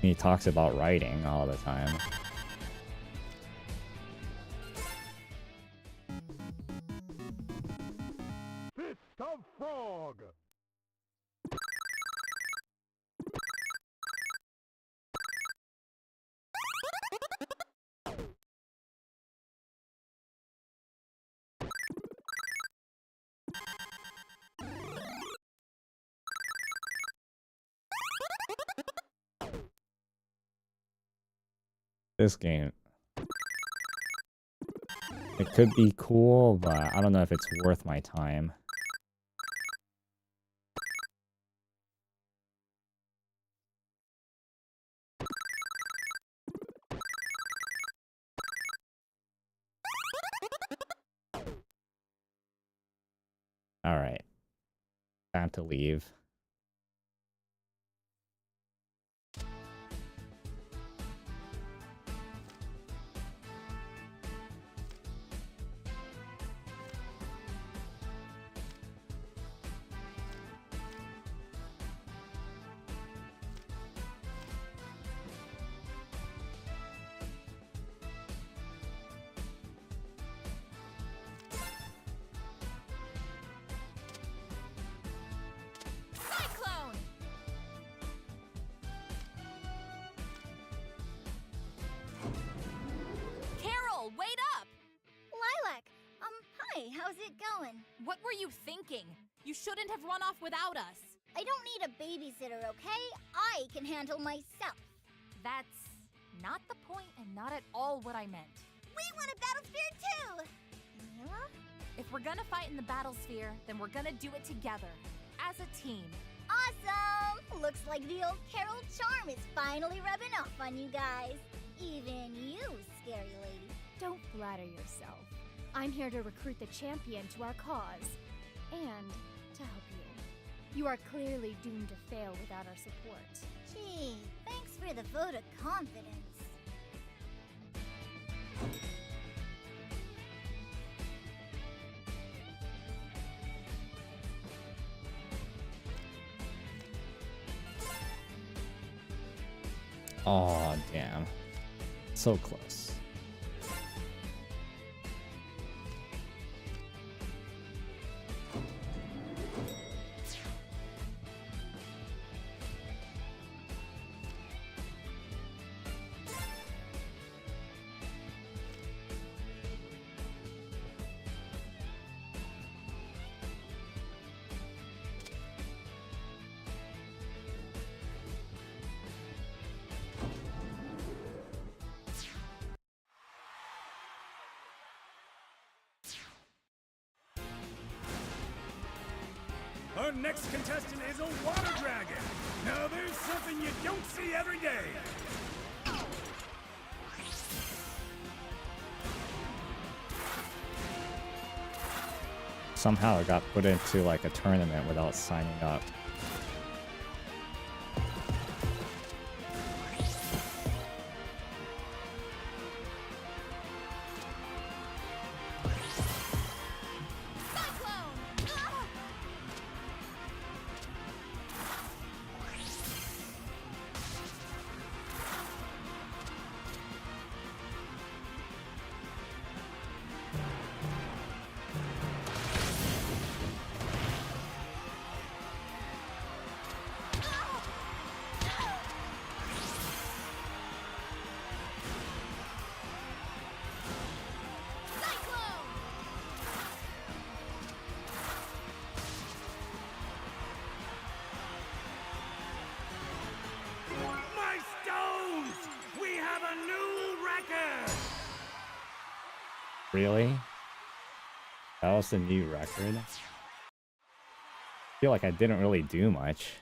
Speaker 1: He talks about writing all the time.
Speaker 7: Fist of Frog!
Speaker 1: This game. It could be cool, but I don't know if it's worth my time. Alright. Time to leave.
Speaker 3: How's it going?
Speaker 9: What were you thinking? You shouldn't have run off without us.
Speaker 3: I don't need a babysitter, okay? I can handle myself.
Speaker 9: That's not the point and not at all what I meant.
Speaker 3: We want a battlesphere too! Mila?
Speaker 9: If we're gonna fight in the battlesphere, then we're gonna do it together. As a team.
Speaker 3: Awesome! Looks like the old Carol charm is finally rubbing off on you guys. Even you, scary lady.
Speaker 4: Don't flatter yourself. I'm here to recruit the champion to our cause, and to help you. You are clearly doomed to fail without our support.
Speaker 3: Gee, thanks for the vote of confidence.
Speaker 1: Oh, damn. So close.
Speaker 6: Our next contestant is a water dragon. Now there's something you don't see every day.
Speaker 1: Somehow it got put into like a tournament without signing up. Really? That was the new record? I feel like I didn't really do much.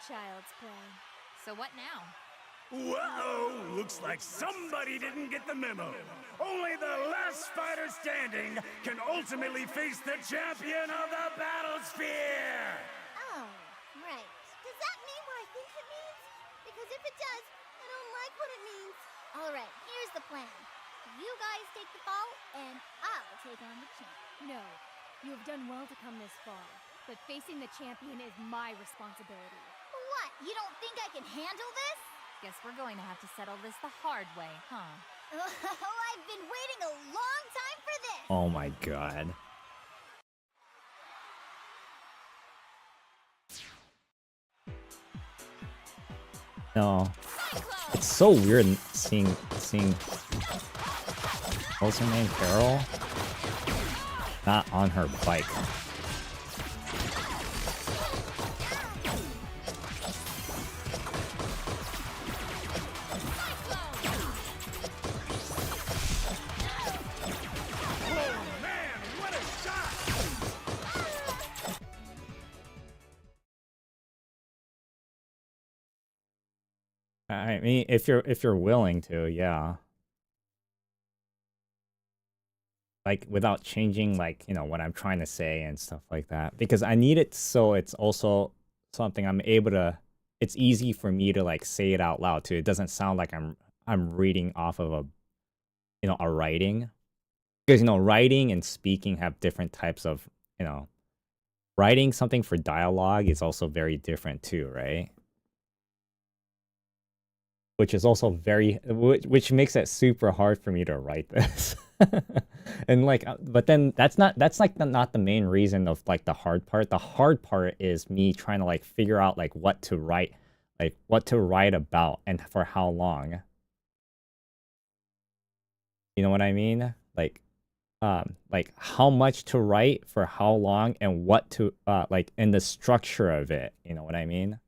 Speaker 4: child's play.
Speaker 9: So what now?
Speaker 6: Whoa! Looks like somebody didn't get the memo. Only the last fighter standing can ultimately face the champion of the Battlesphere!
Speaker 3: Oh, right. Does that mean what I think it means? Because if it does, I don't like what it means. Alright, here's the plan. You guys take the ball, and I'll take on the champ.
Speaker 4: No, you have done well to come this far, but facing the champion is my responsibility.
Speaker 3: What? You don't think I can handle this?
Speaker 9: Guess we're going to have to settle this the hard way, huh?
Speaker 3: Oh, I've been waiting a long time for this!
Speaker 1: Oh my god. No. It's so weird seeing what's her name, Carol? Not on her bike. I mean, if you're willing to, yeah. Like without changing, like, you know, what I'm trying to say and stuff like that, because I need it so it's also something I'm able to. It's easy for me to like say it out loud too. It doesn't sound like I'm reading off of a, you know, a writing, because you know, writing and speaking have different types of, you know, writing something for dialogue is also very different too, right? Which is also which makes it super hard for me to write this. And like, but then that's like not the main reason of like the hard part. The hard part is me trying to like figure out like what to write about and for how long. You know what I mean? Like how much to write for how long and what to like in the structure of it. You know what I mean?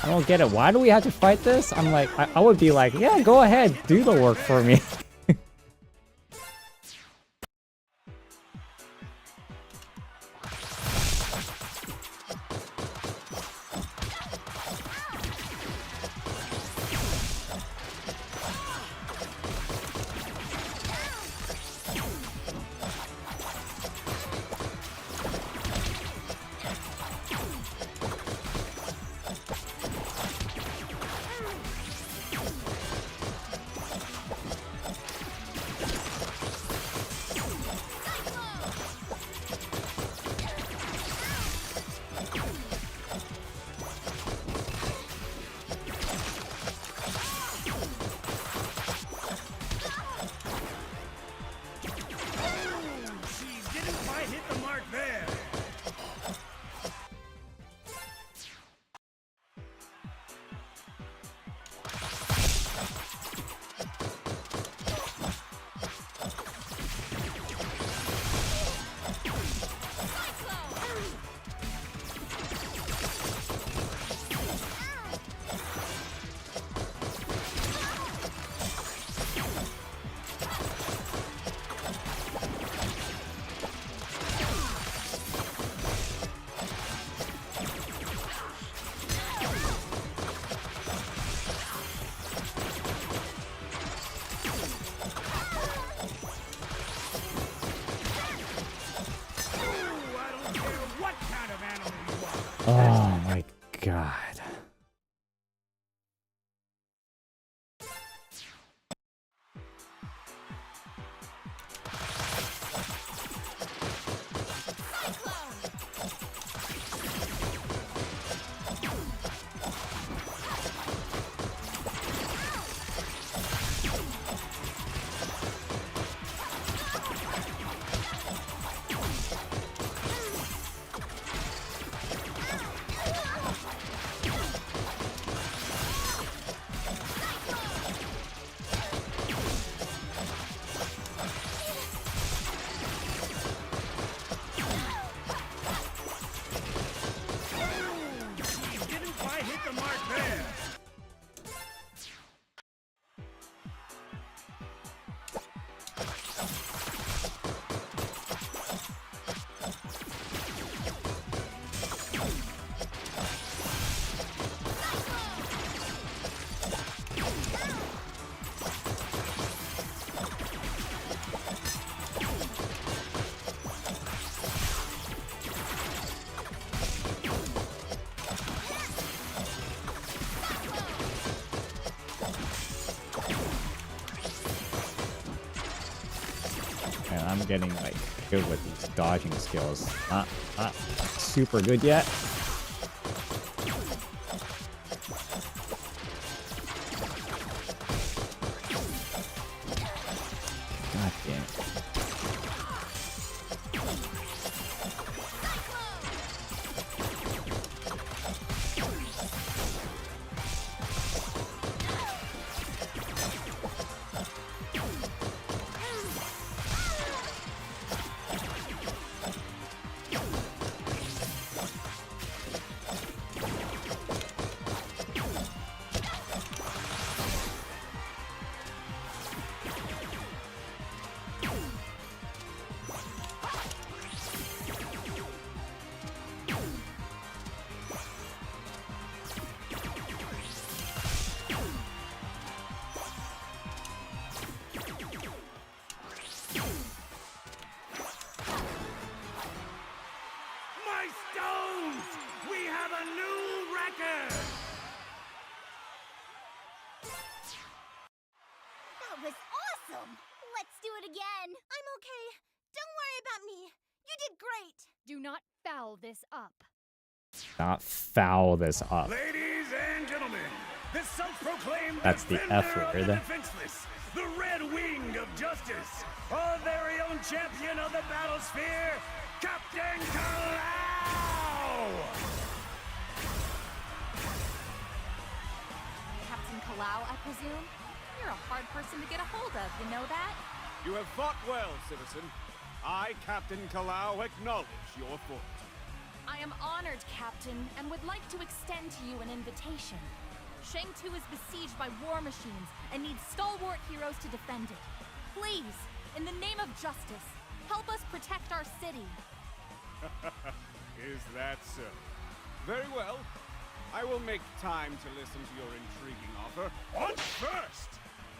Speaker 1: I don't get it. Why do we have to fight this? I'm like, I would be like, yeah, go ahead, do the work for me. Oh my god. Man, I'm getting like good with these dodging skills. Not super good yet. God damn it.
Speaker 3: That was awesome! Let's do it again! I'm okay. Don't worry about me. You did great!
Speaker 4: Do not foul this up.
Speaker 1: Not foul this up.
Speaker 6: Ladies and gentlemen, this self-proclaimed
Speaker 1: That's the F
Speaker 6: defender of the
Speaker 1: word.
Speaker 6: defenseless, the Red Wing of Justice, our very own champion of the Battlesphere, Captain Kalau!
Speaker 9: Captain Kalau, I presume? You're a hard person to get a hold of, you know that?
Speaker 13: You have fought well, citizen. I, Captain Kalau, acknowledge your fort.
Speaker 9: I am honored, Captain, and would like to extend to you an invitation. Shang-Tu is besieged by war machines and needs stalwart heroes to defend it. Please, in the name of justice, help us protect our city.
Speaker 13: Is that so? Very well. I will make time to listen to your intriguing offer. But first,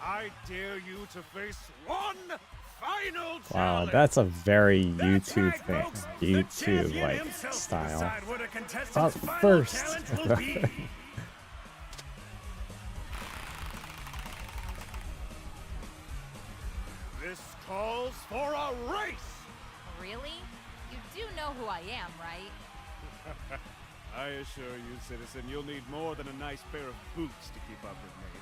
Speaker 13: I dare you to face one final
Speaker 1: Wow,
Speaker 13: challenge.
Speaker 1: that's a very YouTube
Speaker 6: Right,
Speaker 1: thing.
Speaker 6: folks, the
Speaker 1: YouTube
Speaker 6: champion
Speaker 1: like
Speaker 6: himself will
Speaker 1: style.
Speaker 6: decide what a contestant's
Speaker 1: Up
Speaker 6: final
Speaker 1: first.
Speaker 6: challenge will be.
Speaker 13: This calls for a race.
Speaker 9: Really? You do know who I am, right?
Speaker 13: I assure you, citizen, you'll need more than a nice pair of boots to keep up with me.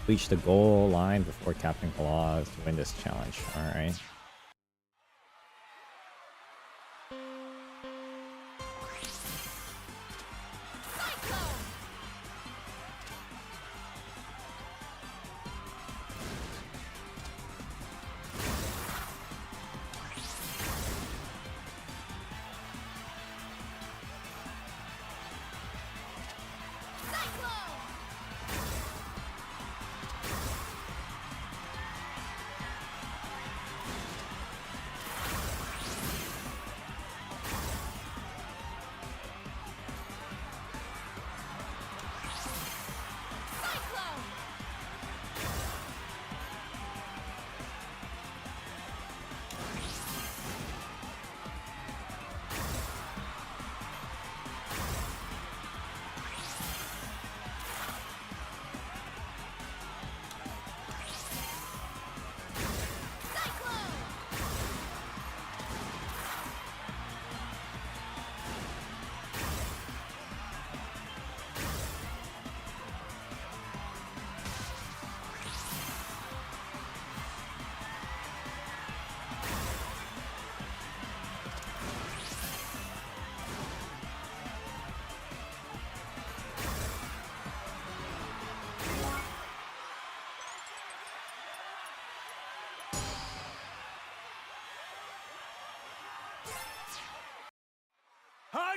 Speaker 1: Reach the goal line before Captain Claus to win this challenge. Alright.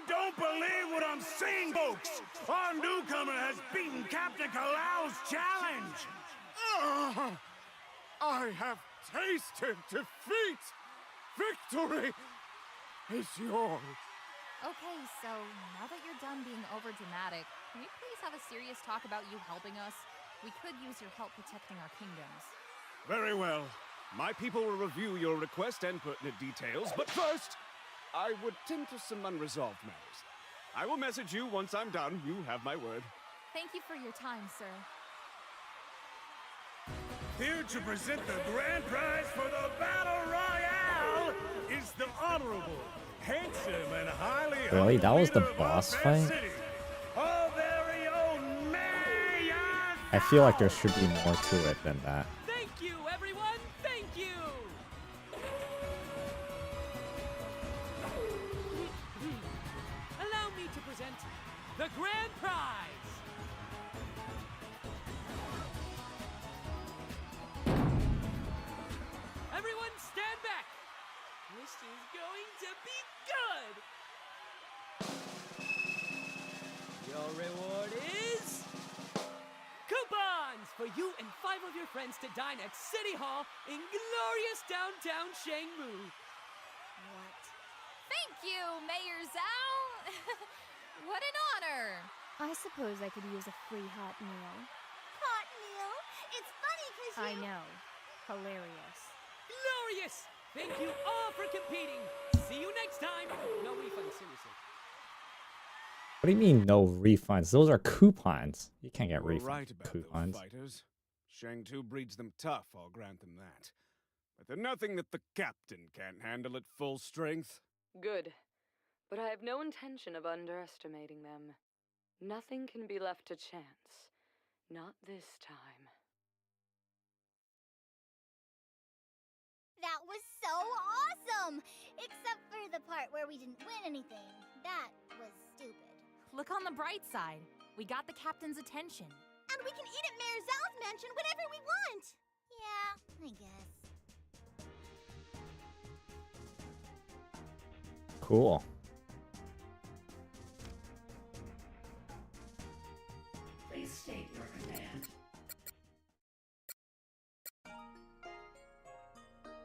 Speaker 6: don't believe what I'm seeing, folks! Our newcomer has beaten Captain Kalau's challenge!
Speaker 13: I have tasted defeat! Victory is yours!
Speaker 9: Okay, so now that you're done being overdramatic, can we please have a serious talk about you helping us? We could use your help protecting our kingdoms.
Speaker 13: Very well. My people will review your request and pertinent details, but first, I would tend to some unresolved matters. I will message you once I'm done. You have my word.
Speaker 9: Thank you for your time, sir.
Speaker 6: Here to present the grand prize for the Battle Royale is the honorable, handsome, and highly
Speaker 1: Really? That was the
Speaker 6: leader of
Speaker 1: boss
Speaker 6: our
Speaker 1: fight?
Speaker 6: city, our very own Mayor
Speaker 1: I feel like there should be more to it than that.
Speaker 12: Thank you, everyone! Thank you! Allow me to present the grand prize! Everyone stand back! This is going to be good! Your reward is... coupons for you and 5 of your friends to dine at City Hall in glorious downtown Shangmu.
Speaker 9: What? Thank you, Mayor Zhao! What an honor!
Speaker 4: I suppose I could use a free hot meal.
Speaker 3: Hot meal? It's funny because
Speaker 4: I know. Hilarious.
Speaker 12: Glorious! Thank you all for competing. See you next time. No refund, seriously.
Speaker 1: What do you mean no refunds? Those are coupons. You can't get
Speaker 13: You're
Speaker 1: refunds
Speaker 13: right
Speaker 1: for
Speaker 13: about
Speaker 1: coupons.
Speaker 13: those fighters. Shang-Tu breeds them tough, I'll grant them that. But they're nothing that the captain can't handle at full strength.
Speaker 10: Good. But I have no intention of underestimating them. Nothing can be left to chance. Not this time.
Speaker 3: that was so awesome! Except for the part where we didn't win anything. That was stupid.
Speaker 9: Look on the bright side. We got the captain's attention.
Speaker 3: And we can eat at Mayor Zhao's mansion whenever we want! Yeah, I guess.
Speaker 1: Cool.
Speaker 11: Please state your command.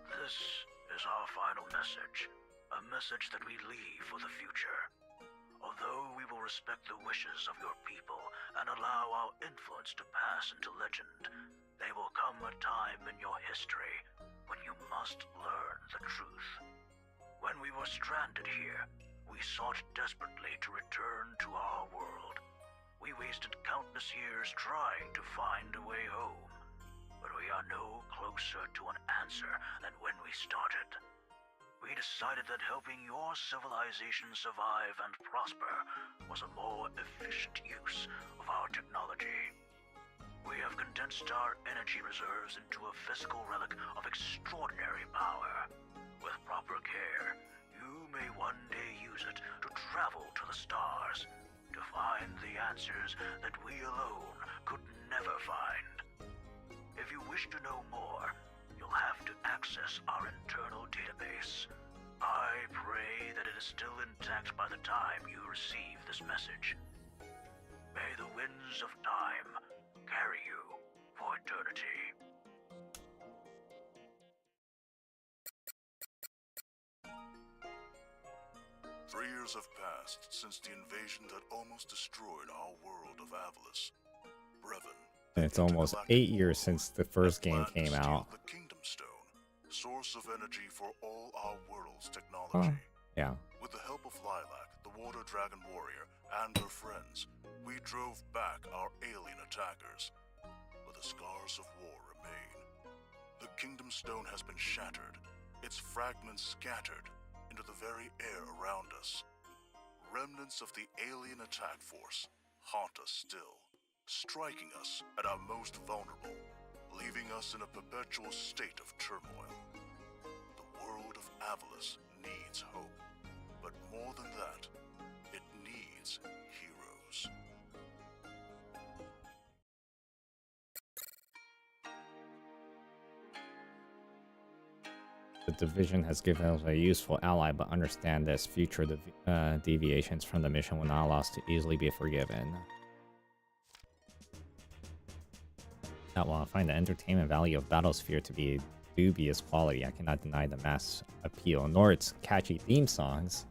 Speaker 14: This is our final message. A message that we leave for the future. Although we will respect the wishes of your people and allow our influence to pass into legend, there will come a time in your history when you must learn the truth. When we were stranded here, we sought desperately to return to our world. We wasted countless years trying to find a way home, but we are no closer to an answer than when we started. We decided that helping your civilization survive and prosper was a more efficient use of our technology. We have condensed our energy reserves into a physical relic of extraordinary power. With proper care, you may one day use it to travel to the stars, to find the answers that we alone could never find. If you wish to know more, you'll have to access our internal database. I pray that it is still intact by the time you receive this message. May the winds of time carry you for eternity.
Speaker 5: Three years have passed since the invasion that almost destroyed our world of Avalis. Brevin,
Speaker 1: And it's almost 8 years since the first game
Speaker 5: planned to
Speaker 1: came
Speaker 5: steal
Speaker 1: out.
Speaker 5: the Kingdom Stone, source of energy for all our world's technology.
Speaker 1: Yeah.
Speaker 5: With the help of Lilac, the Water Dragon Warrior, and her friends, we drove back our alien attackers. But the scars of war remain. The Kingdom Stone has been shattered, its fragments scattered into the very air around us. Remnants of the alien attack force haunt us still, striking us at our most vulnerable, leaving us in a perpetual state of turmoil. The world of Avalis needs hope, but more than that, it needs heroes.
Speaker 1: The division has given us a useful ally, but understand this future deviations from the mission will not allow us to easily be forgiven. Now, while I find the entertainment value of Battlesphere to be dubious quality, I cannot deny the mass appeal, nor its catchy theme songs.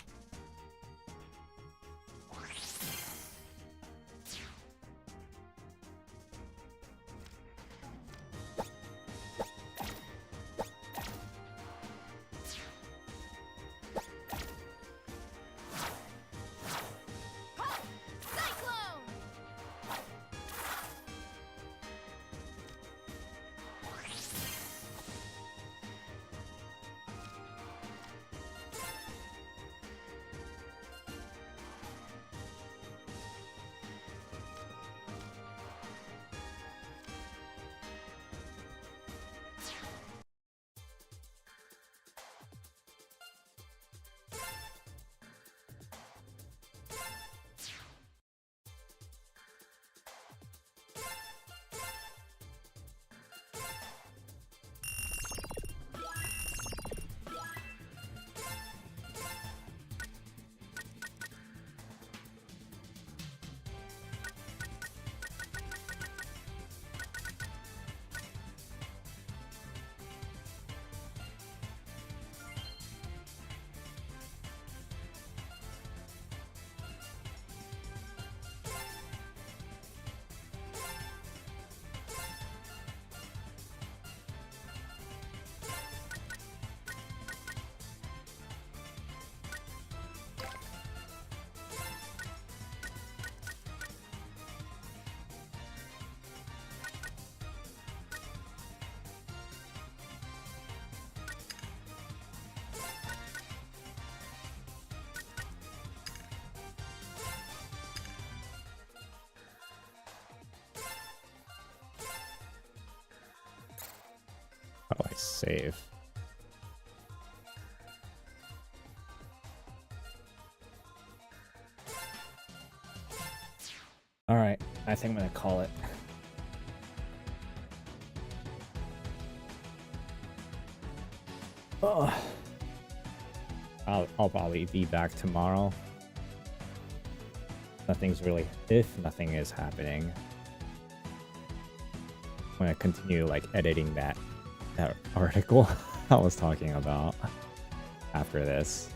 Speaker 1: How do I save? Alright, I think I'm gonna call it. Oh. I'll probably be back tomorrow. If nothing is happening, I'm gonna continue like editing that article I was talking about after this.